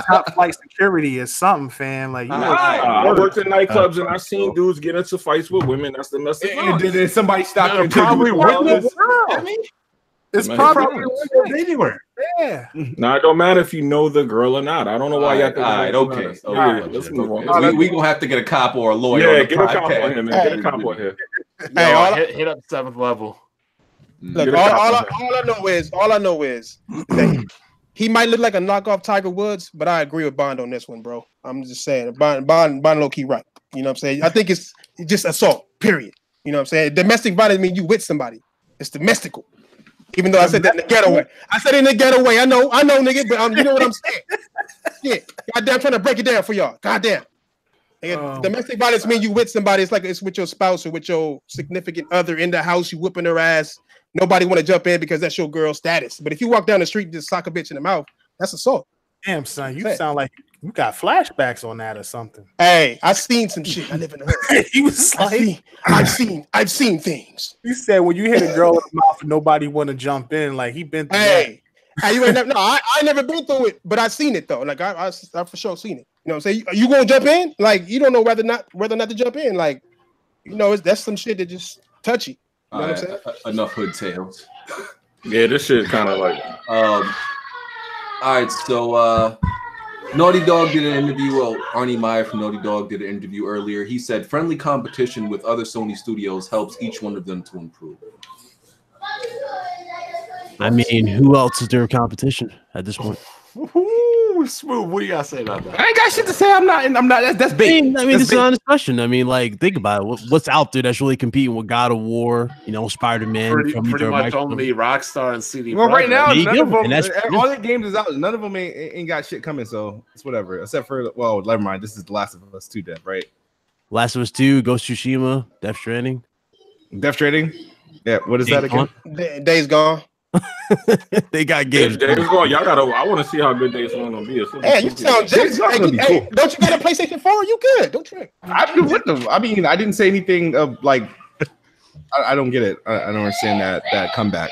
Top flight security is something, fam. Like I worked in nightclubs and I've seen dudes get into fights with women. That's domestic violence. Did somebody stop you? Probably it's probably anywhere. Yeah. Now it don't matter if you know the girl or not. I don't know why y'all think. Okay. Let's move on. We gonna have to get a cop or a lawyer. Yeah, get a cop on him, man. Get a cop on here. Hey, hit up 7th level. Look, all I know is that he might look like a knockoff Tiger Woods, but I agree with Bond on this one, bro. I'm just saying, Bond low key right. You know what I'm saying? I think it's just assault. Period. You know what I'm saying? Domestic violence means you with somebody. It's domestical. Even though I said that in the getaway. I said it in the getaway. I know, nigga, but you know what I'm saying? Yeah. Goddamn, trying to break it down for y'all. Goddamn. Domestic violence means you with somebody. It's like it's with your spouse or with your significant other in the house. You whipping their ass. Nobody want to jump in because that's your girl status. But if you walk down the street and just sock a bitch in the mouth, that's assault. Damn, son, you sound like you got flashbacks on that or something. Hey, I've seen some shit. I live in the hood. He was like, I've seen things. He said when you hit a girl in the mouth and nobody want to jump in, like he been through hey, you ain't never, no, I never been through it, but I seen it though. Like I for sure seen it. You know what I'm saying? You gonna jump in? Like you don't know whether or not to jump in. Like that's some shit that just touchy. You know what I'm saying? Enough hood tales. Yeah, this shit kind of like. All right, so Naughty Dog did an interview. Well, Arnie Meyer from Naughty Dog did an interview earlier. He said friendly competition with other Sony studios helps each one of them to improve. I mean, who else is their competition at this point? Smooth. What do you gotta say about that? I ain't got shit to say. I'm not. That's big. I mean, it's an honest question. I mean, like, think about it. What's out there that's really competing with God of War? Spider-Man. Pretty much only Rockstar and CD. Well, right now, none of them, all the games is out. None of them ain't got shit coming. So it's whatever. Except for never mind. This is The Last of Us 2, Death, right? Last of Us 2, Ghost of Tsushima, Death Stranding. Yeah. What is that again? Days Gone. They got games. Days Gone. Y'all gotta. I want to see how good Days Gone gonna be. Hey, you sound just hey, don't you got a PlayStation 4? You good? Don't trip. I mean, I didn't say anything of like. I don't get it. I don't understand that comeback.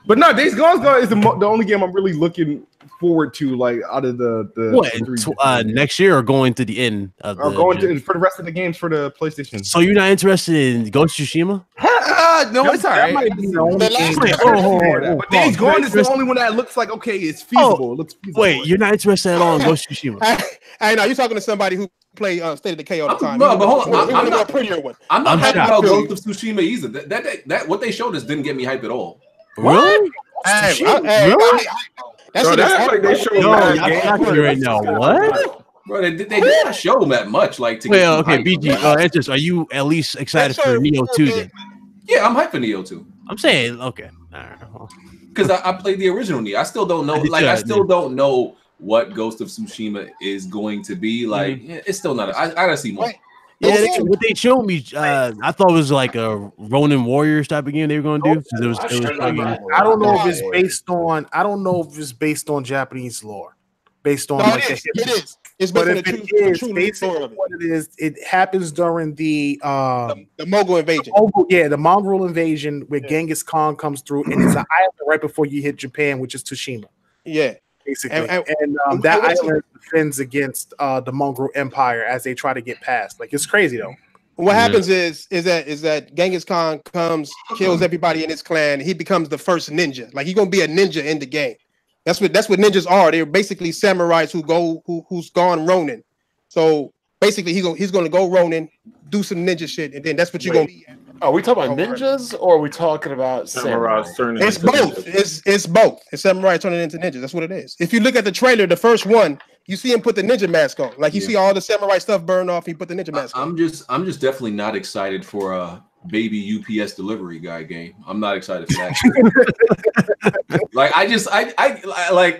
But no, Days Gone is the only game I'm really looking forward to. Like out of the next year or going to the end of or going to for the rest of the games for the PlayStation. So you're not interested in Ghost of Tsushima? No, it's all right. That might be the only game. But Days Gone is the only one that looks like it's feasible. It looks feasible. Wait, you're not interested at all in Ghost of Tsushima? I know you're talking to somebody who play State of Decay all the time. No, but hold on. I'm not a prettier one. I'm not hyped about Ghost of Tsushima either. That what they showed us didn't get me hyped at all. Really? Really? That's like they showed right now. What? Bro, they didn't show them that much. Like, well, okay, BG. Are you at least excited for Neo 2 then? Yeah, I'm hyped for Neo 2. I'm saying, okay. Because I played the original Neo. I still don't know. I still don't know what Ghost of Tsushima is going to be. Like, it's still not. I gotta see more. Yeah, what they showed me, I thought it was like a Ronin Warriors type of game they were going to do. It was I don't know if it's based on. I don't know if it's based on Japanese lore. Based on it is. It's But based on if the it true is story basically of it. what it is, it happens during the Mongol invasion. the Mongol invasion where Genghis Khan comes through, and it's an island right before you hit Japan, which is Tsushima. Yeah, basically, and that island defends against the Mongol Empire as they try to get past. Like it's crazy though. What happens is that Genghis Khan comes, kills everybody in his clan. He becomes the first ninja. Like he's gonna be a ninja in the game. That's what ninjas are. They're basically samurais who's gone Ronin. So basically, he's gonna go Ronin, do some ninja shit, and then that's what you're gonna be. Are we talking about ninjas or are we talking about samurai? It's both. It's both. It's samurai turning into ninjas. That's what it is. If you look at the trailer, the first one, you see him put the ninja mask on. Like you see all the samurai stuff burn off. He put the ninja mask on. I'm just definitely not excited for a baby UPS delivery guy game. I'm not excited for that. Like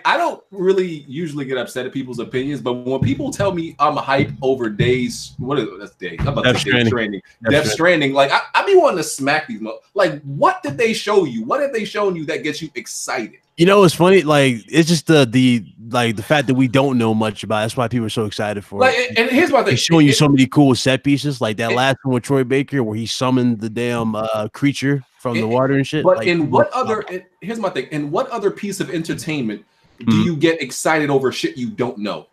I don't really usually get upset at people's opinions, but when people tell me I'm hype over days, that's Day? How about Death Stranding? Death Stranding. Like I be wanting to smack these. Like what did they show you? What have they shown you that gets you excited? You know, it's funny. Like it's just the fact that we don't know much about it. That's why people are so excited for it. And here's my thing: they're showing you so many cool set pieces, like that last one with Troy Baker, where he summoned the damn creature from the water and shit. But like, in what other? Here's my thing: in what other piece of entertainment do you get excited over shit you don't know?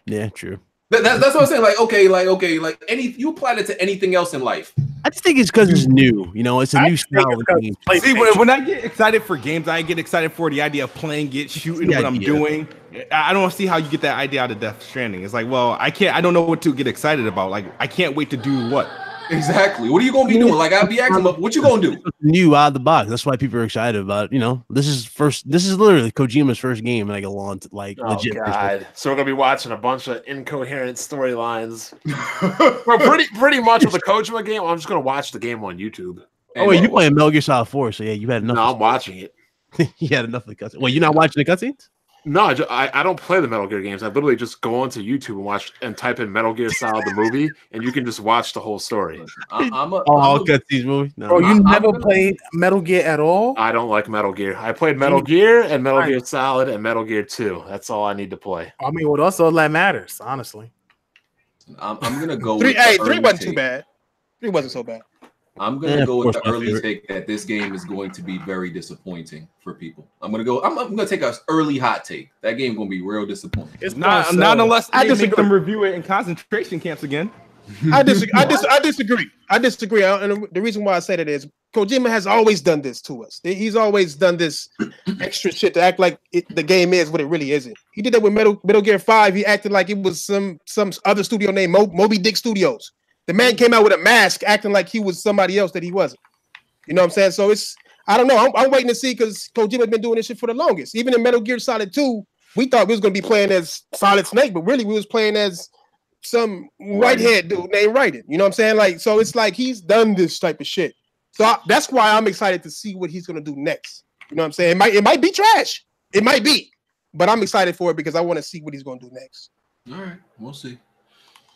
Yeah, true. That's what I'm saying. Like any you apply it to anything else in life. I just think it's because it's new. You know, it's a new style of game. See, when I get excited for games, I get excited for the idea of playing it, shooting what I'm doing. I don't see how you get that idea out of Death Stranding. It's like, well, I don't know what to get excited about. Like, I can't wait to do what. Exactly. What are you gonna be doing? Like I'll be asking, what you gonna do? New out of the box. That's why people are excited about it. You know, this is literally Kojima's first game in like a long, legit. God. So we're gonna be watching a bunch of incoherent storylines. Well, pretty much with the Kojima game. I'm just gonna watch the game on YouTube. Oh wait, you're playing Metal Gear Solid 4, so yeah, you had enough. No, I'm watching it. You had enough of the cutscenes. Wait, you're not watching the cutscenes? No, I don't play the Metal Gear games. I literally just go onto YouTube and watch and type in Metal Gear Solid the movie, and you can just watch the whole story. All cutscenes movie. No. Bro, you never played Metal Gear at all? I don't like Metal Gear. I played Metal Gear and Metal Gear Solid and Metal Gear 2. That's all I need to play. I mean, what else all that matters, honestly. I'm gonna go. 3 wasn't too bad. 3 wasn't so bad. I'm gonna go with the early take that this game is going to be very disappointing for people. I'm gonna take an early hot take. That game gonna be real disappointing. It's not unless they make them review it in concentration camps again. I disagree. I disagree. And the reason why I say that is Kojima has always done this to us. He's always done this extra shit to act like the game is what it really isn't. He did that with Metal Gear 5. He acted like it was some other studio named Moby Dick Studios. The man came out with a mask acting like he was somebody else that he wasn't. You know what I'm saying? So I don't know. I'm waiting to see because Kojima's been doing this shit for the longest. Even in Metal Gear Solid 2, we thought we was going to be playing as Solid Snake, but really we was playing as some white-haired dude named Raiden. You know what I'm saying? Like, so it's like he's done this type of shit. So that's why I'm excited to see what he's going to do next. You know what I'm saying? It might be trash. It might be. But I'm excited for it because I want to see what he's going to do next. All right. We'll see.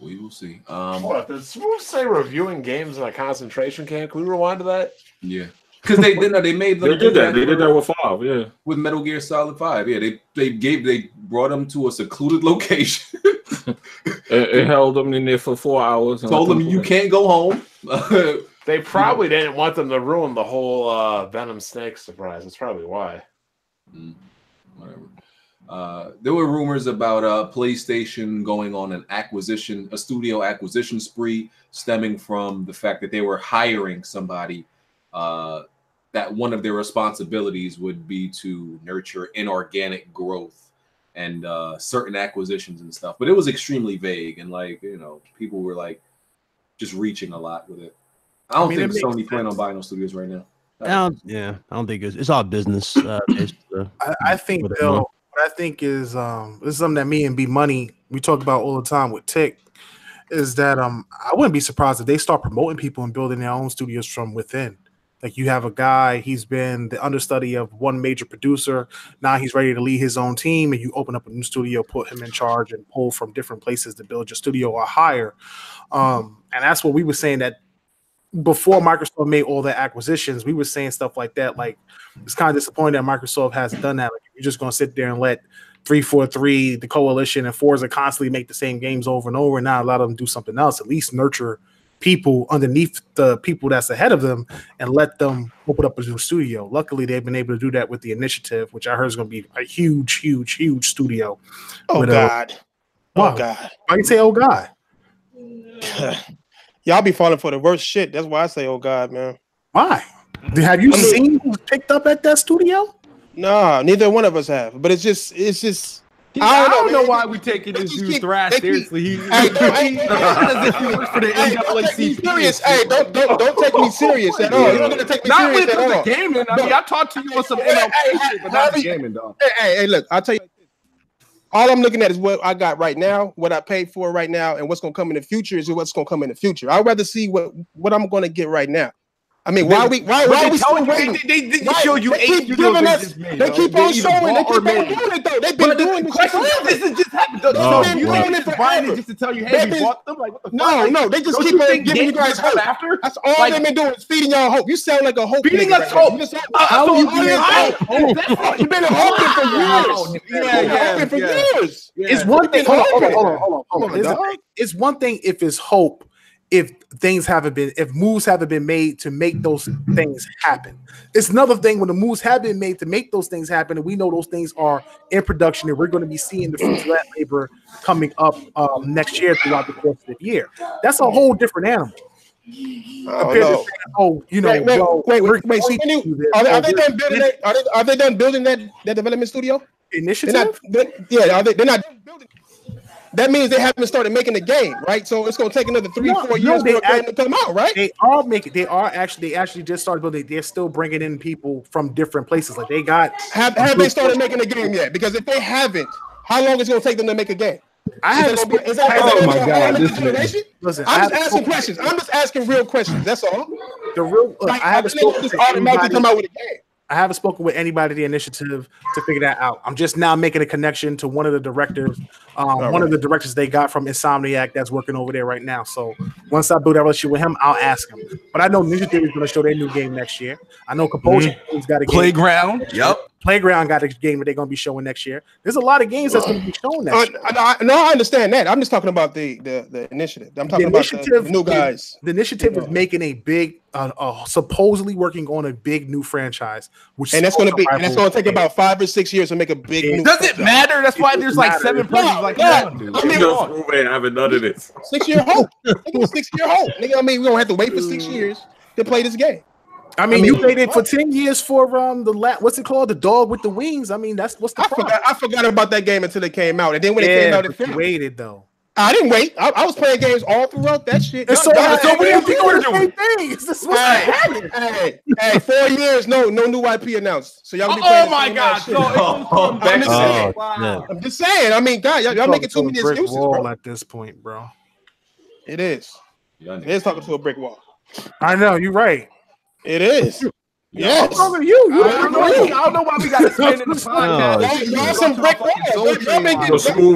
We will see. Did Smooth say reviewing games in a concentration camp? Can we rewind to that? Yeah, because they did that. They made them. They did that. They did that with 5. Yeah, with Metal Gear Solid 5. Yeah, they brought them to a secluded location. it held them in there for 4 hours. Told them you can't go home. They probably didn't want them to ruin the whole Venom Snake surprise. That's probably why. Whatever. There were rumors about PlayStation going on a studio acquisition spree, stemming from the fact that they were hiring somebody that one of their responsibilities would be to nurture inorganic growth and certain acquisitions and stuff. But it was extremely vague and people were like just reaching a lot with it. I don't think Sony plan on buying those studios right now. I don't think it's all business. I think though. What I think is this is something that me and B Money we talk about all the time with Tick is that I wouldn't be surprised if they start promoting people and building their own studios from within. Like you have a guy, he's been the understudy of one major producer. Now he's ready to lead his own team, and you open up a new studio, put him in charge, and pull from different places to build your studio or hire. And that's what we were saying that before Microsoft made all their acquisitions, we were saying stuff like that. Like it's kind of disappointing that Microsoft hasn't done that. Like you're just going to sit there and let 343, the Coalition, and Forza constantly make the same games over and over, and not allow them to do something else. At least nurture people underneath the people that's ahead of them and let them open up a new studio. Luckily, they've been able to do that with the Initiative, which I heard is going to be a huge, huge, huge studio. Oh, with, God. Wow. Oh, God. Why you say, oh, God? Y'all be falling for the worst shit. That's why I say, oh, God, man. Why? Have you seen who's picked up at that studio? Nah, neither one of us have. But it's just. I don't know why we taking this dude Thrash seriously. As if he works for the NAACP. Serious. Hey, don't take me serious at all. You're not gonna take me serious at all. Not with gaming. I mean, I talked to you on some MLK shit, but not gaming, dog. Hey, look, I'll tell you. All I'm looking at is what I got right now, what I paid for right now, and what's gonna come in the future is what's gonna come in the future. I'd rather see what I'm gonna get right now. I mean, why we still waiting? They show you 8 videos. They keep on showing. They keep on doing it though. They've been doing this. This is just happened. They've been doing it forever. Just to tell you, hey, we bought them. Like, what the fuck? No, they just keep on giving you guys hope. After that's all they've been doing is feeding y'all hope. You sound like a hope. Feeding us hope. How you being hope? You've been hoping for years. Yeah, hoping for years. It's one thing. Hold on. It's one thing if it's hope. If moves haven't been made to make those things happen. It's another thing when the moves have been made to make those things happen, and we know those things are in production, and we're going to be seeing the fruits of that labor coming up next year throughout the course of the year. That's a whole different animal. Are they done building that development studio? Initiative? They're not building. That means they haven't started making the game, right? So it's going to take another 3-4 years for the game to come out, right? They actually just started building. They're still bringing in people from different places. Like they got. Have they started making the game yet? Because if they haven't, how long is it going to take them to make a game? Oh my God! Listen, I'm just asking questions. I'm just asking real questions. That's all. I haven't spoken to automatically come out with a game. I haven't spoken with anybody at the Initiative to figure that out. I'm just now making a connection to one of the directors, one of the directors they got from Insomniac that's working over there right now. So once I build that relationship with him, I'll ask him. But I know Ninja Theory is going to show their new game next year. I know Composure has got a game. Playground. Yep. Playground got a game that they're going to be showing next year. There's a lot of games that's going to be shown next year. I understand that. I'm just talking about the Initiative. I'm talking about the new guys. The Initiative is making a big, supposedly working on a big new franchise, that's going to take about 5 or 6 years to make a big new franchise. Does it matter? That's why there's like 7 players. Like, I haven't none of this. 6 year hope. 6 year hope. Nigga, I mean, we're going to have to wait for 6 years to play this game. I mean, you waited for 10 years for what's it called? The dog with the wings. I mean, what's the problem? I forgot about that game until it came out. And then when it came out, it waited though. I didn't wait. I was playing games all throughout that shit. So what do you think we're doing? Hey, 4 years, no new IP announced. So y'all be Oh playing. my God! I'm just saying. I mean, God, y'all making too many excuses, bro. At this point, bro. It is. It is talking to a brick wall. I know you're right. It is. Yes. I'm talking to you. I don't know why we got to spend in the podcast. Y'all some brick walls. Y'all been getting smashed.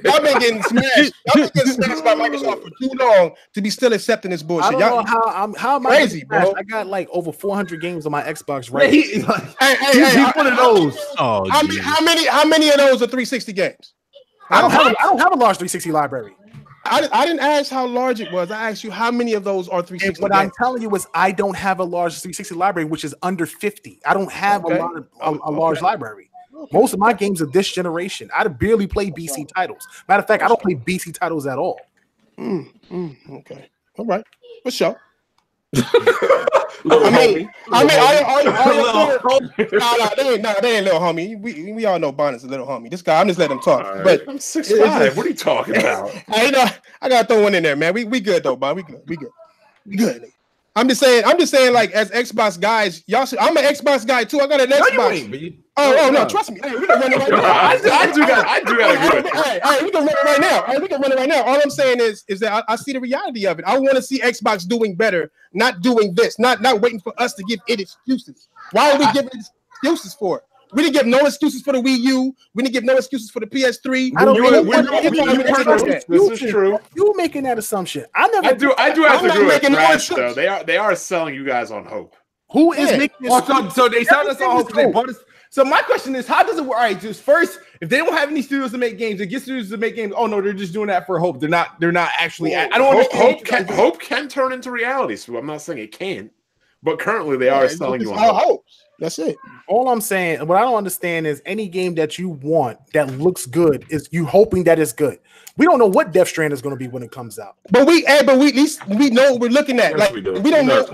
Y'all been getting smashed by Microsoft for too long to be still accepting this bullshit. I don't know how am I crazy, bro? I got like over 400 games on my Xbox right now. Hey, one of those. Oh, how many of those are 360 games? I don't have a large 360 library. I didn't ask how large it was. I asked you how many of those are 360. What I'm telling you is I don't have a large 360 library, which is under 50. I don't have a large library. Most of my games are this generation. I barely play BC titles. Matter of fact, I don't play BC titles at all. Okay. All right. What's up? They ain't little homie. We all know Bonnet's a little homie. This guy, I'm just letting him talk. Right. But I'm 6'5". What are you talking about? I gotta throw one in there, man. We good though, Bon. We good. I'm just saying, like as Xbox guys, y'all. I'm an Xbox guy too. I got an Xbox. No, trust me. Hey, we can run it right now. I do got a good. Hey, we can run it right now. All I'm saying is that I see the reality of it. I want to see Xbox doing better, not doing this, not waiting for us to give it excuses. Why are we giving it excuses for it? We didn't give no excuses for the Wii U. We didn't give no excuses for the PS3. This is true. You making that assumption? I do have to agree with Thrash, though. They are selling you guys on hope. Who is making this? So they sound us on hope. So my question is, how does it work? All right, just first, if they don't have any studios to make games, they get studios to make games. Oh no, they're just doing that for hope. They're not actually. Well, I don't understand. Hope can turn into reality. So I'm not saying it can't, but currently they are selling you on hope. That's it. All I'm saying, what I don't understand is any game that you want that looks good is you hoping that it's good. We don't know what Death Strand is going to be when it comes out. But at least we know what we're looking at. Yes, like we do. we don't know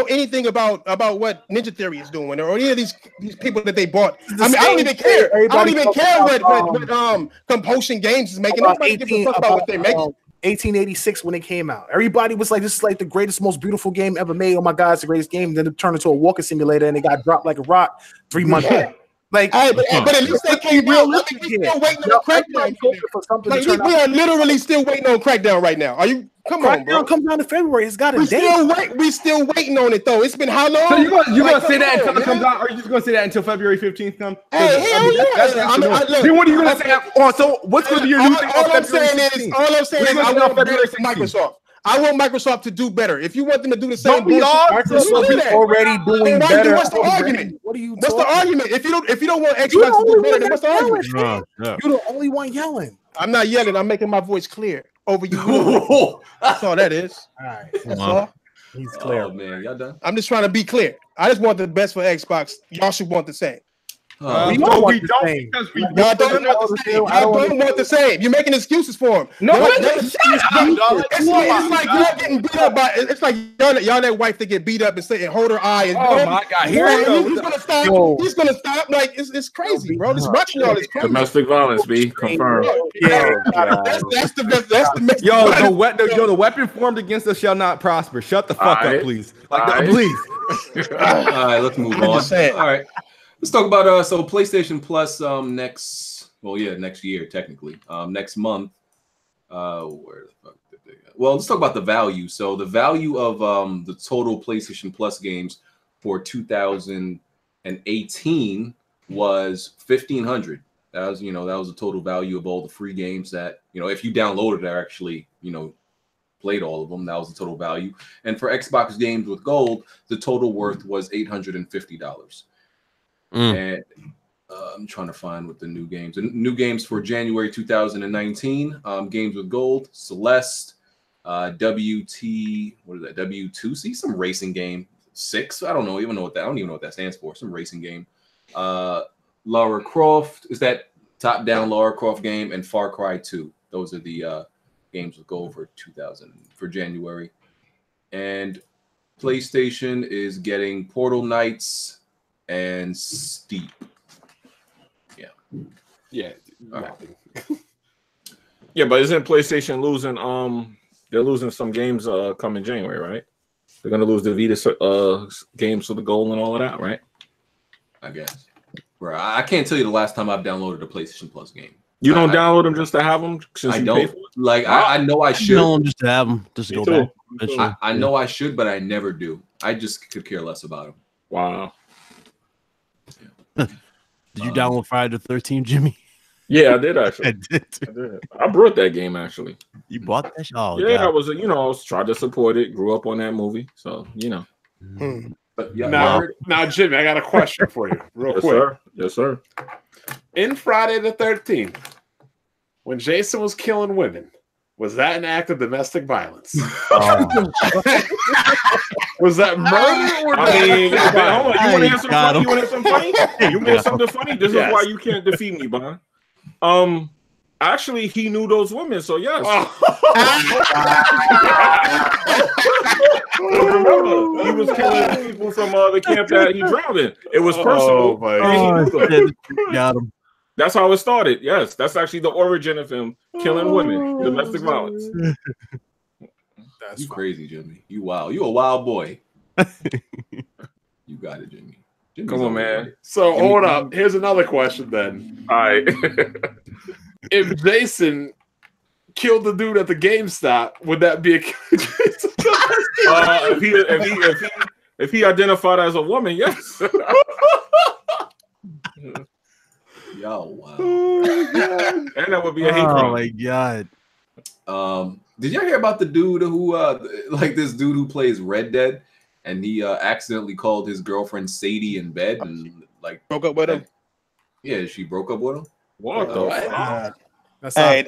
anything about what Ninja Theory is doing or any of these people that they bought. I don't even care. I don't even care what Compulsion Games is making. Nobody gives a fuck about what they're making. 1886 when it came out, everybody was like, "This is like the greatest, most beautiful game ever made." Oh my God, it's the greatest game. Then it turned into a walking simulator, and it got dropped like a rock 3 months later. Like, but at least they came realistic. We're still waiting on Crackdown. We are literally still waiting on Crackdown right now. Are you? Come on, bro. Crackdown comes out in February. It's got a date. We still waiting on it though. It's been how long? So you gonna say that until it comes out? Or are you just gonna say that until February 15th comes? Hey, hell yeah! Then what are you gonna say? Oh, so what's gonna be your new thing? All I'm saying is, I want better from Microsoft. I want Microsoft to do better. If you want them to do the same, Microsoft is already doing better. What's the argument? What are you? What's the argument? If you don't want Xbox to do better, then what's the argument? You're the only one yelling. I'm not yelling. I'm making my voice clear over you. That's all that is. All right. That's all. He's clear. Oh man, y'all done? I'm just trying to be clear. I just want the best for Xbox. Y'all should want the same. We don't want the same. You're making excuses for them. No, it's like y'all getting beat up by. It's like y'all that wife that get beat up and say and hold her eye. And, oh my God, he's gonna stop. He's gonna stop. Like it's crazy, bro. This watching y'all is crazy. Domestic violence, B confirmed. Yeah, that's the best. The weapon formed against us shall not prosper. Shut the fuck up, please. Please. All right, let's move on. All right. Let's talk about so PlayStation Plus next year technically. Next month. Where the fuck did they go? Well, let's talk about the value. So the value of the total PlayStation Plus games for 2018 was $1,500. That was the total value of all the free games that, if you downloaded it, actually, played all of them. That was the total value. And for Xbox games with gold, the total worth was $850. And I'm trying to find what the new games. The new games for January 2019. Games with gold: Celeste, WT. What is that? W2C? Some racing game. 6. I don't even know what that stands for. Some racing game. Lara Croft is that top-down Lara Croft game, and Far Cry 2. Those are the games with gold for January. And PlayStation is getting Portal Knights and Steep. Yeah. Right. Yeah, but isn't PlayStation losing? They're losing some games coming January, right? They're gonna lose the Vita games for the gold and all of that, right? I guess. Bro, I can't tell you the last time I've downloaded a PlayStation Plus game. You don't download them just to have them? Since I you don't. Pay for it? Like I know I should. No, just to have them, just to go back. I know I should, but I never do. I just could care less about them. Wow. Did you download Friday the 13th, Jimmy? Yeah, I did actually. I did. I brought that game actually. You bought that? Oh, yeah, God. I was trying to support it. Grew up on that movie, so But yeah, now, Jimmy, I got a question for you, real quick. Sir. Yes, sir. In Friday the 13th, when Jason was killing women, was that an act of domestic violence? Was that murder or hold on. You want to hear something funny? You want to hear something funny? You want to hear something funny? This is why you can't defeat me, Bon. Actually, he knew those women, so yes. Remember, he was killing people from the camp that he drowned in. It was personal. Got him. That's how it started. Yes, that's actually the origin of him killing women, domestic violence. That's crazy, Jimmy. You wild. You a wild boy. You got it, Jimmy. Come on, man. So hold up. Here's another question then. All right. If Jason killed the dude at the GameStop, would that be a if he identified as a woman, yes. Yo, wow. And that would be a hate crime. Oh my God. Did y'all hear about the dude who this dude who plays Red Dead, and he accidentally called his girlfriend Sadie in bed, and like broke up with him. Yeah, she broke up with him. What the fuck? That's a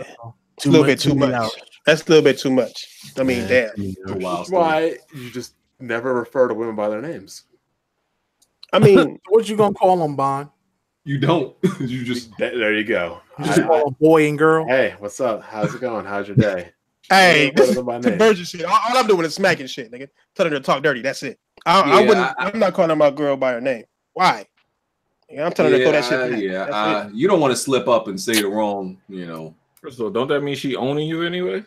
little bit too much. That's a little bit too much. I mean, damn. That's why you just never refer to women by their names. I mean, what you gonna call them, Bond? You don't. You just there you go. You just call them boy and girl. Hey, what's up? How's it going? How's your day? Hey, this is conversion shit. All I'm doing is smacking shit, nigga. Telling her to talk dirty. That's it. I'm not calling my girl by her name. Why? I'm telling her to throw that shit back. You don't want to slip up and say the wrong, you know. First of all, don't that mean she owning you anyway?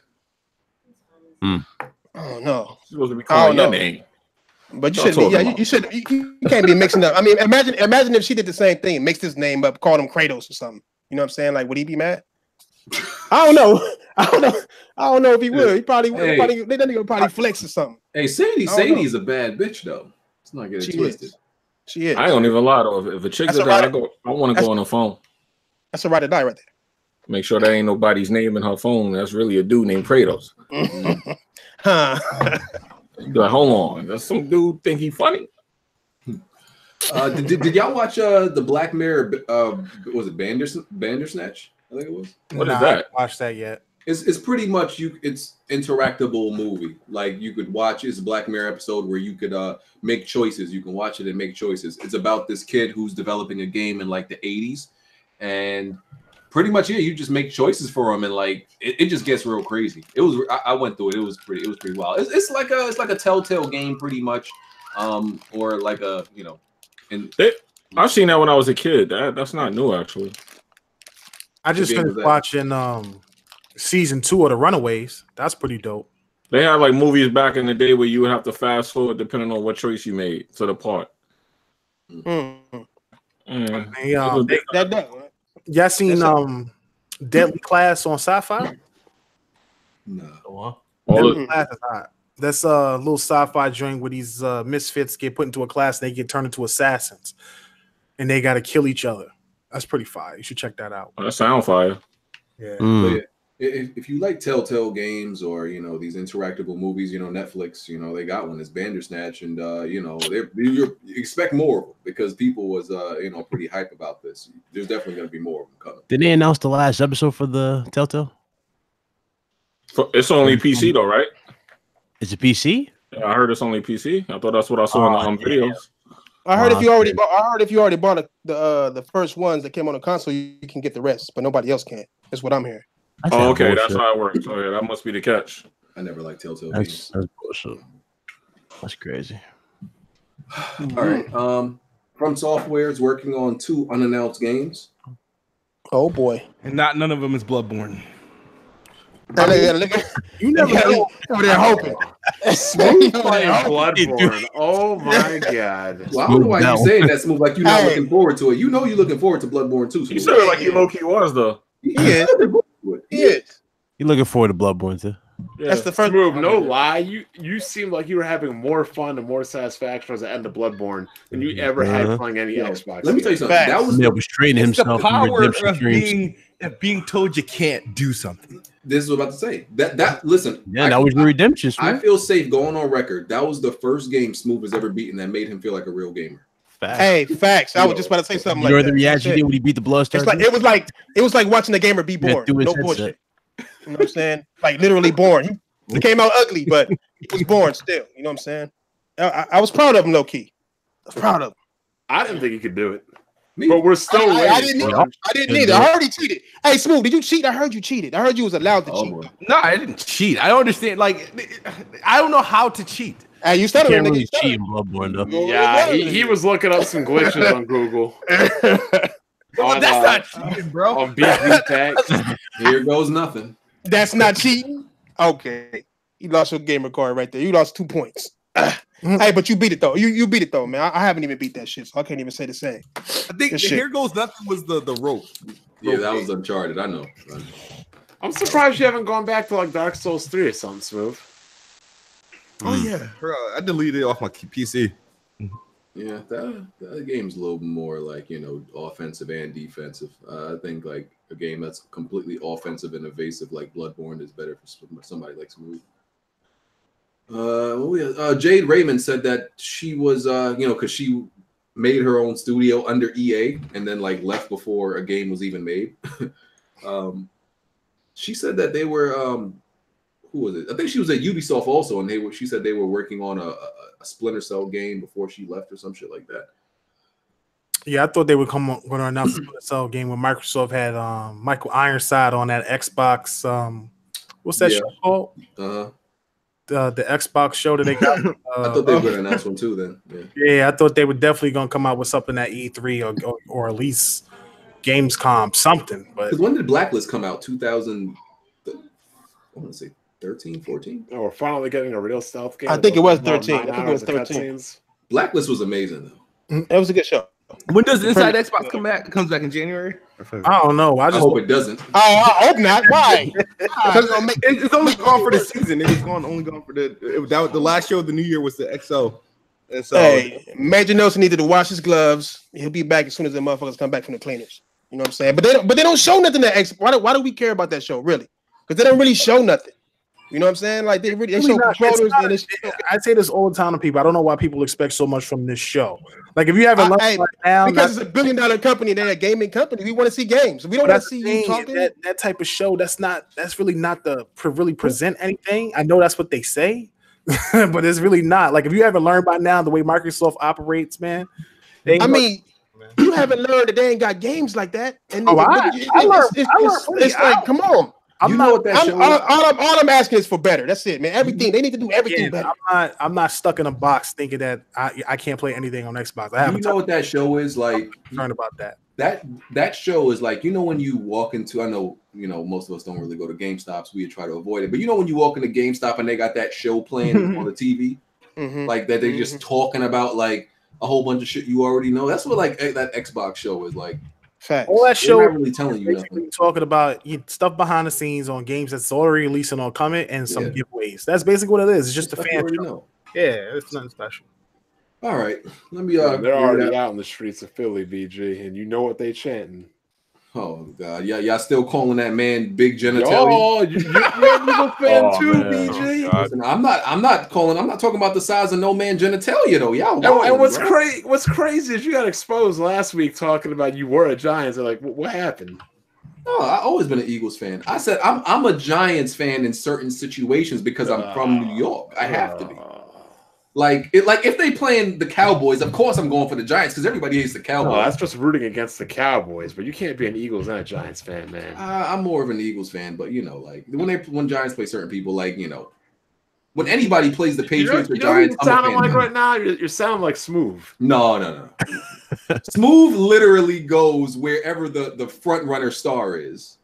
Oh no. She's supposed to be calling your name. But you shouldn't be. Yeah, you should. You can't be mixing up. I mean, imagine if she did the same thing, mixed his name up, called him Kratos or something. You know what I'm saying? Like, would he be mad? I don't know. I don't know if he would. He probably would. They probably flex or something. Hey, Sadie's a bad bitch though. Let's not get it twisted. She is. I don't even lie though. If a chick's there, I want to go on the phone. That's a right to die right there. Make sure there ain't nobody's name in her phone. That's really a dude named Kratos. Like, hold on, does some dude think he funny? Did y'all watch the Black Mirror? Was it Bandersnatch? I think it was. What is that? I haven't watched that yet. It's pretty much it's interactable movie. Like you could watch it's a Black Mirror episode where you could make choices. You can watch it and make choices. It's about this kid who's developing a game in like the 80s, and pretty much you just make choices for him, and like it just gets real crazy. It was I went through it. It was pretty wild. It's like a Telltale game pretty much, or like a I've seen that when I was a kid. That's not new actually. I just finished watching season 2 of The Runaways. That's pretty dope. They had like movies back in the day where you would have to fast forward depending on what choice you made to the part. Y'all seen Deadly Class on Sci-Fi? No. Deadly Class is hot. That's a little sci-fi joint where these misfits get put into a class and they get turned into assassins, and they got to kill each other. That's pretty fire. You should check that out. That sound fire. Yeah. But if you like Telltale games or these interactable movies, Netflix, they got one. It's Bandersnatch, and you expect more of them because people was pretty hype about this. There's definitely going to be more of them coming. Did they announce the last episode for the Telltale? It's only PC though, right? It's a PC. Yeah, I heard it's only PC. I thought that's what I saw in the videos. I heard if you already bought the first ones that came on the console, you can get the rest, but nobody else can. That's what I'm hearing. Okay, that's how it works. Oh yeah, that must be the catch. I never liked Telltale games. That's bullshit. That's crazy. All right. From Software is working on 2 unannounced games. Oh boy. And none of them is Bloodborne. You never over there hoping. Smooth playing Bloodborne. Oh my god. Well, I don't know why you're saying that, Smooth. Like you're not looking forward to it. You're looking forward to Bloodborne too. You said it like you low key was though. He is. You looking forward to Bloodborne too? Yeah. That's the first move. No lie, you seem like you were having more fun and more satisfaction towards the end of Bloodborne than you ever had playing any Xbox. Let me tell you something. That was training himself. The power of being told you can't do something. This is what I'm about to say. That listen. Yeah, that was your redemption. I feel safe going on record. That was the first game Smooth has ever beaten that made him feel like a real gamer. Facts. Hey, facts. I was just about to say something like that. The reaction he did when he beat the Bloodstar. It was like watching a gamer be born. No bullshit. You know what I'm saying? Like literally born. He came out ugly, but he was born still. You know what I'm saying? I was proud of him, low key. I was proud of him. I didn't think he could do it. But we're still waiting. I didn't either. I already cheated. Hey, Smooth, did you cheat? I heard you cheated. I heard you was allowed to cheat. No, I didn't cheat. I don't understand. Like, I don't know how to cheat. Hey, you started really cheating, Bloodborne, though. Yeah, he was looking up some glitches on Google. Well, that's not cheating, bro. On BB tags. Here goes nothing. That's not cheating. Okay, you lost your gamer card right there. You lost 2 points. Hey, but you beat it though. You beat it though, man. I haven't even beat that shit, so I can't even say the same. I think the Here Goes Nothing was the rope. Yeah, that was Uncharted. I know. I'm surprised you haven't gone back to like Dark Souls 3 or something, Smooth. Oh yeah, bro, I deleted it off my PC. Yeah, that game's a little more like offensive and defensive. I think like a game that's completely offensive and evasive like Bloodborne is better for somebody like Smooth. Jade Raymond said that she was, because she made her own studio under EA and then like left before a game was even made. She said that they were who was it? I think she was at Ubisoft also, and she said they were working on a Splinter Cell game before she left or some shit like that. Yeah, I thought they would going to announce a Splinter Cell game when Microsoft had Michael Ironside on that Xbox. What's that show called? The Xbox show that they got. I thought they were going to announce one too. Then, yeah, I thought they were definitely going to come out with something at E3 or at least Gamescom, something. But because when did Blacklist come out? 2000. I want to say 13, 14. Oh, we're finally getting a real stealth game. I think it was 13. I think it was 13. Blacklist was amazing though. That was a good show. When does Inside Xbox come back? It comes back in January? I don't know. I hope it doesn't. Oh, I hope not. Why? It's only gone for the season. It was only gone for the last show of the new year was the XO. And so, hey, Major Nelson needed to wash his gloves. He'll be back as soon as the motherfuckers come back from the cleaners. You know what I'm saying? But they don't show nothing at X. Why do we care about that show really? Because they don't really show nothing. You know what I'm saying? Like they show controllers. I say this all the time to people. I don't know why people expect so much from this show. Like if you haven't learned right now, because it's a $1 billion company, they're a gaming company. We want to see games. We don't want to see you talking. That type of show. That's really not the really present anything. I know that's what they say, but it's really not. Like if you haven't learned by now the way Microsoft operates, man. You haven't learned that they ain't got games like that. And I learned. It's like, come on. All I'm asking is for better. That's it, man. Everything they need to do everything better. I'm not stuck in a box thinking that I can't play anything on Xbox. You know what that show is like? Learn about that. That show is like, when you walk into, I know most of us don't really go to GameStops. We try to avoid it, but when you walk into GameStop and they got that show playing on the TV, like that they're just talking about like a whole bunch of shit you already know. That's what like that Xbox show is like. Facts. All that show not really telling you nothing. Talking about stuff behind the scenes on games that's already releasing on Comment and some giveaways. That's basically what it is. It's just a fan show. Yeah, it's nothing special. All right, let me. They're already out in the streets of Philly, BG, and you know what they chanting. Oh God, y'all still calling that man Big Genitalia? Oh, you're an Eagle fan too, BG. Listen, I'm not talking about the size of no man genitalia though. Y'all. And what's crazy is you got exposed last week talking about you were a Giants. They're like, what happened? No, I've always been an Eagles fan. I said I'm a Giants fan in certain situations because I'm from New York. I have to be. Like if they playing the Cowboys, of course I'm going for the Giants because everybody hates the Cowboys. No, that's just rooting against the Cowboys, but you can't be an Eagles and a Giants fan, man. I'm more of an Eagles fan, but like when Giants play certain people, like when anybody plays the Patriots or Giants, I'm sounding like right now you're sounding like Smooth. No. Smooth literally goes wherever the front runner star is.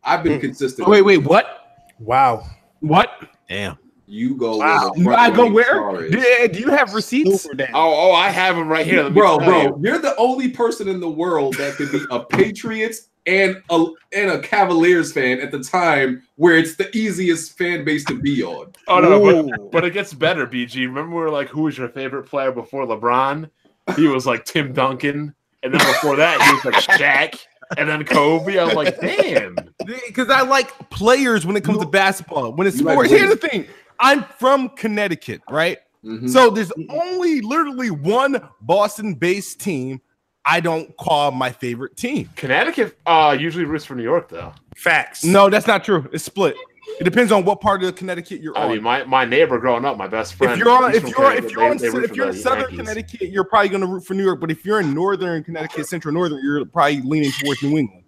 I've been consistent. Wait, what? Wow, what? Damn. You go. Wow. I go where? Do you have receipts? Oh, I have them right here. Bro, you're the only person in the world that could be a Patriots and a Cavaliers fan at the time where it's the easiest fan base to be on. Oh no, but it gets better, BG. Remember we were like, who was your favorite player before LeBron? He was like Tim Duncan, and then before that he was like Shaq. And then Kobe, I'm like, damn. Because I like players when it comes to basketball. When it's sports, here's the thing. I'm from Connecticut, right? Mm-hmm. So there's only literally one Boston-based team I don't call my favorite team. Connecticut usually roots for New York, though. Facts. No, that's not true. It's split. It depends on what part of Connecticut you're on. I mean, my neighbor growing up, my best friend. If you're in Southern Connecticut, you're probably going to root for New York. But if you're in Northern Connecticut, Central Northern, you're probably leaning towards New England.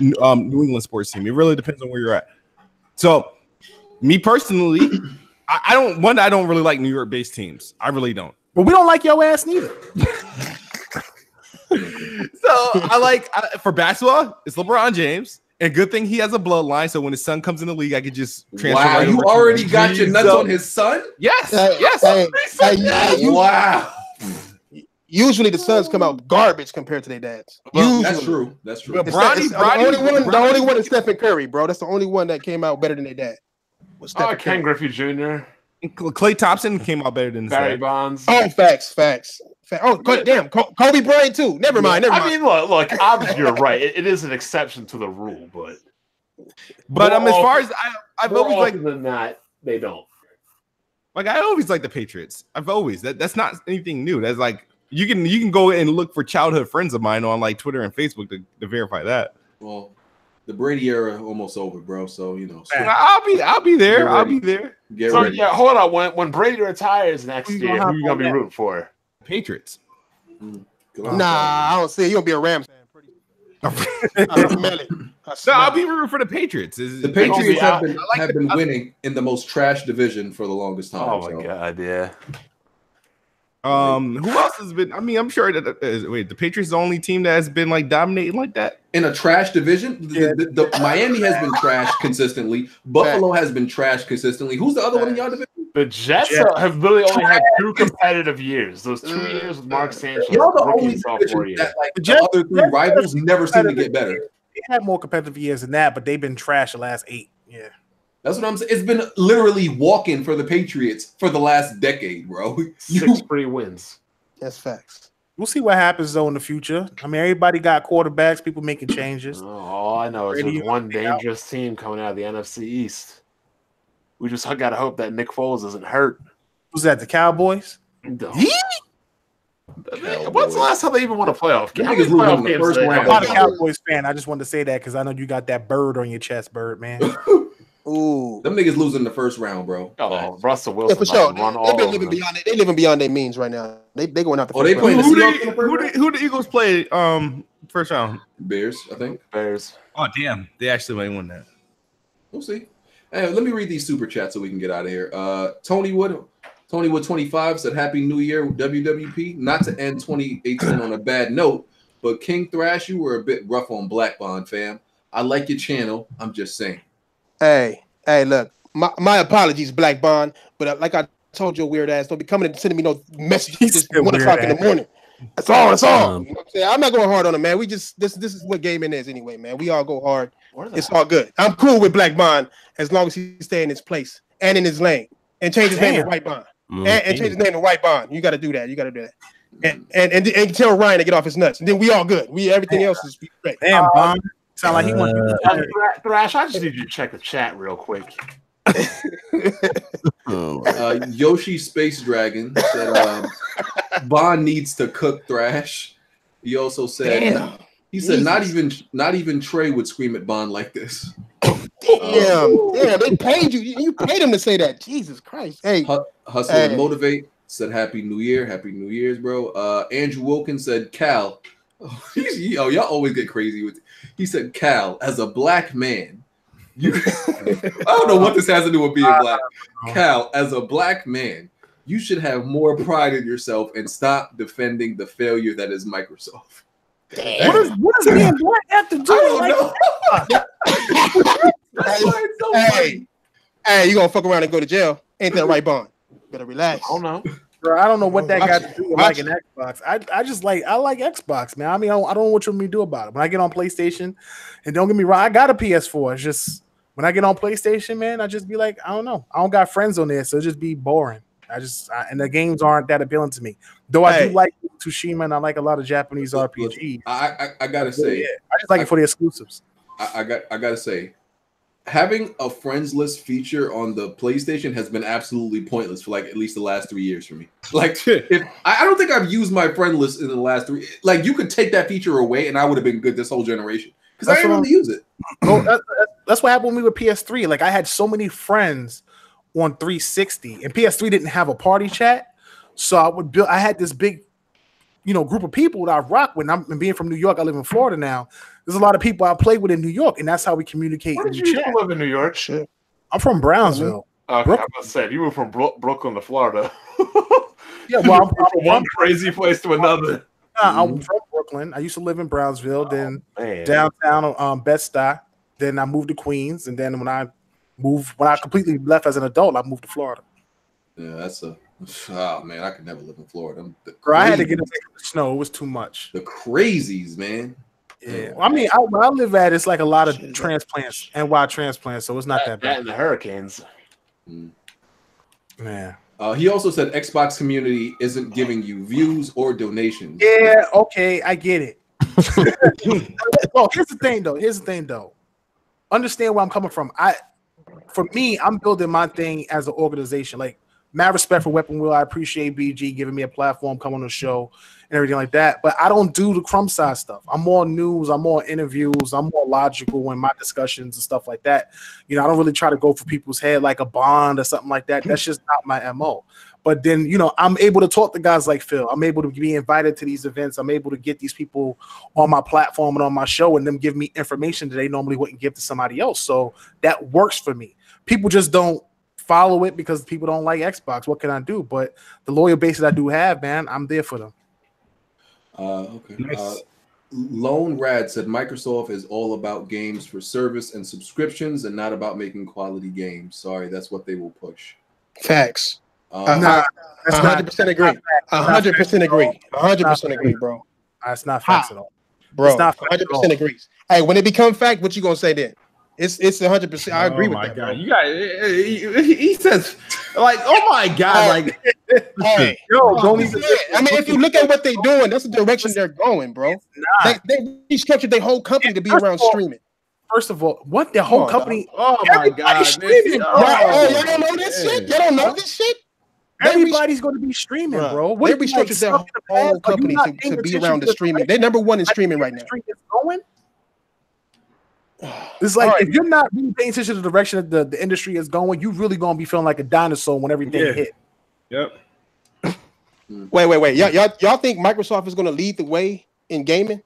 New England sports team. It really depends on where you're at. So, me personally, I don't really like New York-based teams. I really don't. But we don't like your ass neither. So for basketball, it's LeBron James. And good thing he has a bloodline, so when his son comes in the league, I could just transfer. Wow, you already got your nuts on his son? Yes, Wow. Usually the sons come out garbage compared to their dads. Well, that's true. That's true. The only one is Stephen Curry, bro. That's the only one that came out better than their dad. Ken Griffey Jr. Klay Thompson came out better than Barry Bonds. Oh, facts. Oh, damn, Kobe Bryant too. Never mind. I mean, look. Obviously, you're right. It is an exception to the rule, but as far as I've always liked than that, they don't. Like I always like the Patriots. I've always that's not anything new. That's like You can go and look for childhood friends of mine on like Twitter and Facebook to verify that. Well, the Brady era almost over, bro. So I'll be there. I'll be there. Get so ready. yeah, hold on. When Brady retires next year, who you gonna be rooting for? Patriots. Nah, I don't see it. You gonna be a Rams fan. I'll be rooting for the Patriots. The Patriots have been winning in the most trash division for the longest time. Oh my god, yeah. Who else has been? I mean, I'm sure that the Patriots are the only team that has been like dominating like that in a trash division. The Miami has been trash consistently. Buffalo has been trash consistently. Who's the other one in y'all division? The Jets have really only had 2 competitive years. Those 2 years with Mark Sanchez. Y'all the only division that the other 3 rivals never seem to get better. They had more competitive years than that, but they've been trash the last 8. Yeah. That's what I'm saying. It's been literally walking for the Patriots for the last decade, bro. 6 free wins. That's facts. We'll see what happens though in the future. I mean, everybody got quarterbacks, people making changes. All I know is there's one dangerous team coming out of the NFC East. We just gotta hope that Nick Foles isn't hurt. Who's that? The Cowboys? No. When's the last time they even won a playoff game? I'm not a Cowboys fan. I just wanted to say that because I know you got that bird on your chest, bird, man. Ooh, them niggas losing the first round, bro. Oh, Russell Wilson. Yeah, for sure. They've been living beyond it. They living beyond their means right now. They going out the. They playing who the Eagles play first round? Bears, I think. Bears. Oh damn, they actually might win that. We'll see. Hey, let me read these super chats so we can get out of here. Tony Wood 25 said, "Happy New Year, WWP." Not to end 2018 on a bad note, but King Thrash, you were a bit rough on Black Bond, fam. I like your channel. I'm just saying. Hey, look, my apologies, Black Bond, but like I told your weird ass, don't be coming and sending me no messages at 1 o'clock in the morning. That's all. You know what I'm saying? I'm not going hard on him, man. We just this is what gaming is anyway, man. We all go hard. It's all good. I'm cool with Black Bond as long as he stay in his place and in his lane and change his name to White Bond. And change his name to White Bond. You got to do that. And tell Ryan to get off his nuts. And then we all good. Everything else is great. Damn, Bond. Sound like he wants to Thrash, I just need you to check the chat real quick. Yoshi Space Dragon said Bond needs to cook Thrash. He also said he said not even Trey would scream at Bond like this. Damn, they paid you. You paid him to say that. Jesus Christ. Hey, Hustle and Motivate said Happy New Year. Happy New Year's, bro. Andrew Wilkins said Cal. Y'all always get crazy with it. He said, Cal, as a black man, I don't know what this has to do with being black. Cal, as a black man, you should have more pride in yourself and stop defending the failure that is Microsoft. What does being black have to do with Hey, you gonna fuck around and go to jail? Ain't that right, Bond? Better relax. I don't know. Bro, I don't know what that got to do with like an Xbox. I like Xbox, man. I mean, I don't know what you want me to do about it. When I get on PlayStation, and don't get me wrong, I got a PS4. It's just when I get on PlayStation, man, I just be like, I don't know. I don't got friends on there, so it just be boring. And the games aren't that appealing to me. Though I do like Tsushima, and I like a lot of Japanese RPGs. I gotta say, I just like it for the exclusives. I gotta say, having a friends list feature on the PlayStation has been absolutely pointless for like at least the last 3 years for me. Like, I don't think I've used my friend list in the last 3. Like, you could take that feature away, and I would have been good this whole generation because I didn't really use it. Well, that's what happened with me with PS3. Like, I had so many friends on 360, and PS3 didn't have a party chat, so I had this big, group of people that I rock with. And being from New York, I live in Florida now. There's a lot of people I play with in New York, and that's how we communicate. Where did you live in New York? Shit. I'm from Brownsville. Okay, I was saying you were from Brooklyn to Florida. Yeah, well, I'm from one crazy place to another. I'm from Brooklyn. I used to live in Brownsville, then downtown Bed-Stuy. Then I moved to Queens, and then when I completely left as an adult, I moved to Florida. Yeah, man, I could never live in Florida. Bro, I had to get away from the snow. It was too much. The crazies, man. Yeah, well, I mean, where I live at, it's like a lot of transplants, NY transplants, so it's not that bad. And the hurricanes. Man. He also said Xbox community isn't giving you views or donations. Yeah, okay, I get it. Here's the thing, though. Understand where I'm coming from. For me, I'm building my thing as an organization. Like, mad respect for Weapon Wheel. I appreciate BG giving me a platform, come on the show, and everything like that. But I don't do the crumb side stuff. I'm more news. I'm more interviews. I'm more logical in my discussions and stuff like that. You know, I don't really try to go for people's head like a Bond or something like that. That's just not my MO. But then, you know, I'm able to talk to guys like Phil. I'm able to be invited to these events. I'm able to get these people on my platform and on my show and them give me information that they normally wouldn't give to somebody else. So that works for me. People just don't follow it because people don't like Xbox. What can I do? But the loyal base that I do have, man, I'm there for them. Okay. Nice. Lone Rad said Microsoft is all about games for service and subscriptions and not about making quality games. Sorry, that's what they will push. Facts. Nah, 100% agree. 100% agree. 100% agree, bro. That's not facts at all. Bro, It's not 100% agrees. Hey, when it become fact, what you gonna say then? It's 100%. I agree with that. God, bro. you got he says like, oh my God, like Hey, don't even. I mean, if you look at what they're doing, that's the direction they're going, bro. They restructured their whole company to be around streaming. First of all, what the whole company? oh my God, streaming, man. bro. Y'all don't know this shit? Y'all don't know this shit? Everybody's going to be streaming, bro. They restructured their whole company to be around the streaming. They're number one in streaming right now. It's like if you're not really paying attention to the direction that the industry is going, you really going to be feeling like a dinosaur when everything hit. Yep. Wait. Y'all think Microsoft is going to lead the way in gaming?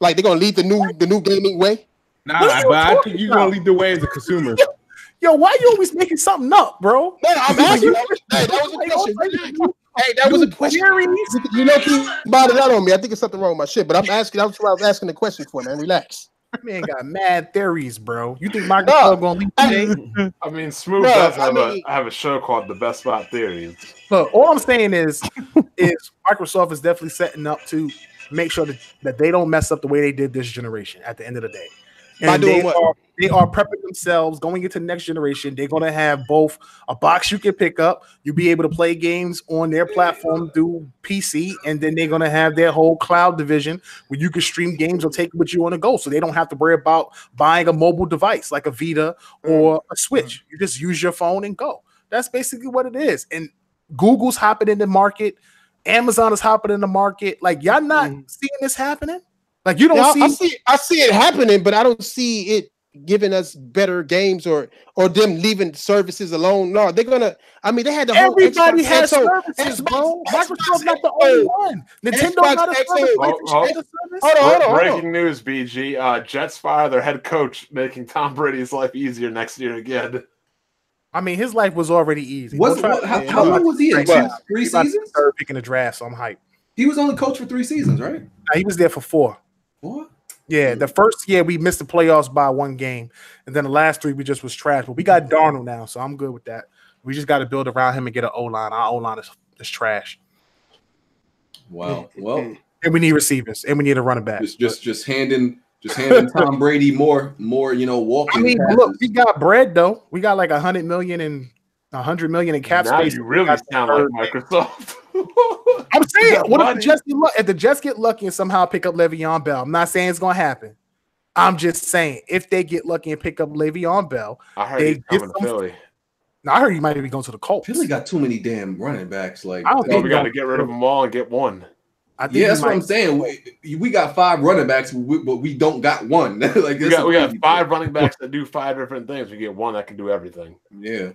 Like they're going to lead the new gaming way? Nah, but I think you're going to lead the way as a consumer. Yo, why you always making something up, bro? No, I'm asking. That was a question. Hey, that was a question. You know, keep bought it out on me. I think it's something wrong with my shit, but I'm asking. That's what I was asking the question for, man. Relax. Man got mad theories, bro. You think Microsoft gonna lead today? I mean, Smooth does have a show called The Best Spot Theories. Look, all I'm saying is Microsoft is definitely setting up to make sure that they don't mess up the way they did this generation at the end of the day. And they are prepping themselves going into the next generation. They're going to have both a box you can pick up. You'll be able to play games on their platform through PC, and then they're going to have their whole cloud division where you can stream games or take it with you on the go. So they don't have to worry about buying a mobile device like a Vita or a Switch. You just use your phone and go. That's basically what it is. And Google's hopping in the market. Amazon is hopping in the market. Like, y'all not seeing this happening? Like, you don't I see it happening, but I don't see it giving us better games or them leaving services alone. No, they're gonna. I mean, they had the whole. Everybody has services, bro. Microsoft's not the only one. Nintendo's not a service. Hold on. Breaking news, BG. Jets fire their head coach, making Tom Brady's life easier next year again. I mean, his life was already easy. How long was he in? 3 seasons? Third pick in the draft, so I'm hyped. He was only coach for 3 seasons, right? He was there for 4. What? Yeah, the first year we missed the playoffs by 1 game, and then the last 3 we just was trash. But we got Darnold now, so I'm good with that. We just got to build around him and get an O-line. Our O-line is trash. Wow. Well, and we need receivers, and we need a running back. Just handing Tom Brady more, walking. I mean, look, we got bread though. We got like $100 million and $100 million in cap space. You really sound like Microsoft. I'm saying, what if the Jets get lucky and somehow pick up Le'Veon Bell? I'm not saying it's gonna happen. I'm just saying if they get lucky and pick up Le'Veon Bell, I heard he's coming to Philly. Now, I heard he might be going to the Colts. Philly got too many damn running backs. Like, we got to get rid of them all and get one. Yeah, that's what I'm saying. We got 5 running backs, but we don't got one. Like, we got 5 running backs that do 5 different things. We get one that can do everything. Yeah.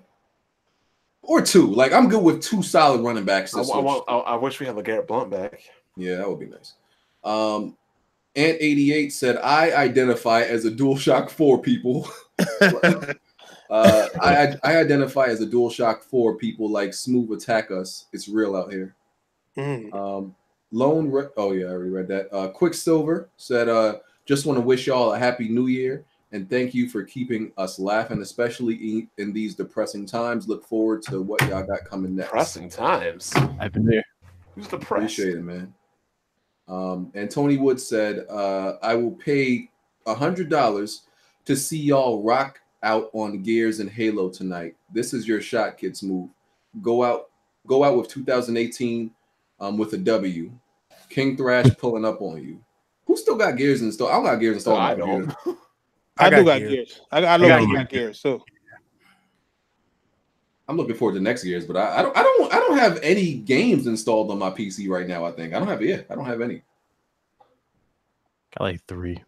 Or 2. Like, I'm good with 2 solid running backs. I wish we had LeGarrette Blount back. Yeah, that would be nice. Ant88 said, I identify as a DualShock 4 people. I identify as a DualShock 4 people like Smooth Attack Us. It's real out here. I already read that. Quicksilver said, just want to wish y'all a happy new year. And thank you for keeping us laughing, especially in these depressing times. Look forward to what y'all got coming next. Depressing times? I've been there. Who's depressed? Appreciate it, man. And Tony Wood said, I will pay $100 to see y'all rock out on Gears and Halo tonight. This is your shot, Kid Smooth. Go out with 2018 with a W. King Thrash pulling up on you. Who still got Gears installed? I don't got Gears installed. I don't. I do got Gears. I know you got Gears. So I'm looking forward to next year's, but I don't have any games installed on my PC right now. I think I don't have any. Got like 3.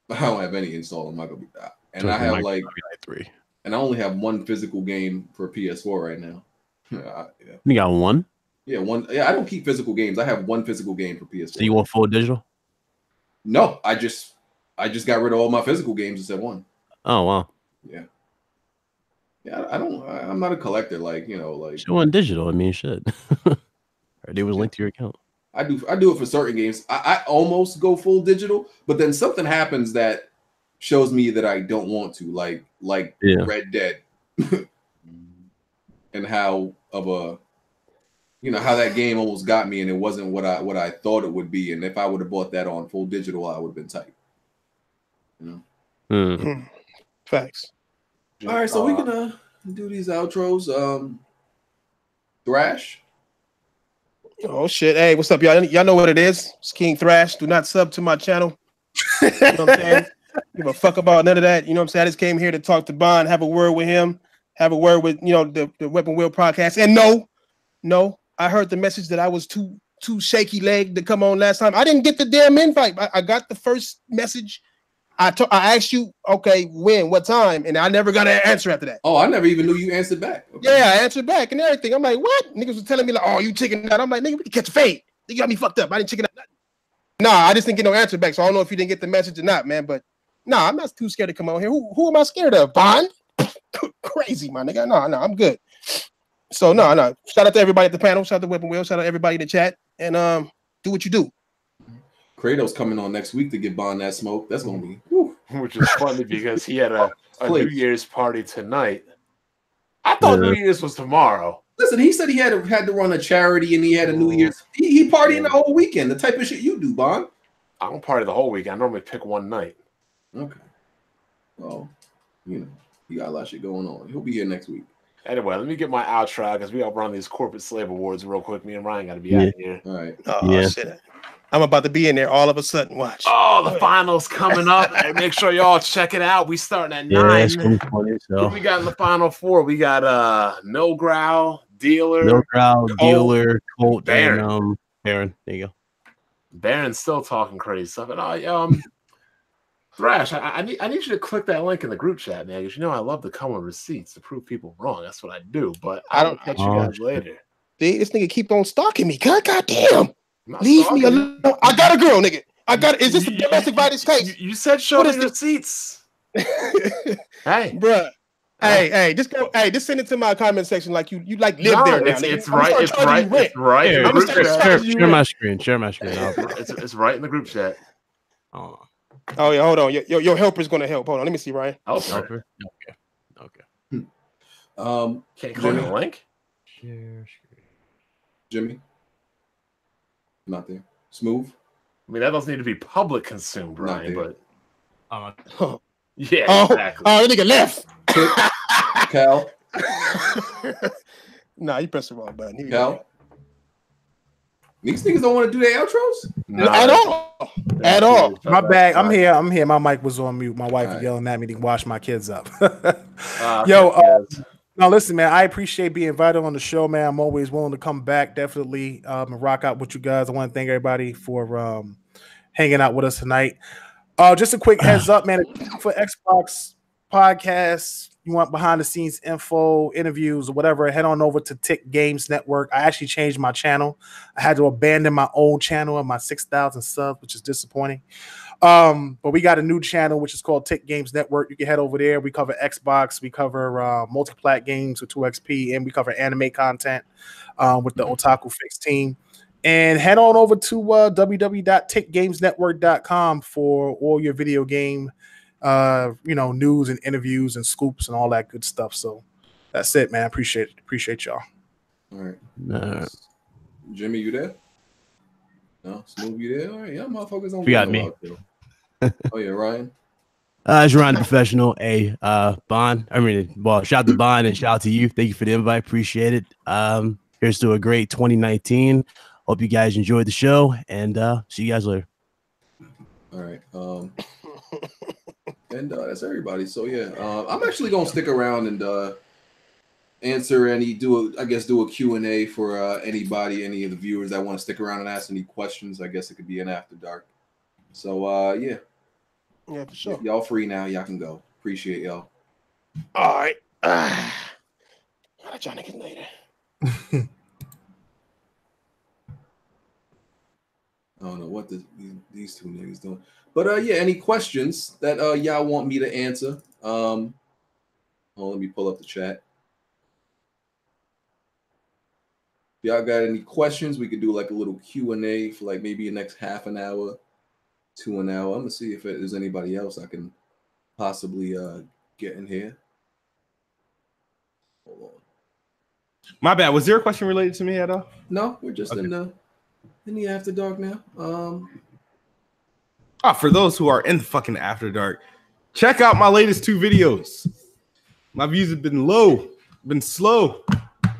I don't have any installed on my computer, and I have like 3. And I only have one physical game for PS4 right now. Yeah. You got 1? Yeah, 1. Yeah, I don't keep physical games. I have one physical game for PS4. So you want full digital? No, I just got rid of all my physical games except one. Oh wow. Yeah. Yeah, I'm not a collector like. You want digital? I mean, shit. Or they was linked to your account. I do it for certain games. I almost go full digital, but then something happens that shows me that I don't want to, like Red Dead, and how that game almost got me, and it wasn't what I thought it would be. And if I would have bought that on full digital, I would have been tight. Facts. All right, so we're gonna do these outros. Thrash. Oh shit! Hey, what's up, y'all? Y'all know what it is. It's King Thrash. Do not sub to my channel. You know what I'm saying? Give a fuck about none of that. You know what I'm saying? I just came here to talk to Bond, have a word with him, have a word with the Weapon Wheel podcast. And no, I heard the message that I was too shaky legged to come on last time. I didn't get the damn invite. I got the first message. I asked you, okay, when, what time, and I never got an answer after that. Oh, I never even knew you answered back. Okay. Yeah, I answered back and everything. I'm like, what? Niggas was telling me like, oh, you chicken out. I'm like, nigga, we can catch a fade. You got me fucked up. I didn't chicken out. Nah, I just didn't get no answer back. So I don't know if you didn't get the message or not, man. But nah, I'm not too scared to come on here. Who am I scared of? Bond? Crazy, my nigga. No, I'm good. So no. Shout out to everybody at the panel. Shout out to Weapon Wheel. Shout out to everybody in the chat. And do what you do. Kratos coming on next week to get Bond that smoke. That's gonna be whew. Which is funny because he had a New Year's party tonight. I thought New Year's was tomorrow. Listen, he said he had to run a charity and he had a New Year's. He partying the whole weekend. The type of shit you do, Bond. I don't party the whole week. I normally pick one night. Okay. Well, you got a lot of shit going on. He'll be here next week. Anyway, let me get my outro because we all run these corporate slave awards real quick. Me and Ryan got to be out of here. All right. Oh shit. I'm about to be in there all of a sudden. Watch. Oh, the finals coming up. Hey, make sure y'all check it out. We starting at 9. It's gonna be funny, so. Who we got in the final 4? We got No Growl, Dealer, Colt, Baron. and Baron. There you go. Baron's still talking crazy stuff. And Thrash, I need you to click that link in the group chat, man, because I love to come with receipts to prove people wrong. That's what I do. But I don't catch you guys later. See, this nigga keep on stalking me. God damn. Leave me alone. I got a girl, nigga. Is this a domestic violence case? You said show the receipts. Hey, bruh. Hey, just go. Hey, just send it to my comment section like you live there now. It's right. It's right. Share my screen. It's right in the group chat. Oh yeah, hold on. Your helper's gonna help. Hold on, let me see, Ryan. Helper. Okay. Can't click the link. Share screen. Jimmy. Not there. Smooth. I mean, that doesn't need to be public consumed, Ryan, but yeah, exactly. Oh, that nigga left. Cal. Nah, you pressed the wrong button. Cal. These niggas don't want to do their outros? No, at all. My bad. I'm here. My mic was on mute. My wife was yelling at me to wash my kids up. No, listen, man. I appreciate being invited on the show, man. I'm always willing to come back, definitely, and rock out with you guys. I want to thank everybody for hanging out with us tonight. Just a quick heads up, man. For Xbox podcasts, you want behind the scenes info, interviews, or whatever, head on over to Tick Games Network. I actually changed my channel. I had to abandon my old channel and my 6,000 subs, which is disappointing. But we got a new channel which is called Tick Games Network. You can head over there. We cover Xbox, we cover multi-plat games with 2XP, and we cover anime content with the Otaku Fix team. And head on over to www.tickgamesnetwork.com for all your video game news and interviews and scoops and all that good stuff. So that's it, man. Appreciate y'all. All right. Jimmy, you there? No, Smooth, you there? All right, yeah, motherfuckers on. You got me. Oh yeah, Ryan. It's Ryan the Professional. Bond. Shout out to Bond and shout out to you. Thank you for the invite. Appreciate it. Here's to a great 2019. Hope you guys enjoyed the show and see you guys later. All right. And that's everybody. So yeah, I'm actually gonna stick around and answer any, do a Q&A for anybody, any of the viewers that want to stick around and ask any questions. I guess it could be an after dark. So yeah, for sure. Y'all free now. Y'all can go. Appreciate y'all. All right. I'll try to get later. I don't know what these two niggas doing, but yeah, any questions that y'all want me to answer? Let me pull up the chat. If y'all got any questions, we could do like a little Q&A for like maybe the next half an hour to an hour. I'm gonna see if there's anybody else I can possibly get in here. Hold on. My bad. Was there a question related to me at all? No, we're just in the after dark now. For those who are in the fucking after dark, check out my latest 2 videos. My views have been low, been slow. I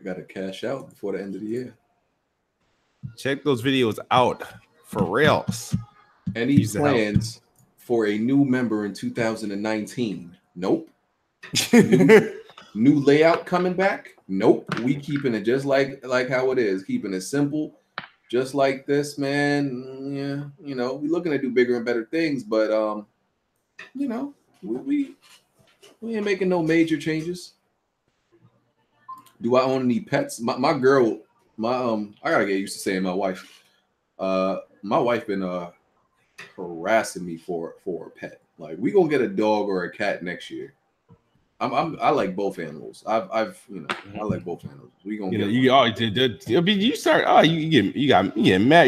gotta cash out before the end of the year. Check those videos out for reals. Any plans for a new member in 2019? Nope. New layout coming back? Nope. We keeping it just like how it is. Keeping it simple, just like this, man. Yeah, you know, we looking to do bigger and better things, but you know, we ain't making no major changes. Do I own any pets? My girl, I gotta get used to saying my wife. My wife been harassing me for a pet. Like, we gonna get a dog or a cat next year. I like both animals. I like both animals. We gonna get you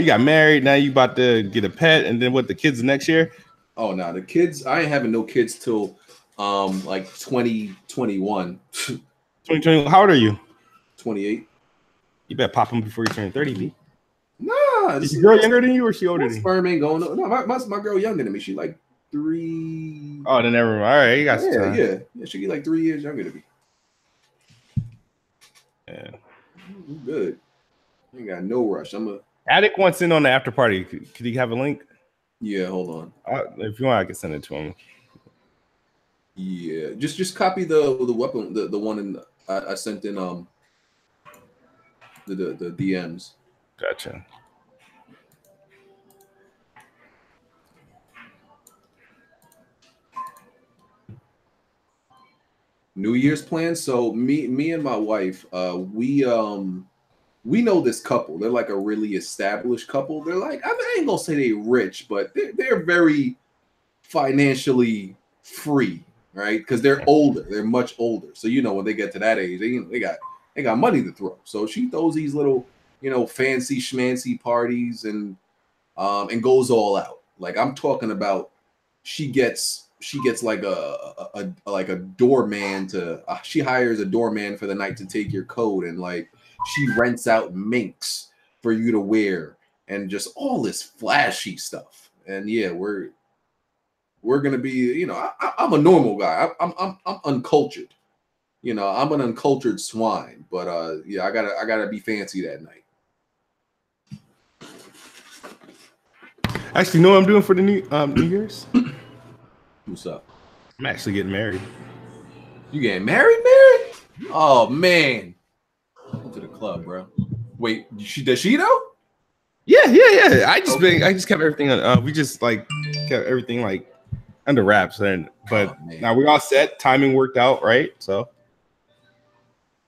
got married. Now you about to get a pet, and then what? The kids next year? Oh no, the kids. I ain't having no kids till like 2021. 2020. How old are you? 28. You better pop them before you turn 30, B. Nah, is your girl younger than you or she older than you? Sperm ain't going. No, my girl younger than me. She like 3. Oh, then never mind. All right, you got some time. Yeah. She get like 3 years younger than me. Yeah, I'm good. Ain't got no rush. Attic wants in on the after party. Could he have a link? Yeah, hold on. If you want, I can send it to him. Yeah, just copy the weapon, the one I sent in the DMs. Gotcha. New Year's plans. So me and my wife, we know this couple. They're like a really established couple. They're like, I ain't gonna say they're rich, but they're very financially free, right? Because they're older. They're much older. So you know, when they get to that age, they got money to throw. So she throws these little, you know, fancy schmancy parties and goes all out. Like, I'm talking about, she gets like a doorman to she hires a doorman for the night to take your coat, and like she rents out minks for you to wear and just all this flashy stuff. And yeah, we're gonna be, you know, I'm a normal guy. I'm uncultured. You know, I'm an uncultured swine, but yeah, I gotta be fancy that night. Actually, you know what I'm doing for the New Year's? What's up? I'm actually getting married. You getting married? Oh man, go to the club, bro. Wait, does she though? Yeah. I just kept everything on. We just like kept everything like under wraps, but now we all set. Timing worked out, right? So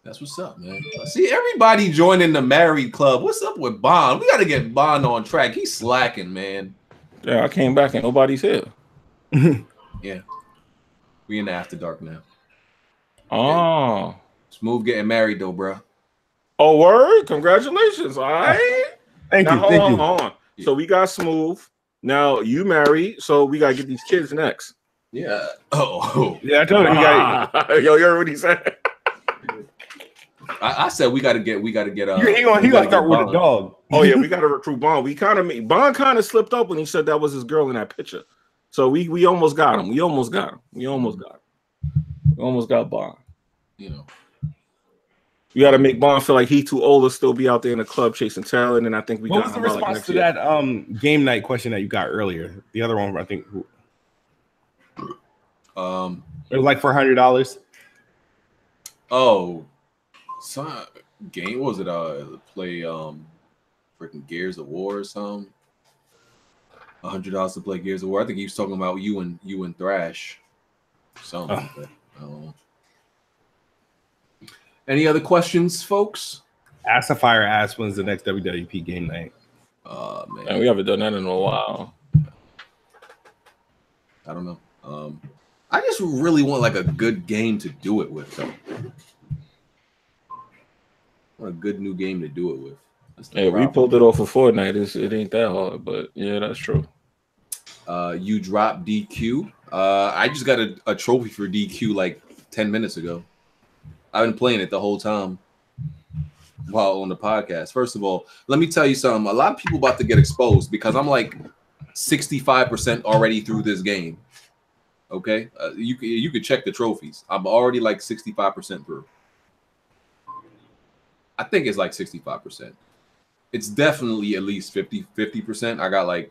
that's what's up, man. See, everybody joining the married club. What's up with Bond? We got to get Bond on track. He's slacking, man. Yeah, I came back and nobody's here. Yeah, we in the after dark now. Oh, yeah. Smooth getting married though, bro. Oh, word! Congratulations! All right. Thank you. Hold on. Yeah. So we got Smooth. Now you married, so we gotta get these kids next. Yeah. Oh. Yeah, I told him. Yo, you heard what he said? I said we gotta get. He gonna start with a dog. Oh yeah, we gotta recruit Bond. Bond kind of slipped up when he said that was his girl in that picture. So we almost got him. We almost got Bond. You know, you got to make Bond feel like he too old to still be out there in the club chasing talent. And I think What was the response to that game night question that you got earlier? The other one, I think. It was like $400. Oh, some game. What was it? Play freaking Gears of War or something. $100 to play Gears of War. I think he was talking about you and Thrash. Something like that. I don't know. Any other questions, folks? Assifier asked when's the next WWP game night. Man, we haven't done that in a while. I don't know. I just really want like a good game to do it with, though. I want a good new game to do it with. Yeah, we pulled it off of Fortnite. It ain't that hard, but yeah, that's true. You dropped DQ. I just got a trophy for DQ like 10 minutes ago. I've been playing it the whole time while on the podcast. First of all, let me tell you something. A lot of people about to get exposed because I'm like 65% already through this game. Okay, you could check the trophies. I'm already like 65% through. I think it's like 65%. It's definitely at least 50%. I got like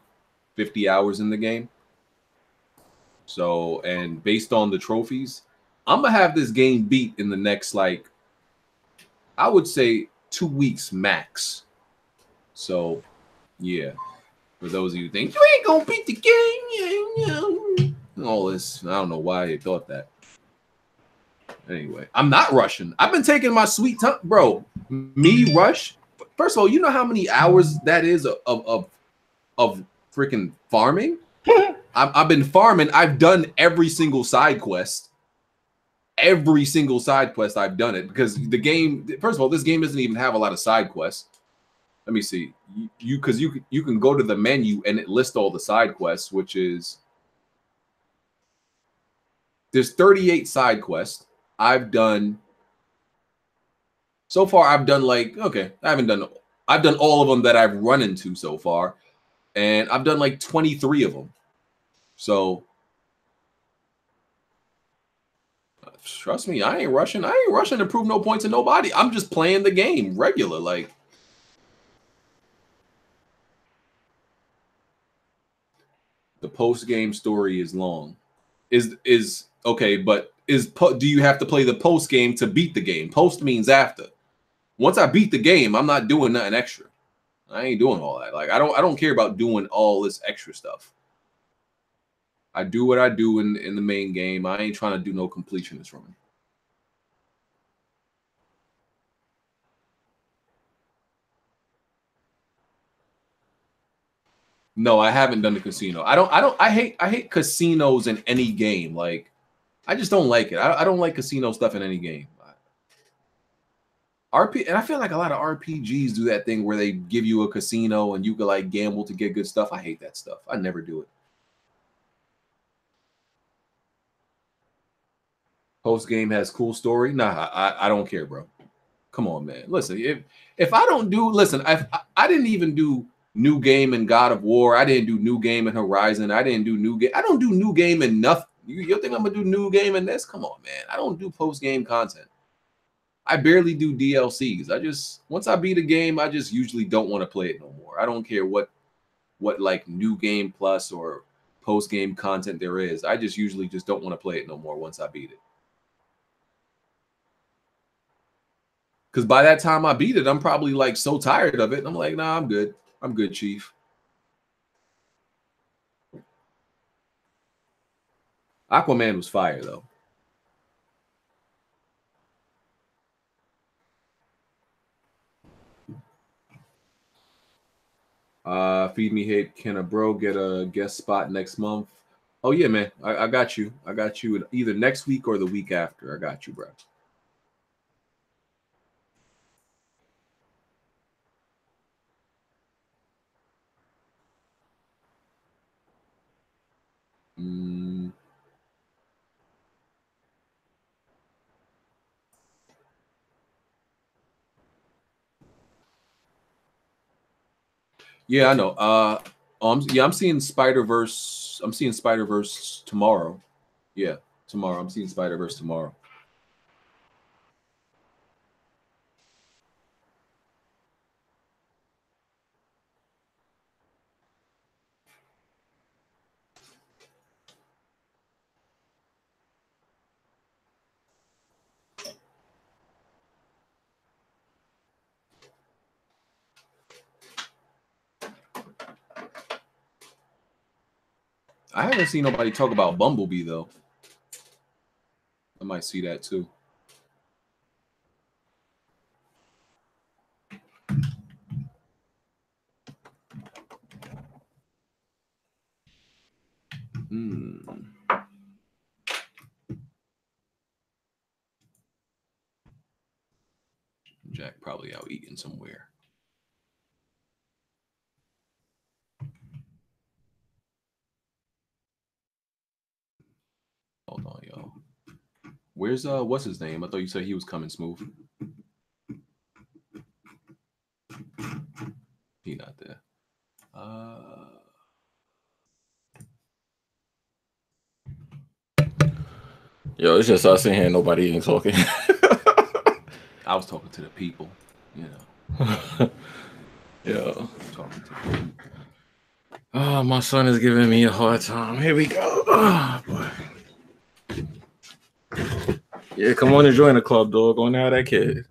50 hours in the game. So, and based on the trophies, I'm gonna have this game beat in the next, like, I would say 2 weeks max. So, yeah. For those of you who think you ain't gonna beat the game, all this, I don't know why they thought that. Anyway, I'm not rushing. I've been taking my sweet time, bro. Me rush. First of all, you know how many hours that is of freaking farming? I've been farming. I've done every single side quest. Every single side quest I've done it because the game. First of all, this game doesn't even have a lot of side quests. Let me see. You can go to the menu and it lists all the side quests, which is there's 38 side quests. I've done so far. I've done like I've done all of them that I've run into so far, and I've done like 23 of them. So trust me, I ain't rushing. I ain't rushing to prove no points to nobody. I'm just playing the game regular, like. The post-game story is long. Is okay, but do you have to play the post-game to beat the game? Post means after. Once I beat the game, I'm not doing nothing extra. I ain't doing all that. Like I don't care about doing all this extra stuff. I do what I do in the main game. I ain't trying to do no completionist run. No, I haven't done the casino. I hate casinos in any game. Like, I just don't like it. I don't like casino stuff in any game. And I feel like a lot of RPGs do that thing where they give you a casino and you can like gamble to get good stuff. I hate that stuff. I never do it. Post game has cool story. Nah, I don't care, bro. Come on, man. Listen, if I don't do, listen, I didn't even do new game in God of War. I didn't do new game in Horizon. I didn't do new game. I don't do new game in nothing. You think I'm gonna do new game in this? Come on, man. I don't do post game content. I barely do DLCs. Once I beat a game, I just usually don't want to play it no more. I don't care what like new game plus or post game content there is. I just usually just don't want to play it no more once I beat it. Because by that time I beat it, I'm probably like so tired of it. I'm like, nah, I'm good. I'm good, Chief. Aquaman was fire, though. Feed Me Hate. Can a bro get a guest spot next month? Oh, yeah, man. I got you. I got you either next week or the week after. I got you, bro. Yeah, I know. I'm seeing Spider-Verse. I'm seeing Spider-Verse tomorrow. Yeah, tomorrow. I'm seeing Spider-Verse tomorrow. I haven't seen nobody talk about Bumblebee though. I might see that too. Jack probably out eating somewhere. Hold on, yo. Where's what's his name? I thought you said he was coming smooth. He not there. Yo, it's just us in here. Nobody ain't talking. I was talking to the people, you know. Yeah. Talking to the people. Oh, my son is giving me a hard time. Here we go. Oh, boy. Yeah, come on and join the club, dog. On now, that kid.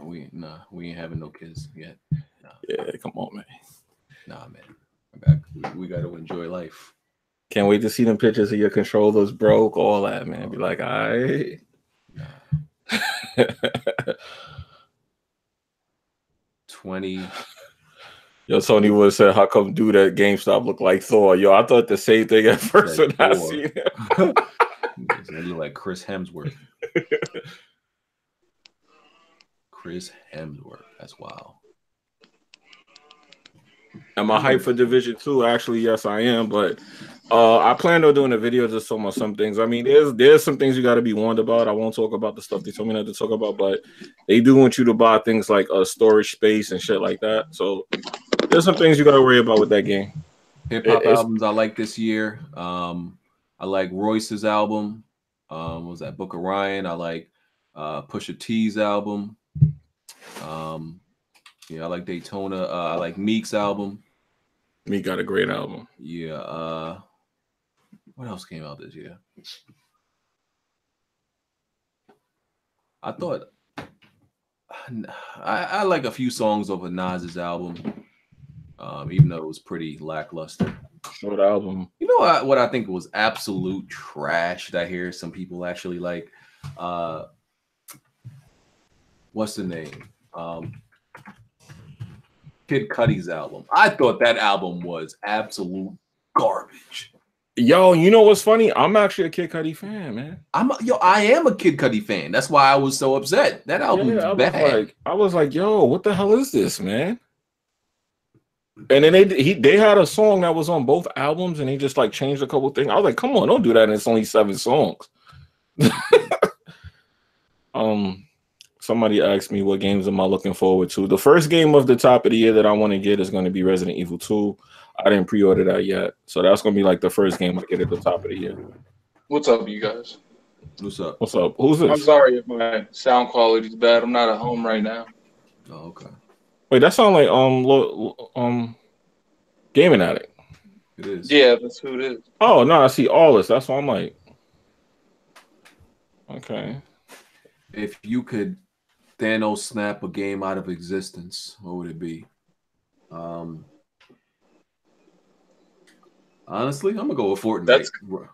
We ain't having no kids yet. Nah. Yeah, come on, man. Nah, man. We got to enjoy life. Can't wait to see them pictures of your controllers broke, all that, man. Be like, all right. Nah. 20. Yo, Tony Wood said, how come dude at GameStop look like Thor? Yo, I thought the same thing at first when I seen him. They look like Chris Hemsworth. Chris Hemsworth. That's wild. Am I hyped for Division 2? Actually, yes, I am. But I plan on doing a video just talking about some things. I mean, there's some things you got to be warned about. I won't talk about the stuff they told me not to talk about, but they do want you to buy things like a storage space and shit like that. So there's some things you got to worry about with that game. Hip hop albums I like this year. I like Royce's album. What was that? Book of Ryan. I like Pusha T's album. Yeah, I like Daytona. I like Meek's album. Meek got a great album. Yeah. What else came out this year? I thought I like a few songs over Nas's album, even though it was pretty lackluster. What album? You know what I think was absolute trash that I hear some people actually like? What's the name? Kid Cudi's album. I thought that album was absolute garbage. Yo, you know what's funny? I'm actually a Kid Cudi fan, man. I am a Kid Cudi fan. That's why I was so upset. That album was bad. I was like, yo, what the hell is this, man? And then they had a song that was on both albums, and they just like changed a couple things. I was like, come on, don't do that. And it's only 7 songs. Somebody asked me what games am I looking forward to. The first game of the top of the year that I want to get is going to be Resident Evil 2. I didn't pre-order that yet, so that's going to be like the first game I get at the top of the year. What's up, you guys? What's up? What's up? Who's this? I'm sorry if my sound quality is bad. I'm not at home right now. Oh, okay. Wait, that sounds like Gaming Addict. It is. Yeah, that's who it is. Oh no, I see all this. That's why I'm like, okay. If you could Thanos snap a game out of existence, what would it be? Honestly, I'm gonna go with Fortnite. That's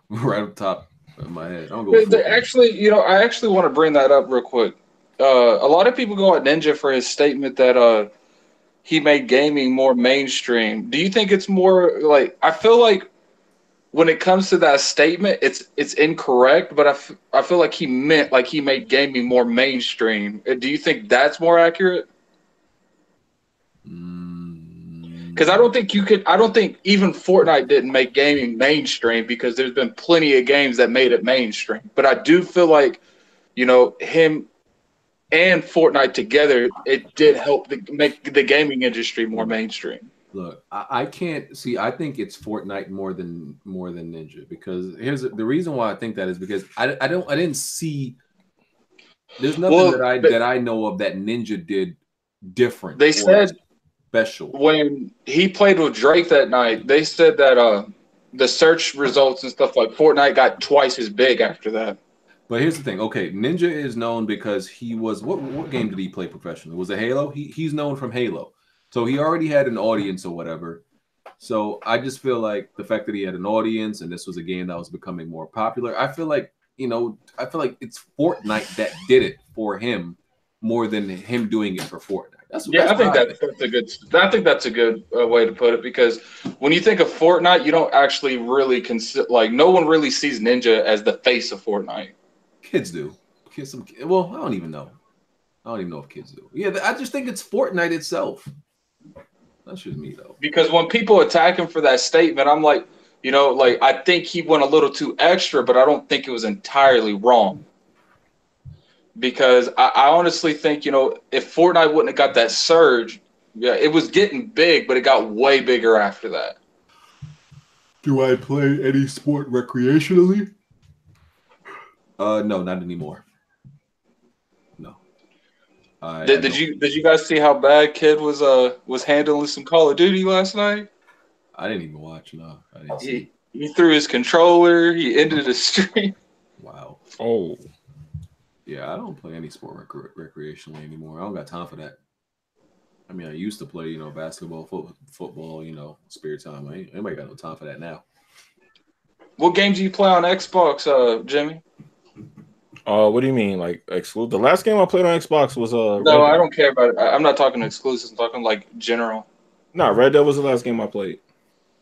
right up top of my head. I'm gonna go with Fortnite. Actually, I actually want to bring that up real quick. A lot of people go at Ninja for his statement that he made gaming more mainstream. Do you think it's more like, I feel like when it comes to that statement, it's incorrect, but I feel like he meant like he made gaming more mainstream. Do you think that's more accurate? Because I don't think even Fortnite didn't make gaming mainstream, because there's been plenty of games that made it mainstream. But I do feel like, him and Fortnite together, it did help make the gaming industry more mainstream. Look, I can't see. I think it's Fortnite more than Ninja, because here's the reason why I think that is because I didn't see. There's nothing that I know of that Ninja did different. They said special when he played with Drake that night. They said that the search results and stuff like Fortnite got twice as big after that. But here's the thing. Okay, Ninja is known because he was what game did he play professionally? Was it Halo? He's known from Halo. So he already had an audience or whatever. So I just feel like the fact that he had an audience and this was a game that was becoming more popular, I feel like, you know, it's Fortnite that did it for him more than him doing it for Fortnite. I think that's a good way to put it, because when you think of Fortnite, you don't actually really consider, like, no one really sees Ninja as the face of Fortnite. Kids do. Well, I don't even know. I don't even know if kids do. Yeah, I just think it's Fortnite itself. That's just me, though. Because when people attack him for that statement, I'm like, you know, like, I think he went a little too extra, but I don't think it was entirely wrong. Because I honestly think, you know, if Fortnite wouldn't have got that surge, yeah, it was getting big, but it got way bigger after that. Do I play any sport recreationally? No, not anymore. No. Did you guys see how bad Kid was handling some Call of Duty last night? I didn't even watch. No, I didn't see. He threw his controller. He ended the stream. Wow. Oh. Yeah, I don't play any sport recreationally anymore. I don't got time for that. I mean, I used to play, you know, basketball, football, you know, spare time. Anybody got no time for that now. What games do you play on Xbox, Jimmy? What do you mean, like exclude? The last game I played on Xbox was No, I don't care about it. I'm not talking exclusives. I'm talking like general. No, Red Dead was the last game I played.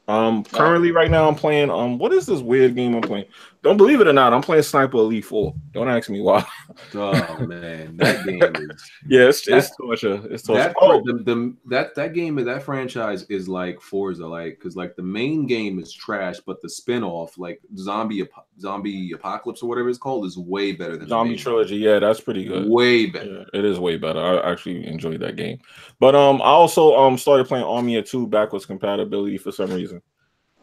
Currently right now I'm playing what is this weird game I'm playing? Don't believe it or not, I'm playing Sniper Elite 4. Don't ask me why. Oh man, that game is it's torture. It's torture. That game of that franchise is like Forza, like, because like the main game is trash, but the spin-off, like Zombie Apocalypse or whatever it's called, is way better than Zombie Trilogy. Yeah, that's pretty good. Way better. Yeah, it is way better. I actually enjoyed that game. But I also started playing Army of 2 backwards compatibility for some reason.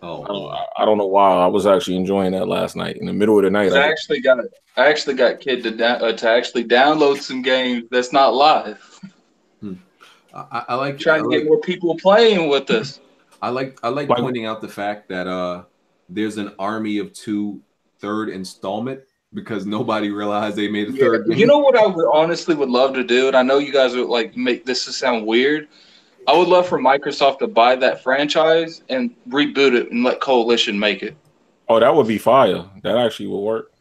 Oh, I don't know why. I was actually enjoying that last night in the middle of the night. I actually got Kid to actually download some games that's not live. I like trying to get more people playing with us. I like pointing out the fact that there's an Army of 2 third installment, because nobody realized they made a third game. You know what I would love to do, and I know you guys would like make this to sound weird. I would love for Microsoft to buy that franchise and reboot it and let Coalition make it. Oh, that would be fire. That actually would work.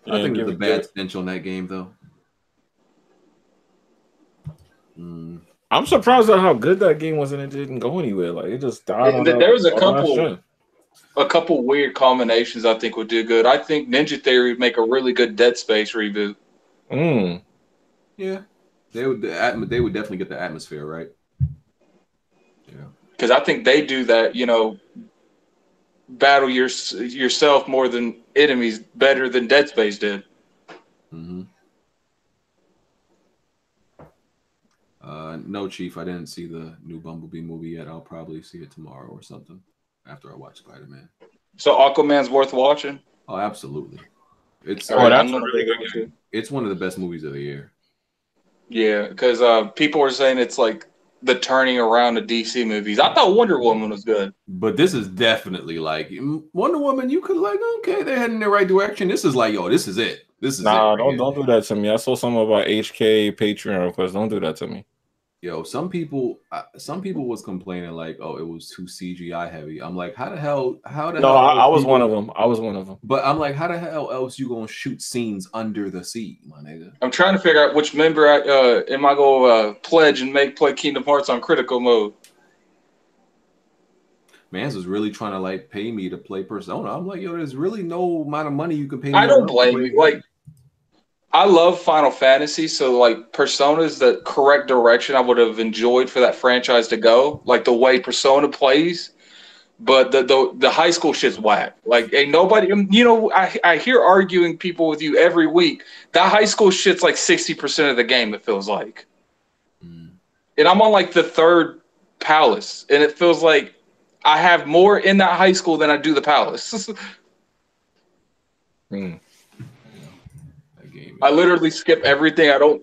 I think there's a bad stench on that game, though. I'm surprised at how good that game was, and it didn't go anywhere. Like, it just died. There was a couple weird combinations I think would do good. I think Ninja Theory would make a really good Dead Space reboot. Yeah. They would definitely get the atmosphere right. Yeah, because I think they do that. You know, battle yourself more than enemies better than Dead Space did. No, Chief, I didn't see the new Bumblebee movie yet. I'll probably see it tomorrow or something after I watch Spider-Man. So Aquaman's worth watching? Oh, absolutely. It's really good. It's one of the best movies of the year. Yeah, because people were saying it's like the turning around of DC movies. I thought Wonder Woman was good. But this is definitely like Wonder Woman. You could like, okay, they're heading in the right direction. This is like, yo, this is it. This is nah, don't do that to me. I saw something about HK Patreon requests. Don't do that to me. Yo, some people was complaining like, oh, it was too CGI heavy. I'm like, how the hell? No, I was one of them. I was one of them. But I'm like, how the hell else you gonna shoot scenes under the sea, my nigga? I'm trying to figure out which member am I gonna pledge and play Kingdom Hearts on critical mode. Mans was really trying to like pay me to play Persona. I'm like, yo, there's really no amount of money you can pay me. I don't blame you. Like, I love Final Fantasy, so like Persona is the correct direction I would have enjoyed for that franchise to go, like the way Persona plays. But the high school shit's whack. Like, ain't nobody, you know, I hear arguing people with you every week. That high school shit's like 60% of the game, it feels like. And I'm on like the third palace, and it feels like I have more in that high school than I do the palace. I literally skip everything. I don't,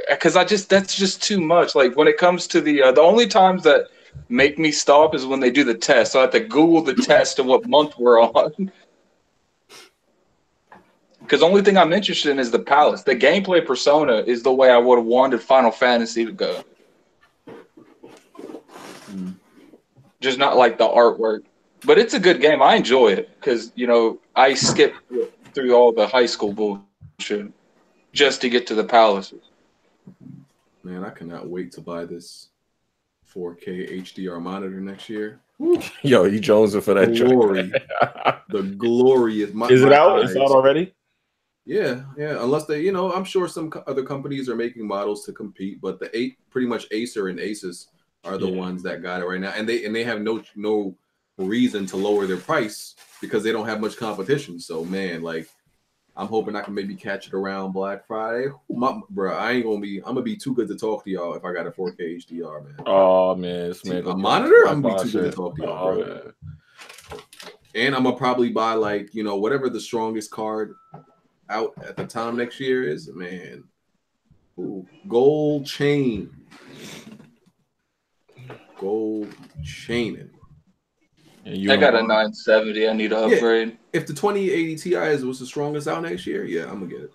because that's just too much. Like when it comes to the only times that make me stop is when they do the test. So I have to Google the test and what month we're on. Because the only thing I'm interested in is the palace. The gameplay Persona is the way I would have wanted Final Fantasy to go. just not like the artwork. But it's a good game. I enjoy it because, you know, I skipped through all the high school bullshit just to get to the palaces. Man, I cannot wait to buy this 4K HDR monitor next year. Yo, you jonesing for that glory. The glory is my. Is it out? Eyes. It's out already? Yeah. Unless they, you know, I'm sure some other companies are making models to compete, but pretty much Acer and Asus are the ones that got it right now, and they have no reason to lower their price because they don't have much competition. So man, like, I'm hoping I can maybe catch it around Black Friday. Bro, I'm gonna be too good to talk to y'all if I got a 4K HDR, man. Oh man, this man a monitor. I'm gonna be too good to talk to y'all, bro. Man. And I'm gonna probably buy, like, you know, whatever the strongest card out at the time next year is, man. Ooh, gold chaining. I got a 970. I need to upgrade. Yeah, if the 2080 Ti was the strongest out next year, yeah, I'm gonna get it.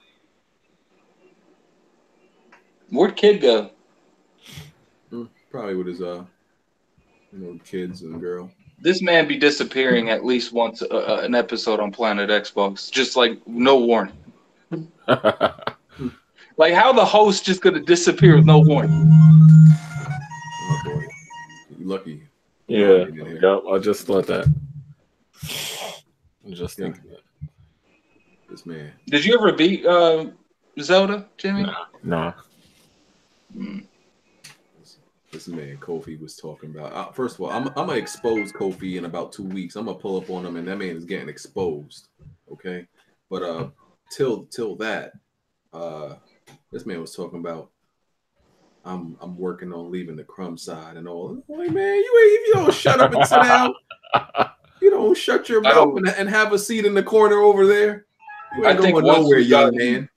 Where'd Kid go? Probably with his kids and girl. This man be disappearing at least once an episode on Planet Xbox, just like no warning. Like, how the host just gonna disappear with no warning? Oh boy, you lucky. Yeah, yep. I just thought that. I'm just thinking that. This man. Did you ever beat Zelda, Jimmy? Nah. This man Kofi was talking about. First of all, I'm gonna expose Kofi in about 2 weeks. I'm gonna pull up on him, and that man is getting exposed. Okay, but till that, this man was talking about. I'm working on leaving the crumb side and all. Like, man, you don't shut up and sit down. You don't shut your mouth and have a seat in the corner over there. You ain't going nowhere, young man.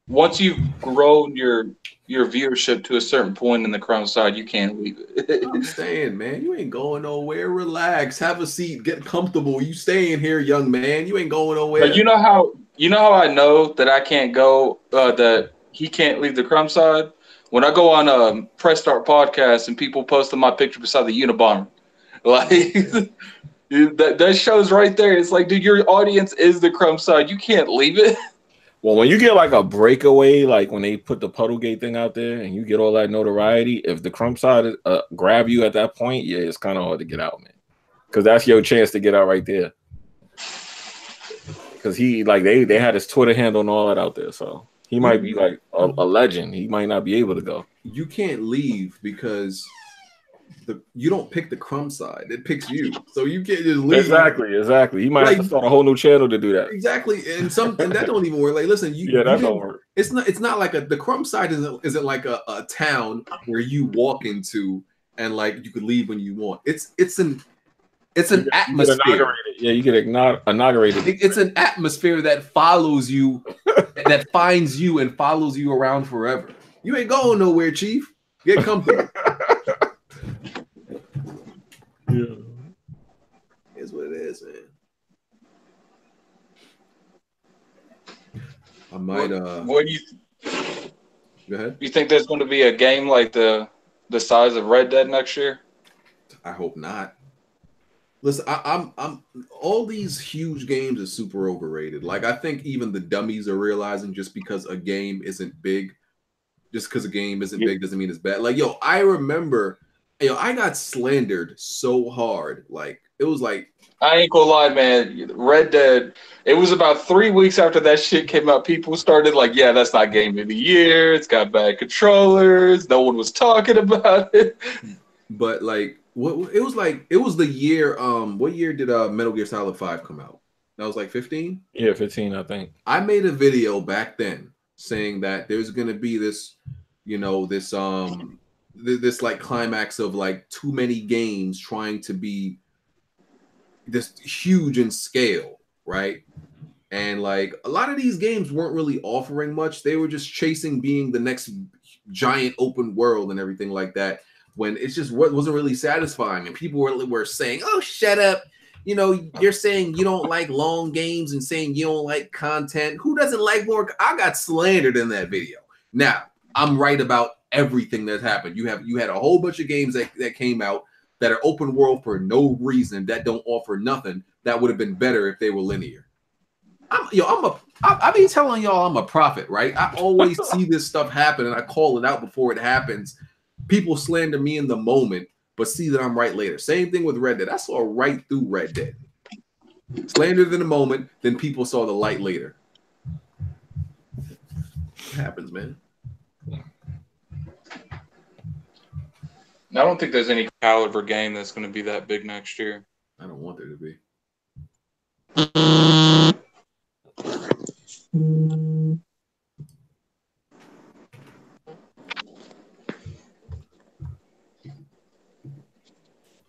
Once you've grown your viewership to a certain point in the crumb side, you can't leave it. I'm saying, man, you ain't going nowhere. Relax, have a seat, get comfortable. You staying here, young man. You ain't going nowhere. But you know how I know that I can't go. That he can't leave the crumb side. When I go on Press Start podcast and people posting my picture beside the Unabomber, like that shows right there. It's like, dude, your audience is the crumb side. You can't leave it. Well, when you get like a breakaway, like when they put the Puddlegate thing out there and you get all that notoriety, if the crumb side grab you at that point, yeah, it's kind of hard to get out, man. Because that's your chance to get out right there. Because they had his Twitter handle and all that out there, so. He might be like a legend. He might not be able to go. You can't leave because you don't pick the crumb side. It picks you. So you can't just leave. Exactly. He might have to start a whole new channel to do that. Exactly. And that don't even work. Like, listen, that don't work. It's not like the crumb side isn't like a town where you walk into and like you could leave when you want. It's an atmosphere. You get inaugurated. It's an atmosphere that follows you, that finds you and follows you around forever. You ain't going nowhere, Chief. Get comfortable. Yeah. It's what it is, man. I might. What do you? Go ahead. You think there's going to be a game like the size of Red Dead next year? I hope not. Listen, I'm all these huge games are super overrated. Like, I think even the dummies are realizing just because a game isn't big, just because a game isn't big doesn't mean it's bad. Like, I remember, I got slandered so hard. Like, it was like, I ain't gonna lie, man. Red Dead, it was about 3 weeks after that shit came out, people started like, yeah, that's not game of the year. It's got bad controllers. No one was talking about it. But like, it was the year. What year did Metal Gear Solid 5 come out? That was like 15. Yeah, 15, I think. I made a video back then saying that there's gonna be this, this like climax of like too many games trying to be this huge in scale, right? And like a lot of these games weren't really offering much. They were just chasing being the next giant open world and everything like that. When it's just wasn't really satisfying, and people were saying, "Oh, shut up! You're saying you don't like long games and saying you don't like content. Who doesn't like more?" I got slandered in that video. Now I'm right about everything that's happened. You had a whole bunch of games that came out that are open world for no reason, that don't offer nothing, that would have been better if they were linear. I be telling y'all I'm a prophet, right? I always see this stuff happen and I call it out before it happens. People slander me in the moment, but see that I'm right later. Same thing with Red Dead. I saw right through Red Dead. Slandered in the moment, then people saw the light later. It happens, man. I don't think there's any caliber game that's going to be that big next year. I don't want there to be.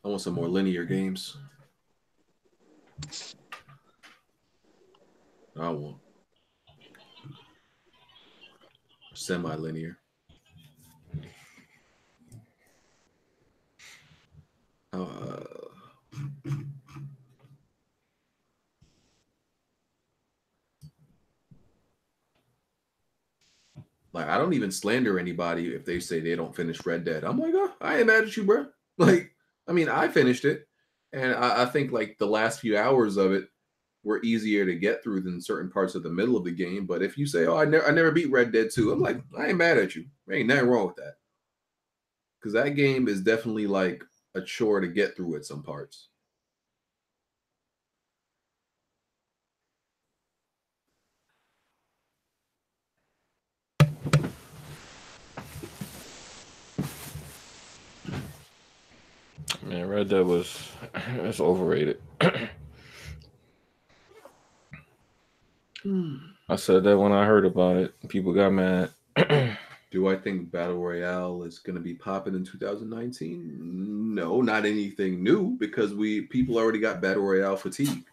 I want some more linear games. I want semi-linear. Like, I don't even slander anybody if they say they don't finish Red Dead. I'm like, oh, I ain't mad at you, bro. Like, I mean, I finished it, and I think like the last few hours of it were easier to get through than certain parts of the middle of the game. But if you say, oh, I never beat Red Dead 2, I'm like, I ain't mad at you. There ain't nothing wrong with that. Because that game is definitely like a chore to get through at some parts. Man, Red Dead it's overrated. I said that when I heard about it. People got mad. Do I think Battle Royale is going to be popping in 2019? No, not anything new, because people already got Battle Royale fatigue.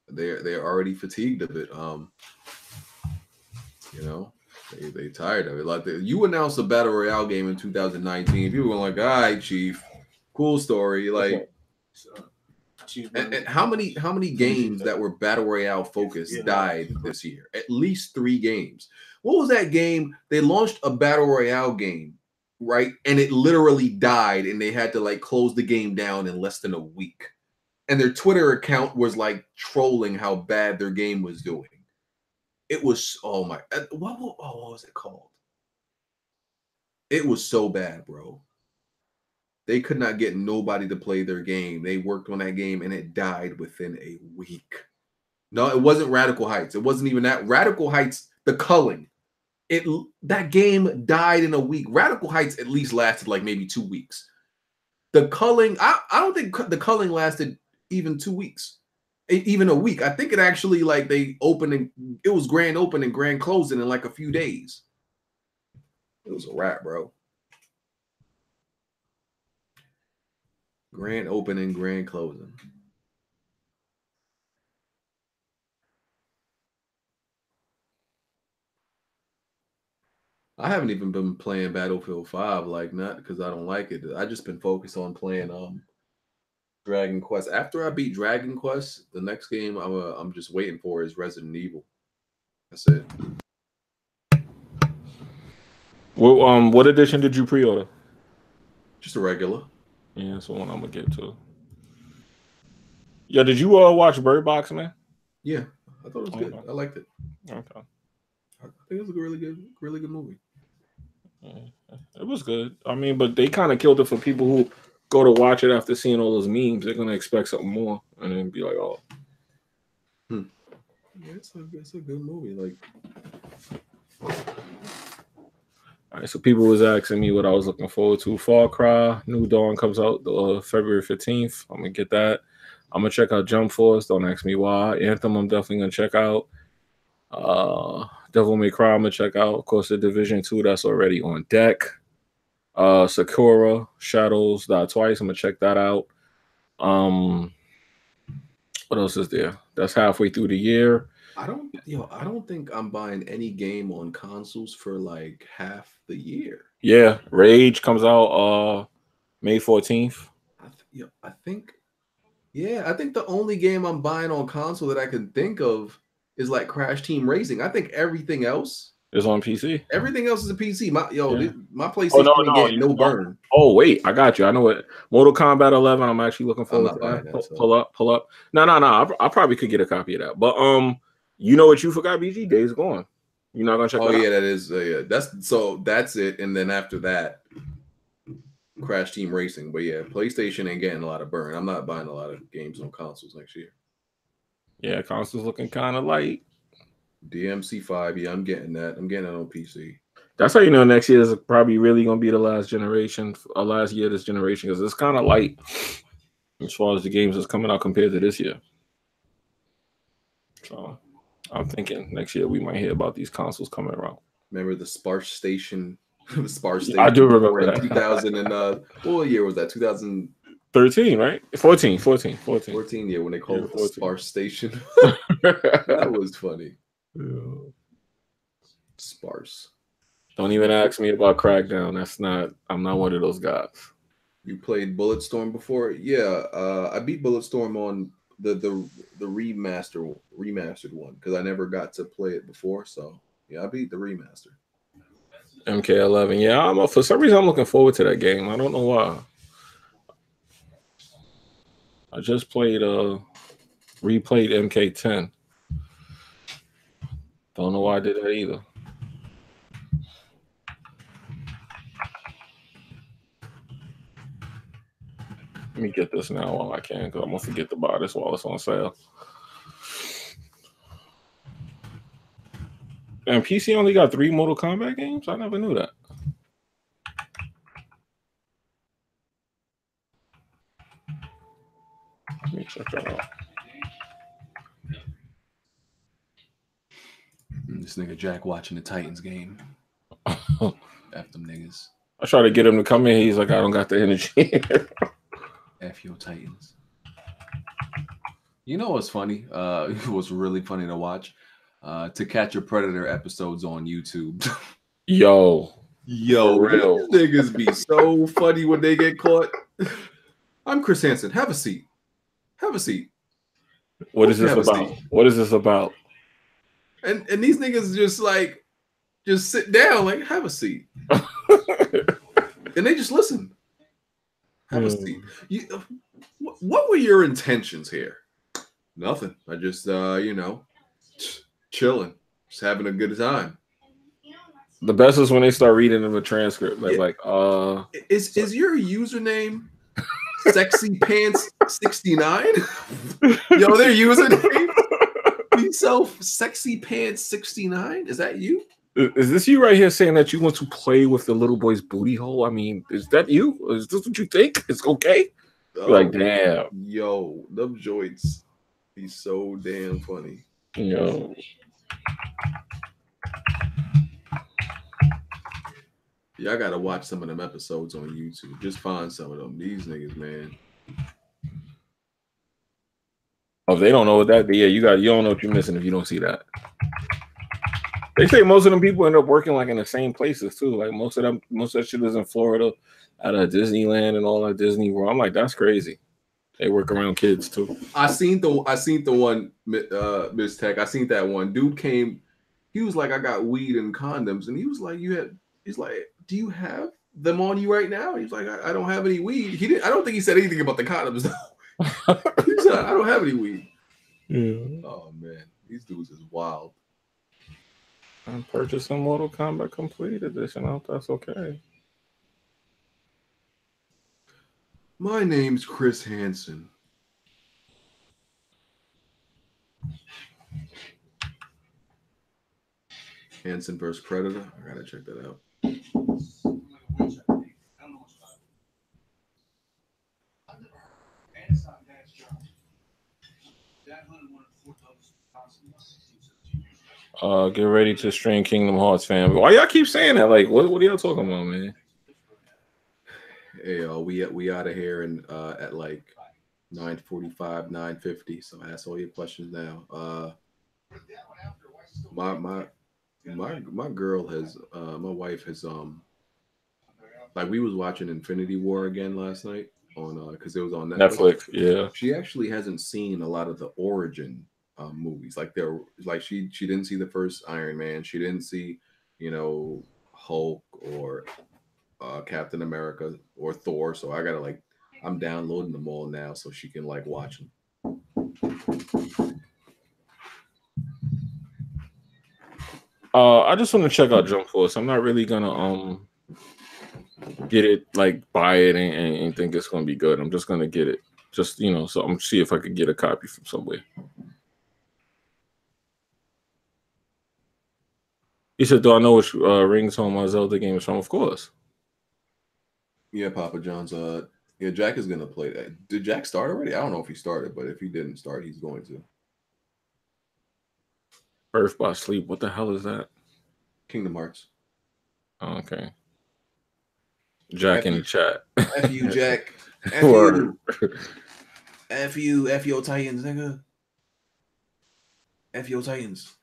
They're already fatigued of it. You know, they tired of it. Like you announced a Battle Royale game in 2019. People were like, "All right, Chief, cool story." Like, and how many games that were Battle Royale focused died this year? At least 3 games. What was that game? They launched a Battle Royale game, right? And it literally died, and they had to like close the game down in less than a week. And their Twitter account was like trolling how bad their game was doing. It was, oh my, what was it called? It was so bad, bro. They could not get nobody to play their game. They worked on that game and it died within a week. No, it wasn't Radical Heights. It wasn't even that. Radical Heights, the culling. That game died in a week. Radical Heights at least lasted like maybe 2 weeks. The culling, I don't think the culling lasted even 2 weeks. Even a week. I think it actually like they opened and it was grand open and grand closing in like a few days. It was a wrap, bro. Grand opening, grand closing. I haven't even been playing Battlefield 5, like not because I don't like it. I just been focused on playing Dragon Quest. After I beat Dragon Quest, the next game I'm just waiting for is Resident Evil. That's it. Well, what edition did you pre-order? Just a regular. Yeah, that's the one I'm gonna get to. Yeah, did you watch Bird Box, man? Yeah, I thought it was good. I liked it. Okay. I think it was a really good movie. Yeah, it was good. I mean, but they kind of killed it for people who go to watch it after seeing all those memes. They're gonna expect something more and then be like, "Oh, yeah, it's a good movie." Like, all right. So people was asking me what I was looking forward to. Far Cry New Dawn comes out February 15th. I'm gonna get that. I'm gonna check out Jump Force. Don't ask me why. Anthem, I'm definitely gonna check out. Devil May Cry, I'm gonna check out. Of course, the Division 2 that's already on deck. Sakura Shadows Die Twice. I'm gonna check that out. What else is there? That's halfway through the year. I don't think I'm buying any game on consoles for like half the year. Yeah, Rage comes out May 14th. I think the only game I'm buying on console that I can think of is like Crash Team Racing. I think everything else It's on PC. Everything else is a PC. My Oh, PlayStation ain't getting no burn. Oh wait, I got you. I know what Mortal Kombat 11. I'm actually looking forward to that. Pull up. No. I probably could get a copy of that. But you know what you forgot, BG? Days Gone. You're not gonna check that out? Yeah, that is that's it. And then after that, Crash Team Racing. But yeah, PlayStation ain't getting a lot of burn. I'm not buying a lot of games on consoles next year. Yeah, consoles looking kind of light. DMC5, yeah, I'm getting that. I'm getting it on PC. That's how you know next year is probably really going to be the last generation, last year of this generation, because it's kind of light as far as the games that's coming out compared to this year. So I'm thinking next year we might hear about these consoles coming around. Remember the Sparse Station? The Sparse Station. I do remember that. 2000 and what year was that? 2013, right? 14. Yeah, when they called it the Sparse Station. That was funny. Yeah. Sparse. Don't even ask me about Crackdown. I'm not one of those guys. You played Bulletstorm before? Yeah, I beat Bulletstorm on the remastered one because I never got to play it before. So yeah, I beat the remaster. MK11. Yeah, for some reason I'm looking forward to that game. I don't know why. I just replayed MK10. Don't know why I did that either. Let me get this now while I can, because I'm gonna forget to buy this while it's on sale. And PC only got 3 Mortal Kombat games? I never knew that. Let me check that out. This nigga Jack watching the Titans game. F them niggas. I try to get him to come in. He's like, I don't got the energy. F your Titans. You know what's funny? It was really funny to watch. To Catch a Predator episodes on YouTube. Yo, real niggas be so funny when they get caught. I'm Chris Hansen. Have a seat. Have a seat. What is this about? What is this about? And these niggas just sit down, like, have a seat. And they just listen. Have a seat. What were your intentions here? Nothing. I just chilling, just having a good time. The best is when they start reading them a transcript. Is your username Sexy Pants 69? Yo, their username yourself Sexy Pants 69? Is that you? Is this you right here saying that you want to play with the little boy's booty hole? I mean, is that you? Is this what you think? It's okay? Like, damn. Yo, them joints be so damn funny. Yo. Yeah, I gotta watch some of them episodes on YouTube. Just find some of them. These niggas, man. Oh, if they don't know what that, yeah, you don't know what you're missing if you don't see that. They say most of them people end up working like in the same places too. Like most of that shit is in Florida, out of Disneyland and all that Disney World. I'm like, that's crazy. They work around kids too. I seen the one, Miss Tech. I seen that one. Dude came, he was like, I got weed and condoms, and he was like, he's like, do you have them on you right now? He's like, I don't have any weed. He didn't. I don't think he said anything about the condoms though. He said, I don't have any weed. Yeah. Oh man, these dudes is wild. I'm purchasing Mortal Kombat Complete Edition. I hope that's okay. My name's Chris Hansen. Hansen versus Predator. I gotta check that out. Get ready to stream Kingdom Hearts, fam. Why y'all keep saying that? Like, what are y'all talking about, man? Hey, we out of here and at like 9:45, 9:50. So ask all your questions now. My girl has my wife has like we was watching Infinity War again last night on because it was on Netflix. Yeah, she actually hasn't seen a lot of the origin movies. Like she didn't see the first Iron Man. She didn't see you know, Hulk or Captain America or Thor. So I gotta like, I'm downloading them all now so she can like watch them. I just want to check out Jump Force. I'm not really gonna get it, like buy it and think it's gonna be good. I'm just gonna get it, just you know, so I'm see if I could get a copy from somewhere. He said, "Do I know which rings home my Zelda game is from?" Of course. Yeah, Papa John's. Yeah, Jack is gonna play that. Did Jack start already? I don't know if he started, but if he didn't start, he's going to. Earth by Sleep. What the hell is that? Kingdom Hearts. Oh, okay. Jack in the chat. F you, Jack. F you. F you. F your Titans, nigga. F your Titans.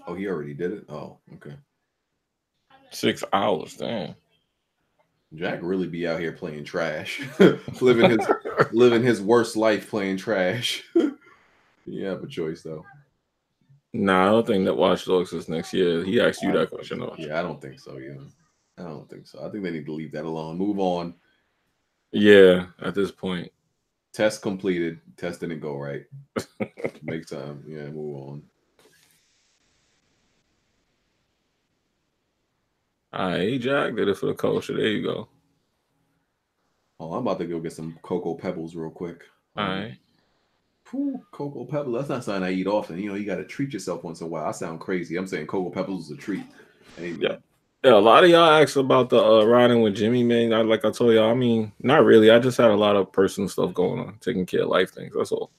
Oh, he already did it? Oh, okay. 6 hours, damn. Jack really be out here playing trash. living his worst life playing trash. You have a choice though. Nah, I don't think that Watch Dogs is next year. He asked you that question though. Yeah, I don't think so, I don't think so. I think they need to leave that alone. Move on. Yeah, at this point. Test completed. Test didn't go right. Make time. Yeah, move on. All right, Jack did it for the culture. There you go. Oh, I'm about to go get some Cocoa Pebbles real quick. All right. Cocoa Pebbles. That's not something I eat often. You know, you got to treat yourself once in a while. I sound crazy. I'm saying Cocoa Pebbles is a treat. Hey, yeah. Yeah, a lot of y'all asked about the riding with Jimmy, man. Like I told y'all, I mean, not really. I just had a lot of personal stuff going on, taking care of life things. That's all.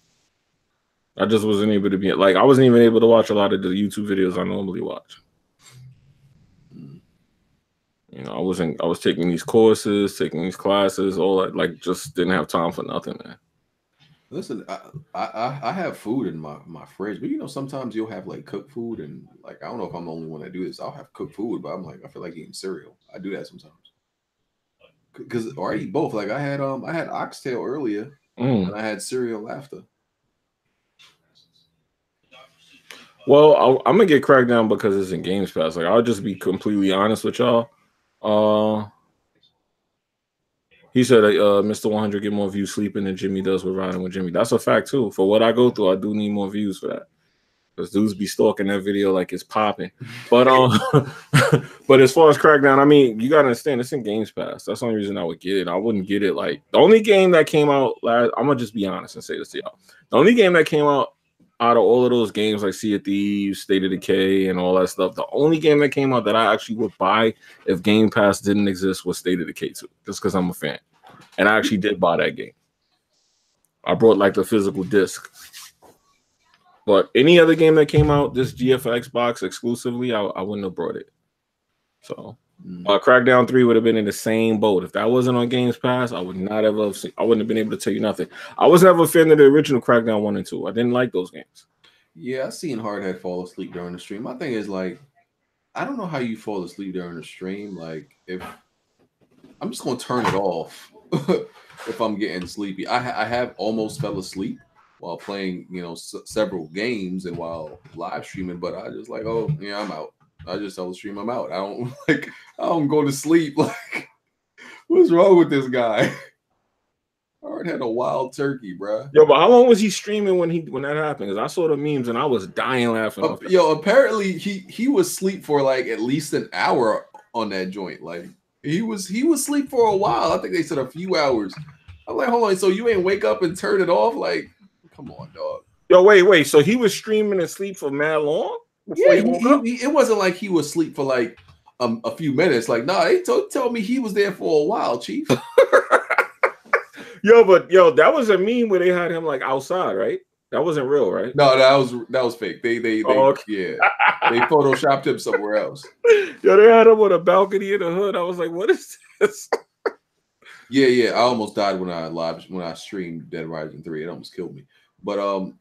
I just wasn't able to be like, I wasn't even able to watch a lot of the YouTube videos I normally watch. You know, I was taking these courses, taking these classes, all that, like just didn't have time for nothing, man. Listen, I have food in my fridge, but you know, sometimes you'll have like cooked food and like, I don't know if I'm the only one that do this. I'll have cooked food, but I'm like, I feel like eating cereal. I do that sometimes. Or I eat both. Like I had oxtail earlier and I had cereal after. Well, I'm gonna get cracked down because it's in Games Pass. Like, I'll just be completely honest with y'all. He said, Mr. 100 get more views sleeping than Jimmy does with riding with Jimmy. That's a fact too. For what I go through, I do need more views for that. Because dudes be stalking that video like it's popping. But but as far as Crackdown, I mean, you gotta understand it's in Games Pass. That's the only reason I would get it. I wouldn't get it like the only game that came out last. I'm gonna just be honest and say this to y'all. The only game that came out of all of those games like Sea of Thieves, State of Decay, and all that stuff, the only game that came out that I actually would buy if Game Pass didn't exist was State of Decay 2, just because I'm a fan. And I actually did buy that game. I brought like the physical disc. But any other game that came out this GFX box exclusively, I wouldn't have brought it. So Crackdown 3 would have been in the same boat. If that wasn't on Games Pass, I would not have I wouldn't have been able to tell you nothing. I was never a fan of the original Crackdown 1 and 2. I didn't like those games. Yeah, I seen Hardhead fall asleep during the stream. My thing is like, I don't know how you fall asleep during the stream. Like, if I'm just gonna turn it off if I'm getting sleepy. I have almost fell asleep while playing, you know, several games and while live streaming, but I just like, oh yeah, I'm out. I just tell the stream I'm out. I don't go to sleep. Like, what's wrong with this guy? Hard had a wild turkey, bro. Yo, but how long was he streaming when that happened? Because I saw the memes and I was dying laughing. Yo, apparently he was asleep for like at least an hour on that joint. Like he was asleep for a while. I think they said a few hours. I'm like, hold on, so you ain't wake up and turn it off? Like, come on, dog. Yo, wait. So he was streaming and sleep for mad long? Yeah, it wasn't like he was asleep for like a few minutes. Like, nah, they told me he was there for a while, Chief. Yo, that was a meme where they had him like outside, right? That wasn't real, right? No, that was fake. They yeah, they photoshopped him somewhere else. Yo, they had him on a balcony in the hood. I was like, what is this? Yeah. I almost died when I streamed Dead Rising 3. It almost killed me. But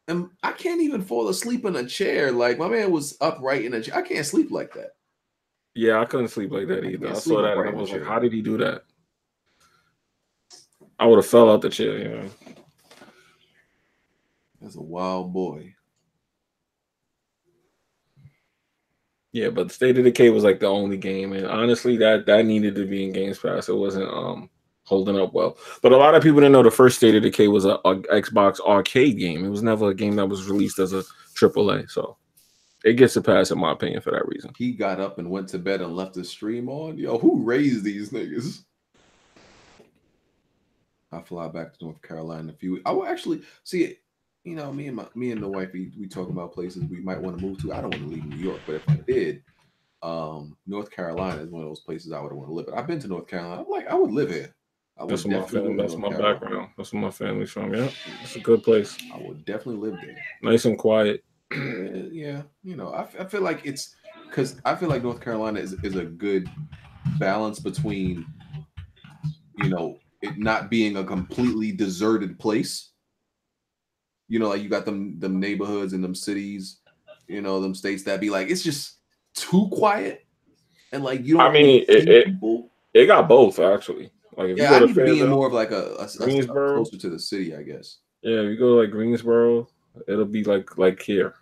and I can't even fall asleep in a chair. Like, my man was upright in a chair. I can't sleep like that. Yeah, I couldn't sleep like that either. I saw that and I was like, how did he do that? I would have fell out the chair, you know. That's a wild boy. Yeah, but State of Decay was like the only game, and honestly, that needed to be in Games Pass. It wasn't holding up well. But a lot of people didn't know the first State of Decay was a Xbox arcade game. It was never a game that was released as a AAA. So it gets a pass, in my opinion, for that reason. He got up and went to bed and left the stream on. Yo, who raised these niggas? I fly back to North Carolina in a few weeks. I will actually see. You know, me and the wife, we talk about places we might want to move to. I don't want to leave New York, but if I did, North Carolina is one of those places I would want to live in. I've been to North Carolina. I'm like, I would live here. That's my family. That's my background. That's where my family's from. Yeah, it's a good place. I would definitely live there. Nice and quiet. Yeah, you know, I feel like it's because I feel like North Carolina is a good balance between, you know, it not being a completely deserted place. You know, like you got them neighborhoods and them cities, you know, them states that be like, it's just too quiet. And like, you don't, I mean, it got both actually. Like, if yeah, you go I need to be in more of like a Greensboro, closer to the city, I guess. Yeah, if you go to like Greensboro, it'll be like here.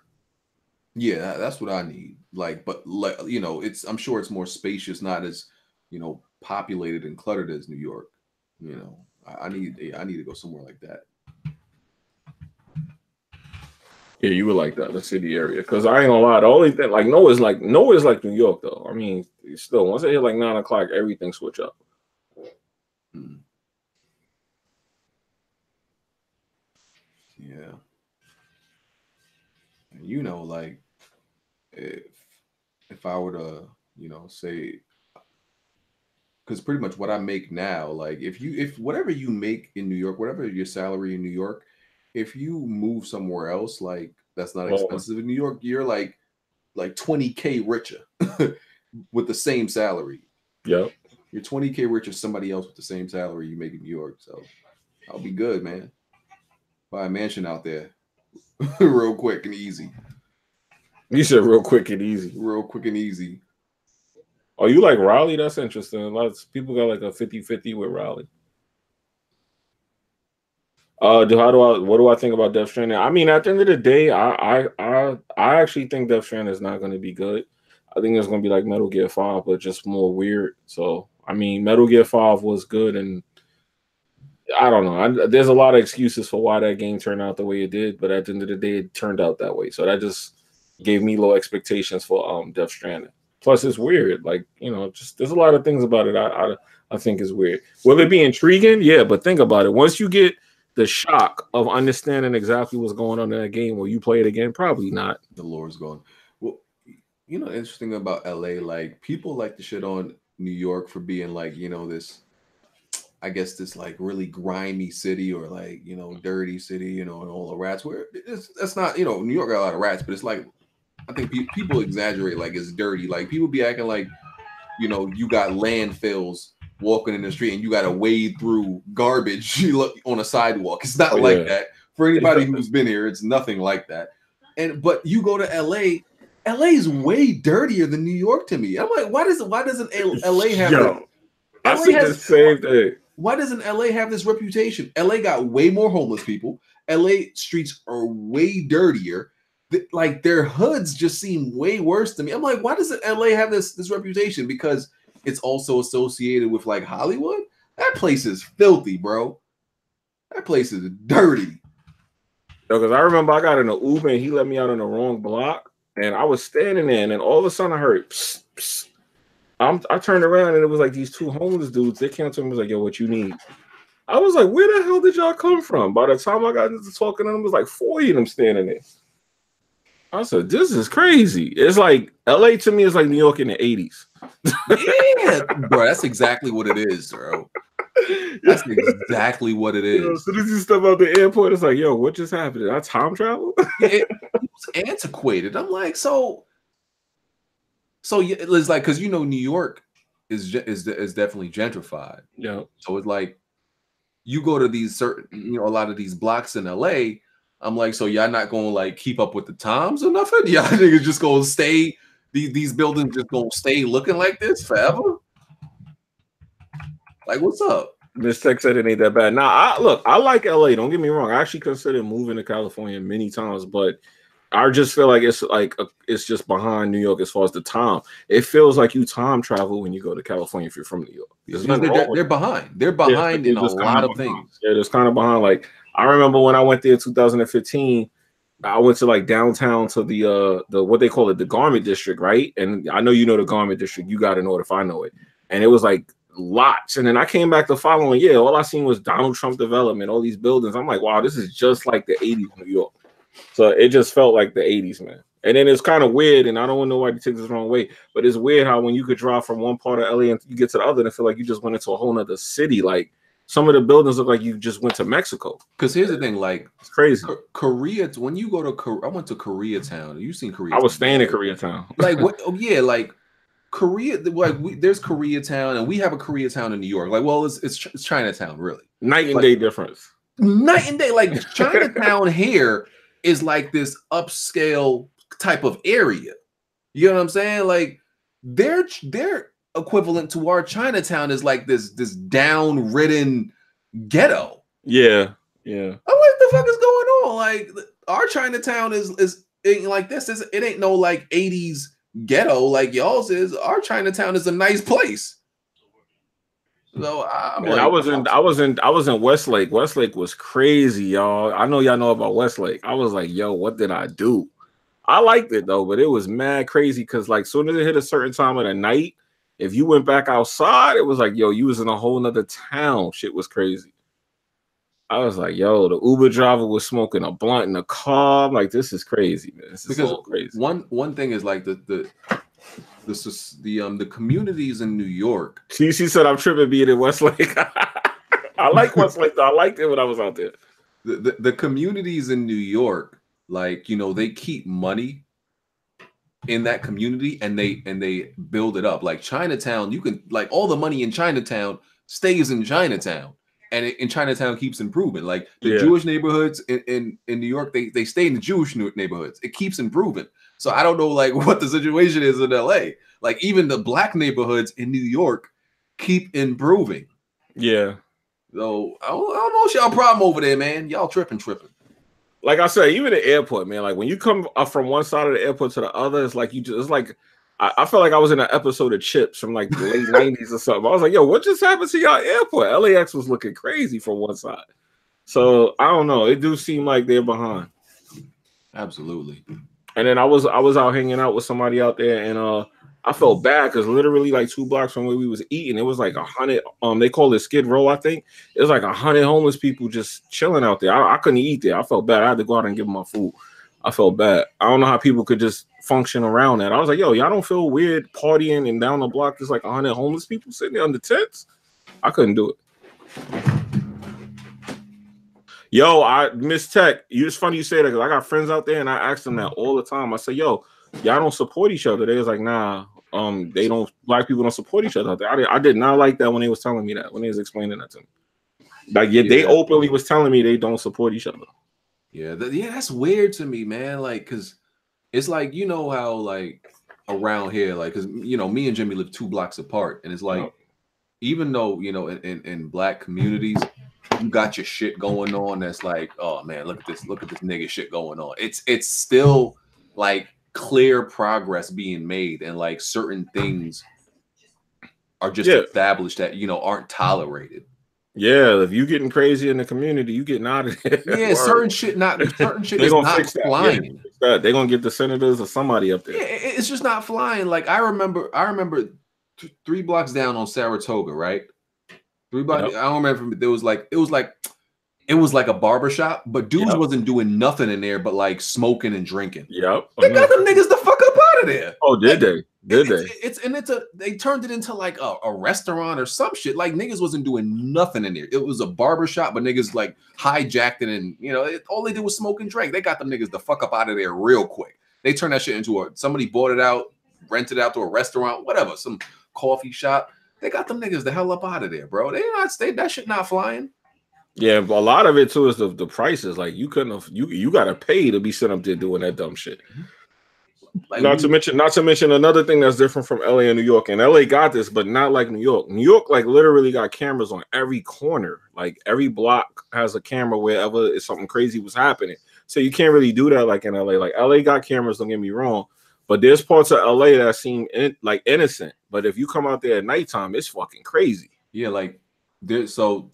Yeah, that's what I need. Like, but like, you know, I'm sure it's more spacious, not as, you know, populated and cluttered as New York. You know, I need to go somewhere like that. Yeah, you would like that, the city area. Because I ain't gonna lie, the only thing, like, nowhere's like New York, though. I mean, still, once it hit like 9 o'clock, everything switch up. Yeah. And you know, like, if I were to, you know, say, because pretty much what I make now, like, if whatever you make in New York, whatever your salary in New York, if you move somewhere else, like that's not expensive in New York, you're like 20K richer with the same salary. Yep. You're 20K richer somebody else with the same salary you make in New York. So I'll be good, man. Buy a mansion out there real quick and easy. You said real quick and easy. Real quick and easy. Oh, you like Raleigh? That's interesting. A lot of people got like a 50-50 with Raleigh. What do I think about Death Stranding? I mean, at the end of the day, I actually think Death Stranding is not going to be good. I think it's going to be like Metal Gear 5, but just more weird. So, I mean, Metal Gear 5 was good, and I don't know. There's a lot of excuses for why that game turned out the way it did, but at the end of the day, it turned out that way. So that just gave me low expectations for Death Stranding. Plus, it's weird. Like, you know, just there's a lot of things about it I think is weird. Will it be intriguing? Yeah, but think about it. Once you get the shock of understanding exactly what's going on in that game, will you play it again? Probably not. The lore's gone. Well, you know, interesting about LA, like people like to shit on New York for being like, you know, this, I guess this like really grimy city or like, you know, dirty city, you know, and all the rats. Where that's not, you know, New York got a lot of rats, but it's like, I think people exaggerate like it's dirty. Like people be acting like, you know, you got landfills walking in the street and you got to wade through garbage on a sidewalk. It's not like that. For anybody who's been here, it's nothing like that. But you go to LA is way dirtier than New York to me. I'm like, why doesn't LA have that? I see the same thing. Why doesn't LA have this reputation? LA got way more homeless people. LA streets are way dirtier. Like their hoods just seem way worse to me. I'm like, why doesn't LA have this reputation? Because it's also associated with like Hollywood. That place is filthy, bro. That place is dirty. Because I remember I got in an Uber and he let me out on the wrong block, and I was standing there, and then all of a sudden I heard psst, psst. I turned around and it was like these two homeless dudes. They came to me and was like, "Yo, what you need?" I was like, "Where the hell did y'all come from?" By the time I got into talking to them, it was like 40 of them standing there. I said, "This is crazy." It's like LA to me is like New York in the 80s. Yeah, bro, that's exactly what it is, bro. That's exactly what it is. You know, as soon as you step out the airport, it's like, yo, what just happened? Did I time travel? It was antiquated. I'm like, so yeah, it's like, because you know, New York is definitely gentrified. Yeah. So it's like you go to these certain, you know, a lot of these blocks in LA. I'm like, so y'all not gonna like keep up with the times or nothing? Y'all niggas just gonna stay. These buildings just gonna stay looking like this forever? Like, what's up? Miss Tech said it ain't that bad. Now, I like LA. Don't get me wrong. I actually considered moving to California many times, but I just feel like it's just behind New York as far as the time. It feels like you time travel when you go to California if you're from New York. They're behind. They're behind in a lot of things. Yeah, there's kind of behind. Like I remember when I went there in 2015. I went to like downtown to the what they call it, the garment district, right? And I know you know the garment district. You got to know it if I know it. And it was like lots. And then I came back the following year. All I seen was Donald Trump development, all these buildings. I'm like, wow, this is just like the 80s New York. So it just felt like the 80s, man. And then it's kind of weird, and I don't want nobody to take this the wrong way, but it's weird how when you could drive from one part of LA and you get to the other, and I feel like you just went into a whole nother city. Like some of the buildings look like you just went to Mexico. Because here's the thing, like it's crazy. Korea, when you go to I went to Koreatown. You've seen Korea. I was staying in Koreatown. Like what? Oh yeah, like Korea. Like there's Koreatown, and we have a Koreatown in New York. Like, well, it's Chinatown, really. Night and day difference. Night and day. Like Chinatown here is like this upscale type of area. You know what I'm saying? Like their equivalent to our Chinatown is like this down-ridden ghetto. Yeah. What the fuck is going on? Like our Chinatown is ain't like this. It ain't no like 80s ghetto like y'all's is. Our Chinatown is a nice place. So I was in Westlake. Westlake was crazy, y'all. I know y'all know about Westlake. I was like, yo, what did I do? I liked it though, but it was mad crazy because like soon as it hit a certain time of the night, if you went back outside, it was like, yo, you was in a whole nother town. Shit was crazy. I was like, yo, the Uber driver was smoking a blunt in the car. I'm like, this is crazy, man. This is so crazy. One thing is like the communities in New York. She said I'm tripping being in Westlake. I like Westlake though. I liked it when I was out there. The communities in New York, like, you know, they keep money in that community and they build it up. Like Chinatown, you can like all the money in Chinatown stays in Chinatown, and in Chinatown keeps improving. Like the Jewish neighborhoods in New York, they stay in the Jewish neighborhoods. It keeps improving. So I don't know like what the situation is in LA. Like even the black neighborhoods in New York keep improving. Yeah. So I don't know what's y'all problem over there, man. Y'all tripping. Like I said, even the airport, man. Like when you come up from one side of the airport to the other, it's like it's like I felt like I was in an episode of Chips from like the late 90s or something. I was like, yo, what just happened to y'all airport? LAX was looking crazy from one side. So I don't know. It do seem like they're behind. Absolutely. And then I was out hanging out with somebody out there, and I felt bad because literally like 2 blocks from where we was eating, it was like 100. They call it Skid Row, I think. It was like 100 homeless people just chilling out there. I couldn't eat there. I felt bad. I had to go out and give them my food. I felt bad. I don't know how people could just function around that. I was like, yo, y'all don't feel weird partying and down the block there's like 100 homeless people sitting there under tents? I couldn't do it. Yo, Miss Tech, it's funny you say that because I got friends out there and I ask them that all the time. I say, yo, y'all don't support each other. They was like, nah, they don't. Black people don't support each other out there. I did not like that when they was telling me that, when they was explaining that to me. Like, they openly was telling me they don't support each other. Yeah, that's weird to me, man. Like, cause it's like, you know how like around here, like, cause you know, me and Jimmy live 2 blocks apart, and it's like, even though you know, in black communities, you got your shit going on. That's like, oh man, look at this nigga shit going on. It's still like clear progress being made, and like certain things are just established that you know aren't tolerated. Yeah, if you getting crazy in the community, you getting out of there. Yeah, certain shit is not flying. They're gonna get the senators or somebody up there. Yeah, it's just not flying. Like I remember 3 blocks down on Saratoga, right? 3 blocks. Yep. I don't remember. It was like a barbershop, but dudes wasn't doing nothing in there but like smoking and drinking. Yep. They got them niggas the fuck up out of there. Oh, did they? They turned it into like a restaurant or some shit. Like niggas wasn't doing nothing in there. It was a barbershop, but niggas like hijacked it, and you know, all they did was smoke and drink. They got them niggas the fuck up out of there real quick. They turned that shit into somebody bought it out, rented it out to a restaurant, whatever, some coffee shop. They got them niggas the hell up out of there, bro. That shit not flying. Yeah, but a lot of it too is the prices. Like you couldn't have, you got to pay to be sitting up there doing that dumb shit. Like, not to mention another thing that's different from LA and New York. And LA got this, but not like New York. New York, like, literally got cameras on every corner. Like, every block has a camera wherever something crazy was happening. So you can't really do that like in LA. Like, LA got cameras, don't get me wrong. But there's parts of LA that seem like innocent. But if you come out there at nighttime, it's fucking crazy. Yeah, like there's so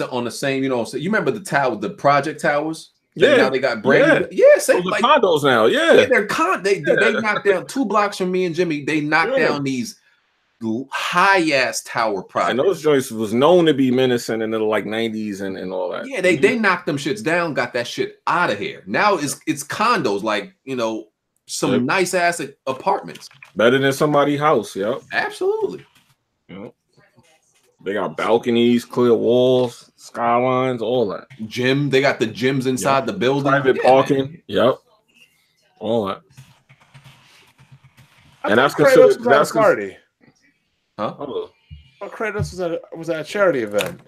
on the same, you know, so you remember the project towers? Yeah, now they got brand new. Yeah, same like condos now. Yeah, they're they knocked down 2 blocks from me and Jimmy. They knocked down these high ass tower projects. And those joints was known to be menacing in the like 90s and all that. Yeah, they knocked them shits down, got that shit out of here. Now it's condos, like, you know, some nice ass apartments. Better than somebody's house. Yep, absolutely. Yep. They got balconies, clear walls, skylines, all that. Gym. They got the gyms inside the building. Private parking. Man. Yep. All that. And that's considered that's party. Huh? Oh, Kratos was at a charity event.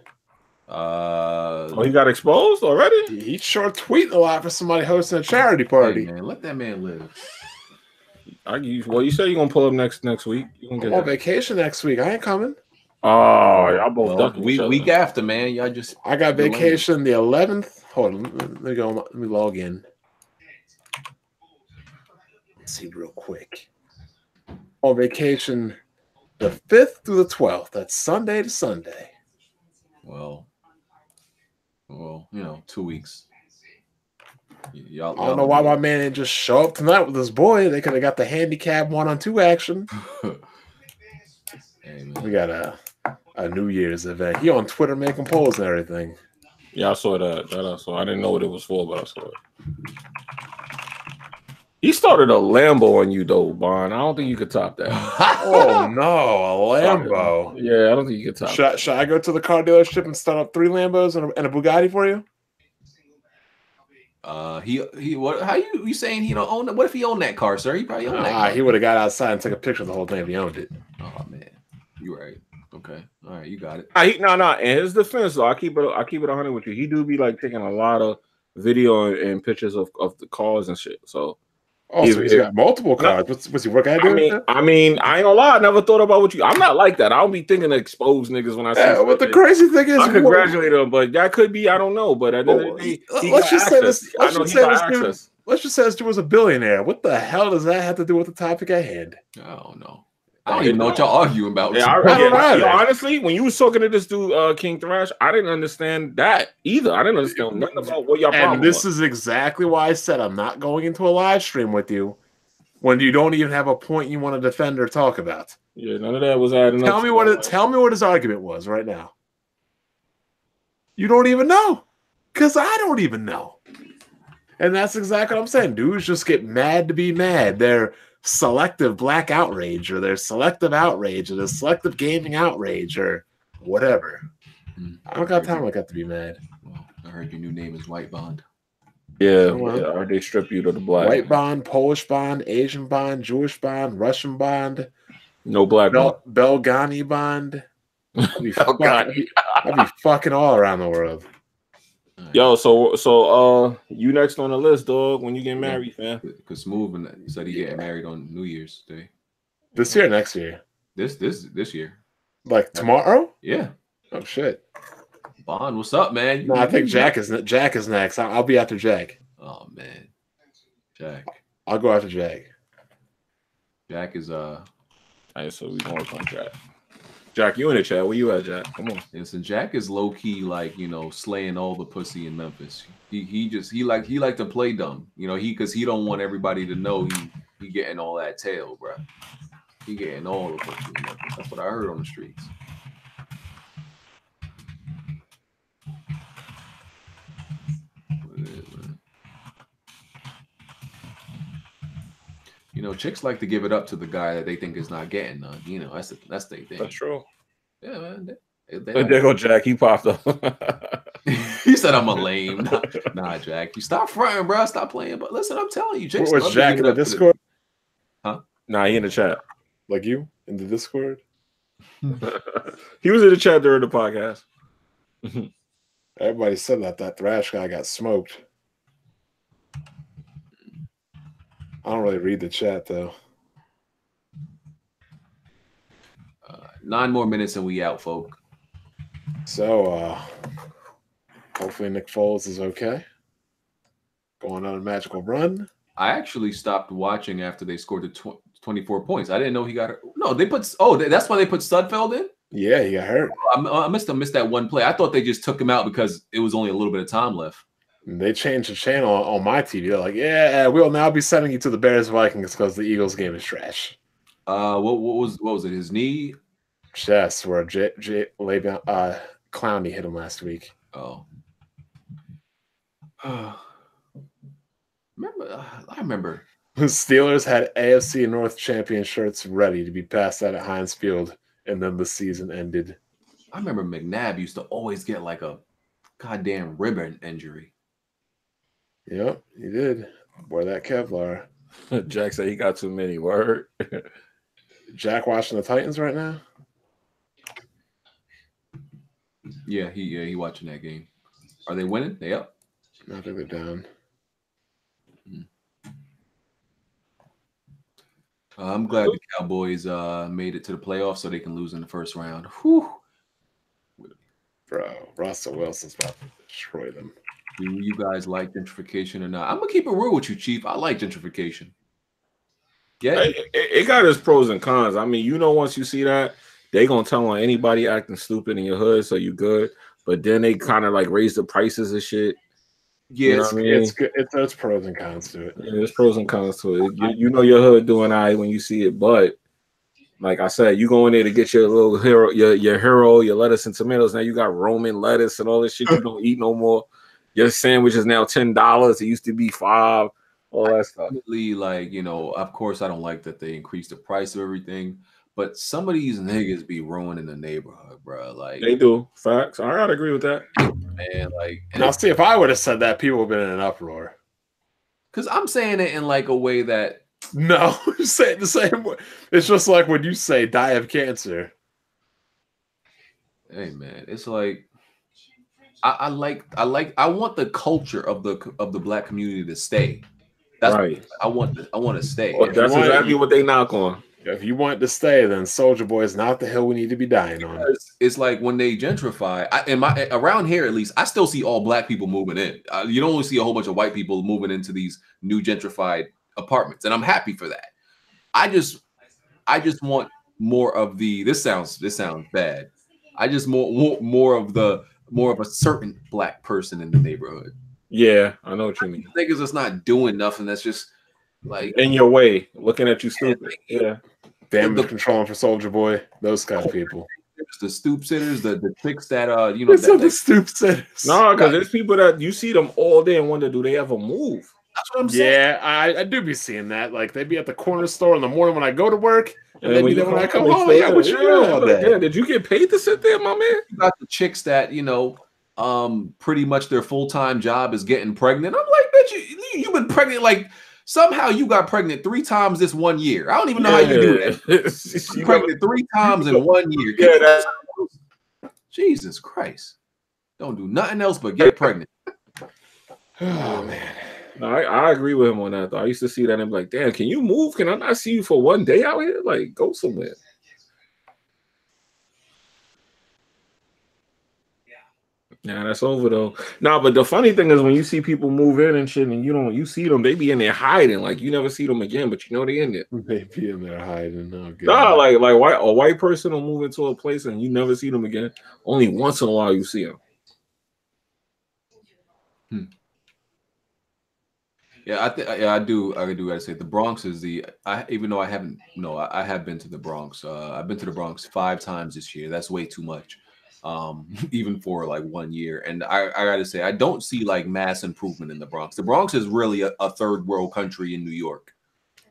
He got exposed already? He sure tweeted a lot for somebody hosting a charity party. Hey, man, let that man live. Well, you said you're gonna pull up next week. You gonna get on vacation next week. I ain't coming. Oh, y'all both week after, man. Y'all just I got vacation the 11th. Hold on, let me go. Let me log in. Let's see real quick. On vacation the 5th through the 12th. That's Sunday to Sunday. Well, you know, 2 weeks. Y'all, I don't know why my man didn't just show up tonight with his boy. They could have got the handicap 1-on-2 action. Hey, man. We got a New Year's event. He on Twitter making polls and everything. Yeah, I saw that. So I didn't know what it was for, but I saw it. He started a Lambo on you, though, Bond. I don't think you could top that. Oh, no, a Lambo. Yeah, I don't think you could top that. Should I go to the car dealership and start up 3 Lambos and a Bugatti for you? What? How you saying he don't own it? What if he owned that car, sir? He probably owned that car. He would have got outside and took a picture of the whole thing if he owned it. Oh man, you right. Okay, all right, you got it. No. In his defense, though, I keep it 100 with you. He do be like taking a lot of video and pictures of the cars and shit. So. Oh, so he's got multiple cars. What's he work at? I mean, I ain't gonna lie. I never thought about what you. I'm not like that. I don't be thinking to expose niggas when I see. But the crazy thing is, I congratulate him, but that could be. I don't know. But at the end of the day, let's just say this. Let's just say this dude was a billionaire. What the hell does that have to do with the topic at hand? I don't know. I don't even know what y'all arguing about. Yeah, honestly, when you was talking to this dude, King Thrash, I didn't understand that either. I didn't understand nothing about what y'all problem was. And this is exactly why I said I'm not going into a live stream with you when you don't even have a point you want to defend or talk about. Yeah, none of that was adding up. Tell me what his argument was right now. You don't even know, because I don't even know. And that's exactly what I'm saying. Dudes just get mad to be mad. They're selective black outrage, or there's selective outrage, or there's selective gaming outrage, or whatever. I don't got time like that to be mad. Well, I heard your new name is White Bond. Yeah, or they strip you to the black. White Bond, Polish Bond, Asian Bond, Jewish Bond, Russian Bond. No black Bond. Belghani Bond. I'd be fucking all around the world. Yo, so you next on the list, dog. When you get married, fam? Because Smooth said he getting married on New Year's Day. This year, or next year? This year. Like tomorrow? Yeah. Oh shit. Bond, what's up, man? No, I think Jack is next. I'll be after Jack. Oh man, Jack. I'll go after Jack. Jack is All right, so we gonna work on Jack. Jack, you in the chat? Where you at, Jack? Come on. Listen, Jack is low key, like, you know, slaying all the pussy in Memphis. He like to play dumb, you know. Because he don't want everybody to know he getting all that tail, bro. He getting all the pussy in Memphis. That's what I heard on the streets. You know, chicks like to give it up to the guy that they think is not getting none. You know, that's their thing. That's true. Yeah, man. There go Jack. He popped up. He said I'm a lame. Nah, Jack. You stop fronting, bro. Stop playing. But listen, I'm telling you, chicks. Was Jack in the Discord? Huh? Nah, he in the chat. Like you in the Discord? He was in the chat during the podcast. Everybody said that Thrash guy got smoked. I don't really read the chat though. 9 more minutes and we out, folk. So hopefully Nick Foles is okay. Going on a magical run. I actually stopped watching after they scored the 24 points. I didn't know he got hurt. No, they put. Oh, that's why they put Sudfeld in. Yeah, he got hurt. I must have missed that one play. I thought they just took him out because it was only a little bit of time left. They changed the channel on my TV. They're like, "Yeah, we'll now be sending you to the Bears Vikings because the Eagles game is trash." What was it? His knee? Chest where Le'Veon Clowney hit him last week. Oh. I remember. The Steelers had AFC North champion shirts ready to be passed out at Heinz Field, and then the season ended. I remember McNabb used to always get like a goddamn ribbon injury. Yep, he did. Wear that Kevlar. Jack said he got too many. Word. Jack watching the Titans right now? Yeah, he watching that game. Are they winning? They up? I think they're down. I'm glad the Cowboys made it to the playoffs so they can lose in the first round. Whew. Bro, Russell Wilson's about to destroy them. Do you guys like gentrification or not? I'm gonna keep it real with you, Chief. I like gentrification. Yeah, it got its pros and cons. I mean, once you see that, they gonna tell on anybody acting stupid in your hood, so you good. But then they kind of like raise the prices and shit. Yeah, it's good. There's pros and cons to it. Yeah, there's pros and cons to it. You know your hood doing all right when you see it, but like I said, you go in there to get your little hero, your lettuce and tomatoes. Now you got Roman lettuce and all this shit you don't eat no more. Your sandwich is now $10. It used to be $5. All that stuff. Like, of course, I don't like that they increased the price of everything, but some of these niggas be ruining the neighborhood, bro. Like they do. Facts. I gotta agree with that. Man, like, now see, if I would have said that, people would have been in an uproar. Because I'm saying it in like a way that no, say it the same way. It's just like when you say die of cancer. Hey man, it's like I want the culture of the black community to stay. That's right. I want to stay. Well, that's exactly what they knock on. If you want to stay, then SouljaBoy is not the hill we need to be dying on. It's like when they gentrify. Around here, at least, I still see all black people moving in. You don't only see a whole bunch of white people moving into these new gentrified apartments, and I'm happy for that. I just want more of the. This sounds bad. I just want more of a certain black person in the neighborhood. Yeah, I know what you mean. Niggas that's not doing nothing. That's just like in your way, looking at you stupid. Yeah. Damage controlling for SouljaBoy, those kind of people. The stoop sitters, the chicks that the stoop sitters. No, because there's people that you see them all day and wonder, do they ever move? That's what I'm saying. Yeah, I do be seeing that. Like they be at the corner store in the morning when I go to work, and then be there when I come home. Yeah, what you doing all day? Yeah, did you get paid to sit there, my man? You got the chicks that pretty much their full-time job is getting pregnant. I'm like, bitch, you've been pregnant like. Somehow you got pregnant 3 times this 1 year. I don't even know how you do that. You pregnant 3 times in 1 year. Yeah, Jesus Christ. Don't do nothing else but get pregnant. Oh, man. No, I agree with him on that, though. I used to see that and be like, damn, can you move? Can I not see you for 1 day out here? Like, go somewhere. Yeah, that's over though. No, but the funny thing is when you see people move in and shit, and you see them, they be in there hiding. Like you never see them again, but you know they in there. They be in there hiding. Nah, like a white person will move into a place and you never see them again. Only once in a while you see them. Yeah, I do gotta say the Bronx is even though I haven't I have been to the Bronx. I've been to the Bronx 5 times this year. That's way too much. Even for like 1 year. And I gotta say, I don't see like mass improvement in the Bronx. The Bronx is really a third world country in New York.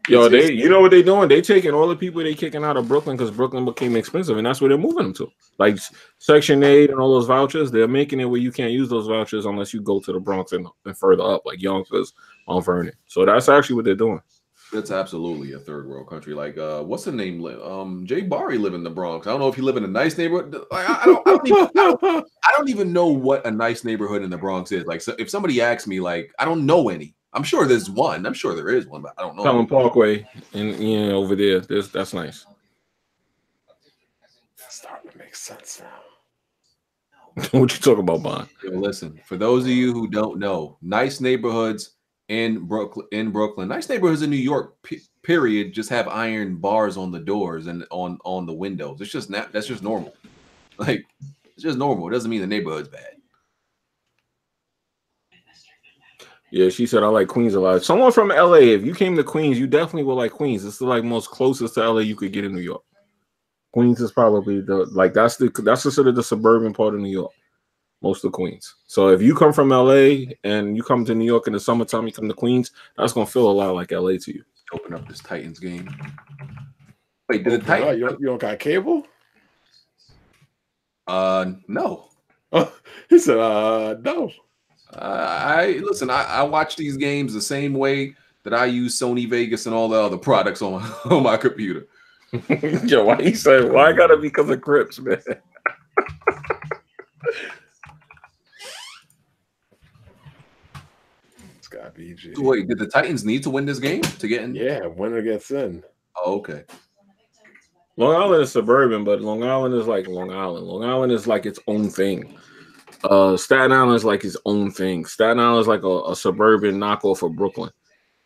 Yo, you know what they're doing? They taking all the people they kicking out of Brooklyn because Brooklyn became expensive, and that's where they're moving them to. Like Section 8 and all those vouchers, they're making it where you can't use those vouchers unless you go to the Bronx and further up, like Yonkers on Vernon. So that's actually what they're doing. That's absolutely a third world country. Like, what's the name? Ybarra live in the Bronx. I don't know if you live in a nice neighborhood. Like, I don't even know what a nice neighborhood in the Bronx is. Like, so if somebody asks me, like, I don't know any. I'm sure there's one. I'm sure there is one, but I don't know. Pelham Parkway, and over there. That's nice. It's starting to make sense now. What you talking about, Bond? Yo, listen, for those of you who don't know, nice neighborhoods in Brooklyn, nice neighborhoods in New York, period, just have iron bars on the doors and on the windows. It's just that's just normal. Like, it's just normal. It doesn't mean the neighborhood's bad. Yeah, she said I like Queens a lot. Someone from LA, if you came to Queens, you definitely would like Queens. It's the like most closest to LA you could get in New York. Queens is probably that's considered the suburban part of New York. Most of Queens. So if you come from LA and you come to New York in the summertime, you come to Queens, that's gonna feel a lot like LA to you. Open up this Titans game. Wait, did the Titans? You don't got cable? No. He said, no. I watch these games the same way that I use Sony Vegas and all the other products on my computer. Yo, why you say why I gotta be because of Crips, man? It's gotta be G. Wait, did the Titans need to win this game to get in? Yeah, winner gets in. Oh, okay. Long Island is suburban, but Long Island is like Long Island. Long Island is like its own thing. Staten Island is like its own thing. Staten Island is like a suburban knockoff of Brooklyn.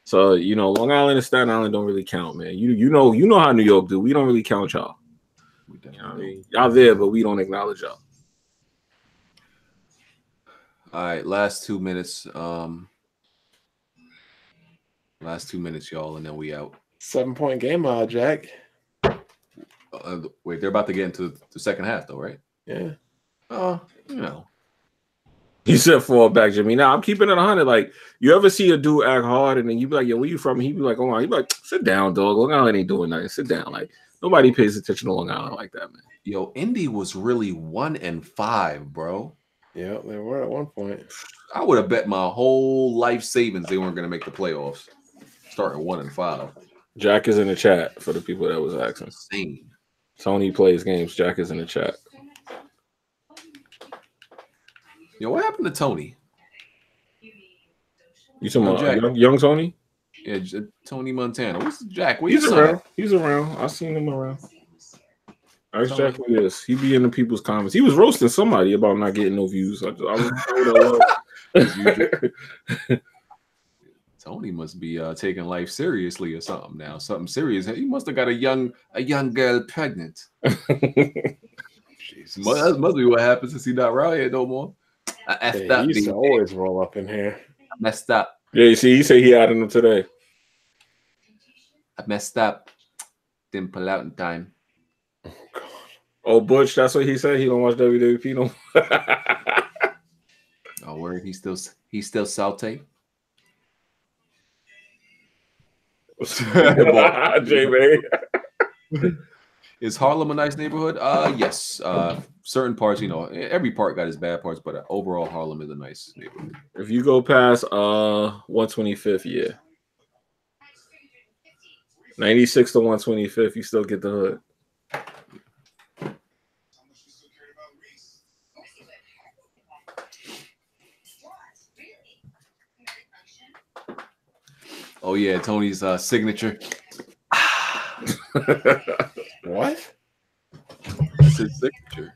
So Long Island and Staten Island don't really count, man. You know how New York do. We don't really count y'all. Y'all there, but we don't acknowledge y'all. All right, last 2 minutes. Last 2 minutes, y'all, and then we out. 7-point game, Jack. Wait, they're about to get into the second half, though, right? Yeah. You said fall back, Jimmy. Now I'm keeping it 100. Like, you ever see a dude act hard and then you be like, yo, where you from? And he be like, oh, he be like, sit down, dog. Long Island ain't doing nothing. Sit down. Like, nobody pays attention to Long Island like that, man. Yo, Indy was really 1-5, bro. Yeah, they were at one point. I would have bet my whole life savings they weren't going to make the playoffs. Starting 1-5. Jack is in the chat for the people that was asking. Insane. Tony plays games. Jack is in the chat. Yo, what happened to Tony? You talking about young Tony? Yeah, Tony Montana. What's Jack? He's around. He's around. I've seen him around. Ask Jack who it is. He be in the people's comments. He was roasting somebody about not getting no views. Tony must be taking life seriously or something now. Something serious. He must have got a young girl pregnant. Jesus. Must be what happens since he's not around here no more. He used to always roll up in here. I messed up. Yeah, you see, he said he added him today. I messed up. Didn't pull out in time. Oh, God. Oh, Butch, that's what he said. He don't watch WWP no more. Oh, word. He's still salty. J-Man. Is Harlem a nice neighborhood? Yes. Certain parts, every part got its bad parts, but overall Harlem is a nice neighborhood. If you go past 125th, yeah. 96 to 125th, you still get the hood. Oh yeah, Tony's signature. What? That's his signature.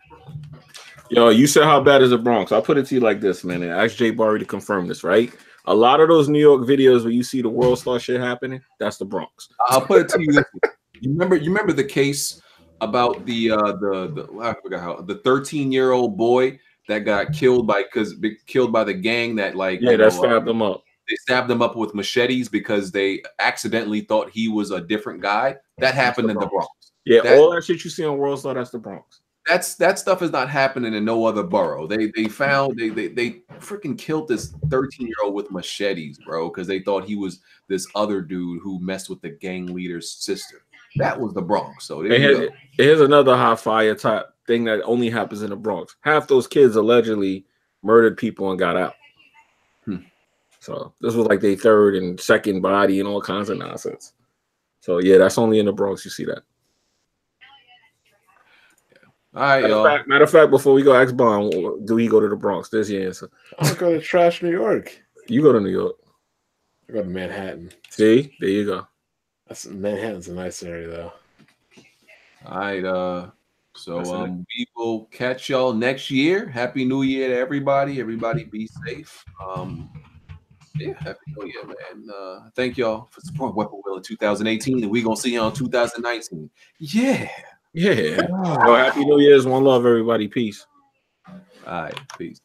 Yo, you said how bad is the Bronx? I'll put it to you like this, man. And ask Ybarra to confirm this, right? A lot of those New York videos where you see the world star shit happening, that's the Bronx. I'll put it to you this way. You remember the case about the I forgot how the 13-year-old boy that got killed by the gang that that stabbed him up. They stabbed him up with machetes because they accidentally thought he was a different guy. That happened in the Bronx. Yeah, all that shit you see on World Star, that's the Bronx. That stuff is not happening in no other borough. They freaking killed this 13-year-old with machetes, bro, because they thought he was this other dude who messed with the gang leader's sister. That was the Bronx. So here's another hot fire type thing that only happens in the Bronx. Half those kids allegedly murdered people and got out. So this was like their third and second body and all kinds of nonsense. So yeah, that's only in the Bronx you see that. All right, matter of fact, before we go, ask Bond, do he go to the Bronx? There's your answer. I'll go to trash New York. You go to New York. I go to Manhattan. See, there you go. Manhattan's a nice area, though. All right. So we will catch y'all next year. Happy New Year to everybody. Everybody be safe. Yeah, happy New Year, man. Thank y'all for supporting Weapon Wheel in 2018, and we gonna see y'all in 2019. Yeah. Yo, happy New Year's. One love, everybody. Peace. All right, peace.